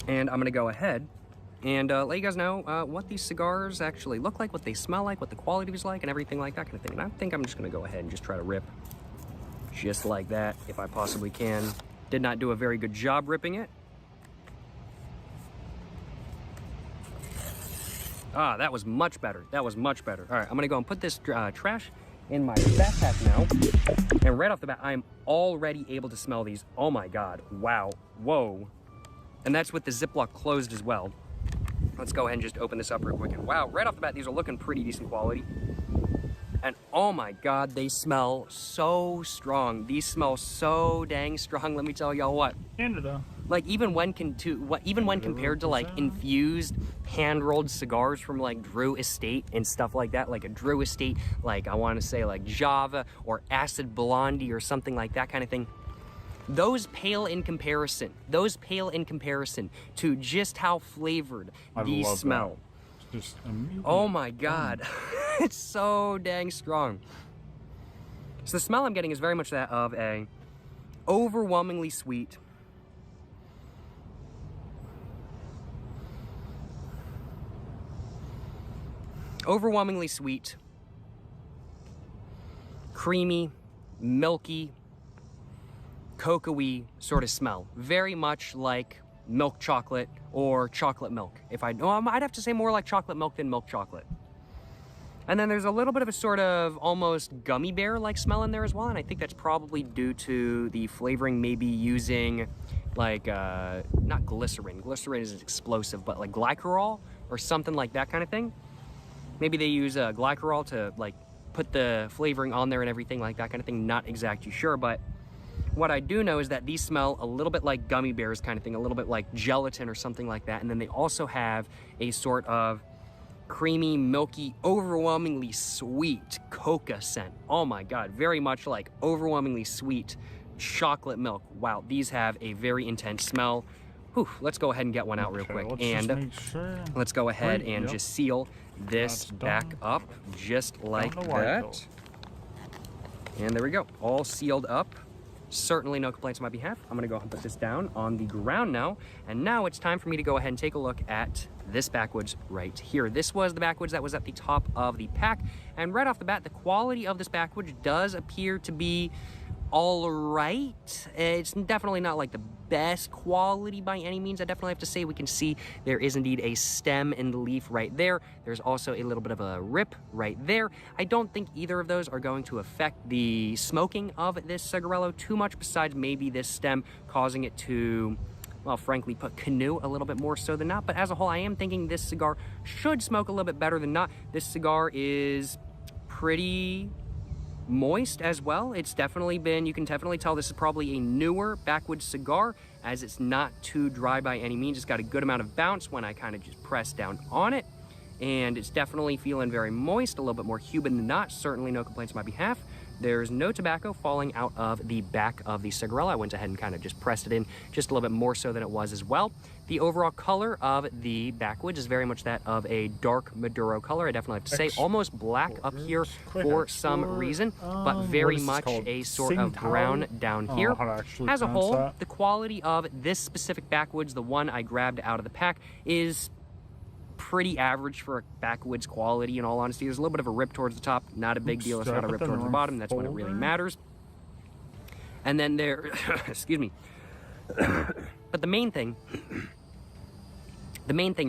And I'm going to go ahead and let you guys know what these cigars actually look like, what they smell like, what the quality is like, and everything like that kind of thing. And I think I'm just going to go ahead and just try to rip just like that, if I possibly can. Did not do a very good job ripping it. Ah, that was much better. That was much better. All right, I'm going to go and put this trash in my backpack now. And right off the bat, I'm already able to smell these. Oh my God. Wow. Whoa. And that's with the Ziploc closed as well. Let's go ahead and just open this up real quick. And wow, right off the bat, these are looking pretty decent quality. And oh my God, they smell so strong. These smell so dang strong. Let me tell y'all what. Canada. Like even when compared to like infused hand-rolled cigars from like Drew Estate and stuff like that, like a Drew Estate, like I want to say like Java or Acid Blondie or something like that kind of thing. Those pale in comparison to just how flavored these smell. Just amazing. Oh my God, it's so dang strong. So the smell I'm getting is very much that of a overwhelmingly sweet, creamy, milky, cocoa-y sort of smell. Very much like milk chocolate or chocolate milk. I'd have to say more like chocolate milk than milk chocolate. And then there's a little bit of a sort of almost gummy bear-like smell in there as well, and I think that's probably due to the flavoring maybe using like, not glycerin. Glycerin is explosive, but like glycerol or something like that kind of thing. Maybe they use glycerol to like put the flavoring on there and everything like that kind of thing. Not exactly sure, but what I do know is that these smell a little bit like gummy bears kind of thing, a little bit like gelatin or something like that. And then they also have a sort of creamy, milky, overwhelmingly sweet coca scent. Oh my God, very much like overwhelmingly sweet chocolate milk. Wow, these have a very intense smell. Whew, let's go ahead and get one out real quick. And let's go ahead and just seal this back up just like that. And there we go, all sealed up. Certainly no complaints on my behalf. I'm gonna go ahead and put this down on the ground now. And now it's time for me to go ahead and take a look at this backwoods right here. This was the backwoods that was at the top of the pack. And right off the bat, the quality of this backwoods does appear to be all right. It's definitely not like the best quality by any means. I definitely have to say we can see there is indeed a stem and leaf right there. There's also a little bit of a rip right there. I don't think either of those are going to affect the smoking of this cigarello too much, besides maybe this stem causing it to, well, frankly, put canoe a little bit more so than not. But as a whole, I am thinking this cigar should smoke a little bit better than not. This cigar is pretty moist as well. It's definitely been, you can definitely tell this is probably a newer backwoods cigar, as it's not too dry by any means. It's got a good amount of bounce when I kind of just press down on it, and it's definitely feeling very moist, a little bit more humid than not. Certainly no complaints on my behalf. There's no tobacco falling out of the back of the cigarella. I went ahead and kind of just pressed it in just a little bit more so than it was as well. The overall color of the backwoods is very much that of a dark Maduro color. I definitely have to say almost black up here for some reason, but very much a sort of brown down here. As a whole, the quality of this specific backwoods, the one I grabbed out of the pack, is pretty average for a backwoods quality, in all honesty. There's a little bit of a rip towards the top, not a big deal. It's not a rip towards the bottom. That's when it really matters. And then there, excuse me. But the main thing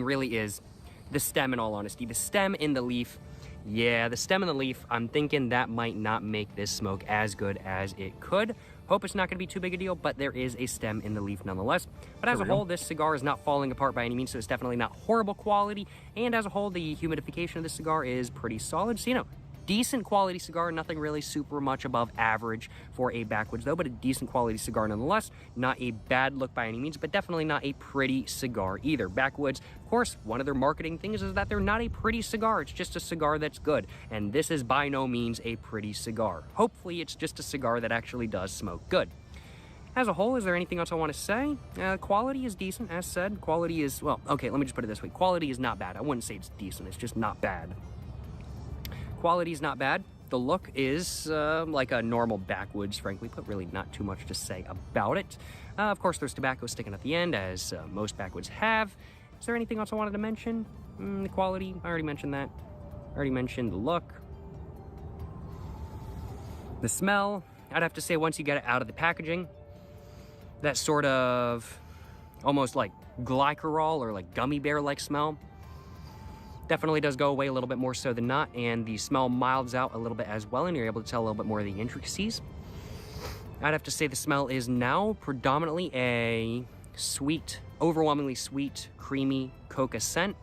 really is the stem, in all honesty. The stem in the leaf, yeah, the stem in the leaf, I'm thinking that might not make this smoke as good as it could. Hope it's not going to be too big a deal, but there is a stem in the leaf nonetheless. But as a whole, this cigar is not falling apart by any means, so it's definitely not horrible quality. And as a whole, the humidification of this cigar is pretty solid. So, you know, decent quality cigar, nothing really super much above average for a backwoods though, but a decent quality cigar nonetheless. Not a bad look by any means, but definitely not a pretty cigar either. Backwoods, of course, one of their marketing things is that they're not a pretty cigar. It's just a cigar that's good. And this is by no means a pretty cigar. Hopefully it's just a cigar that actually does smoke good. As a whole, is there anything else I want to say? Quality is decent, as said. Quality is, well, okay, let me just put it this way. Quality is not bad. I wouldn't say it's decent. It's just not bad. Quality is not bad. The look is like a normal backwoods, frankly, but really not too much to say about it. Of course, there's tobacco sticking at the end, as most backwoods have. Is there anything else I wanted to mention? The quality, I already mentioned that. I already mentioned the look. The smell, I'd have to say once you get it out of the packaging, that sort of almost like glycerol or like gummy bear-like smell definitely does go away a little bit more so than not, and the smell milds out a little bit as well, and you're able to tell a little bit more of the intricacies. I'd have to say the smell is now predominantly a sweet, overwhelmingly sweet, creamy coca scent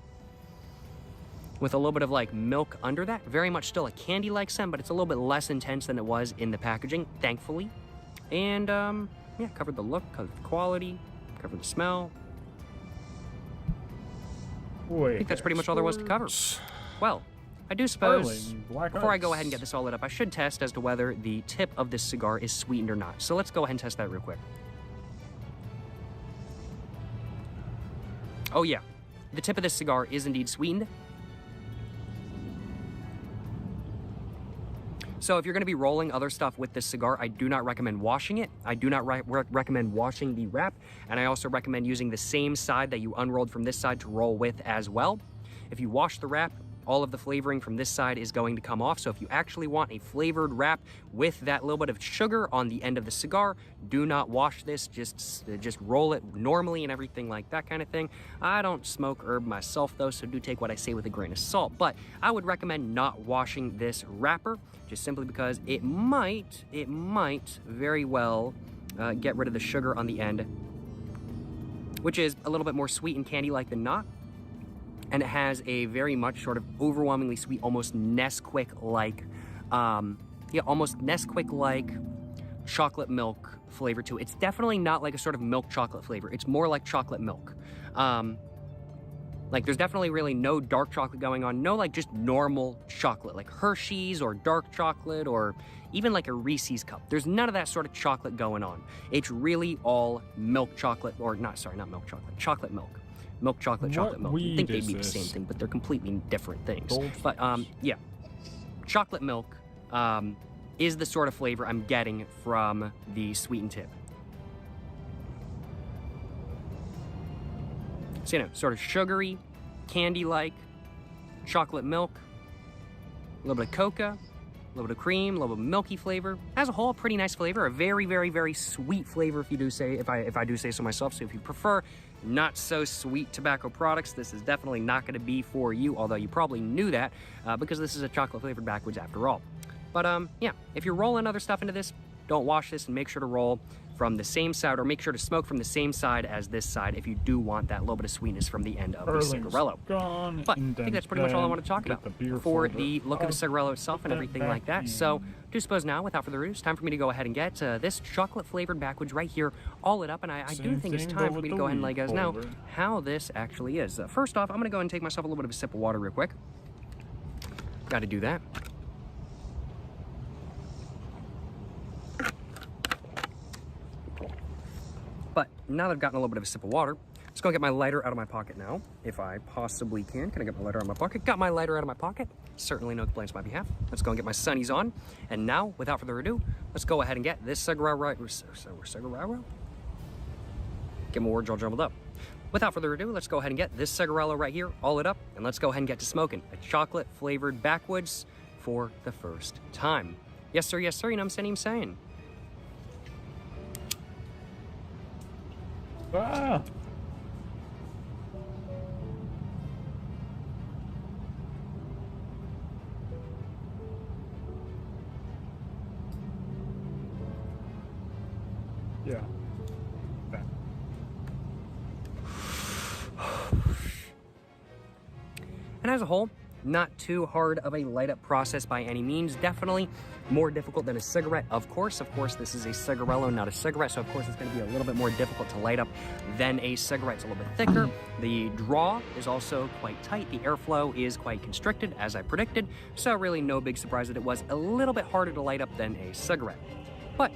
with a little bit of like milk under that. Very much still a candy-like scent, but it's a little bit less intense than it was in the packaging, thankfully. And yeah, covered the look, covered the quality, covered the smell. I think that's pretty much all there was to cover. Well, I do suppose, before I go ahead and get this all lit up, I should test as to whether the tip of this cigar is sweetened or not. So let's go ahead and test that real quick. Oh yeah, the tip of this cigar is indeed sweetened. So if you're going to be rolling other stuff with this cigar, I do not recommend washing it. I do not recommend washing the wrap, and I also recommend using the same side that you unrolled from this side to roll with as well. If you wash the wrap, all of the flavoring from this side is going to come off. So if you actually want a flavored wrap with that little bit of sugar on the end of the cigar, do not wash this. Just roll it normally and everything like that kind of thing. I don't smoke herb myself though, so do take what I say with a grain of salt. But I would recommend not washing this wrapper, just simply because it might very well get rid of the sugar on the end, which is a little bit more sweet and candy-like than not. And it has a very much sort of overwhelmingly sweet, almost Nesquik-like, almost Nesquik-like chocolate milk flavor to it. It's definitely not like a sort of milk chocolate flavor. It's more like chocolate milk. Like there's definitely really no dark chocolate going on, no like just normal chocolate, like Hershey's or dark chocolate or even like a Reese's cup. There's none of that sort of chocolate going on. It's really all milk chocolate, or not, sorry, not milk chocolate, chocolate milk. Milk chocolate, chocolate milk. You'd think they'd be the same thing, but they're completely different things. But yeah, chocolate milk is the sort of flavor I'm getting from the sweetened tip. So, you know, sort of sugary, candy-like, chocolate milk, a little bit of coca, a little bit of cream, a little bit of milky flavor. As a whole, pretty nice flavor. A very, very, very sweet flavor, if you do say, if I do say so myself. So if you prefer not so sweet tobacco products, this is definitely not going to be for you, although you probably knew that because this is a chocolate flavored backwoods after all. But yeah, if you're rolling other stuff into this, don't wash this and make sure to roll from the same side, or make sure to smoke from the same side as this side if you do want that little bit of sweetness from the end of the cigarello. But I think that's pretty much all I want to talk about for the look of the cigarello itself and everything like that. So I do suppose now, without further ado, it's time for me to go ahead and get this chocolate flavored backwoods right here all lit up, and I do think it's time for me to go ahead and let you guys know how this actually is. First off, I'm going to go and take myself a little bit of a sip of water real quick. Got to do that. now that I've gotten a little bit of a sip of water, let's go get my lighter out of my pocket now, if I possibly can. Can I get my lighter out of my pocket? Got my lighter out of my pocket. Certainly no complaints on my behalf. Let's go and get my sunnies on. And now, without further ado, let's go ahead and get this cigarette. Get my words all jumbled up. Without further ado, let's go ahead and get this cigarello right here, all lit up, and let's go ahead and get to smoking a chocolate-flavored backwoods for the first time. Yes, sir, you know what I'm saying? Ah! Yeah. And as a whole, not too hard of a light up process by any means. Definitely more difficult than a cigarette, of course. Of course, this is a cigarello, not a cigarette, so of course it's going to be a little bit more difficult to light up than a cigarette. It's a little bit thicker. The draw is also quite tight. The airflow is quite constricted, as I predicted, so really no big surprise that it was a little bit harder to light up than a cigarette. But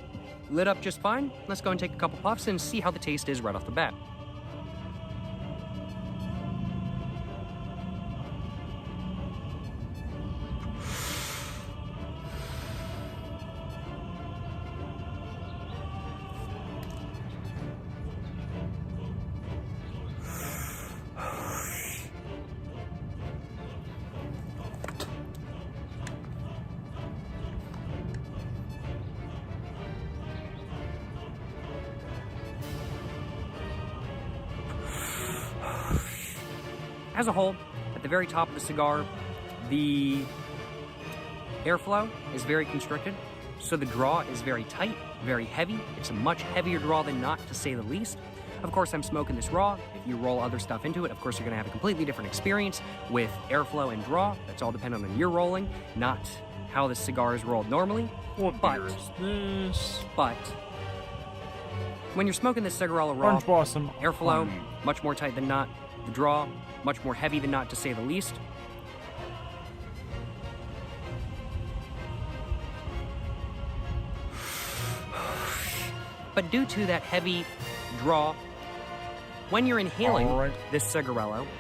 lit up just fine. Let's go and take a couple puffs and see how the taste is right off the bat. As a whole, at the very top of the cigar, the airflow is very constricted, so the draw is very tight, very heavy. It's a much heavier draw than not, to say the least. Of course, I'm smoking this raw. If you roll other stuff into it, of course, you're going to have a completely different experience with airflow and draw. That's all dependent on your rolling, not how the cigar is rolled normally. What beer is this? But when you're smoking this cigarello raw, Orange Blossom airflow, honey. much more tight than not. The draw, much more heavy than not, to say the least. But due to that heavy draw, when you're inhaling this cigarello,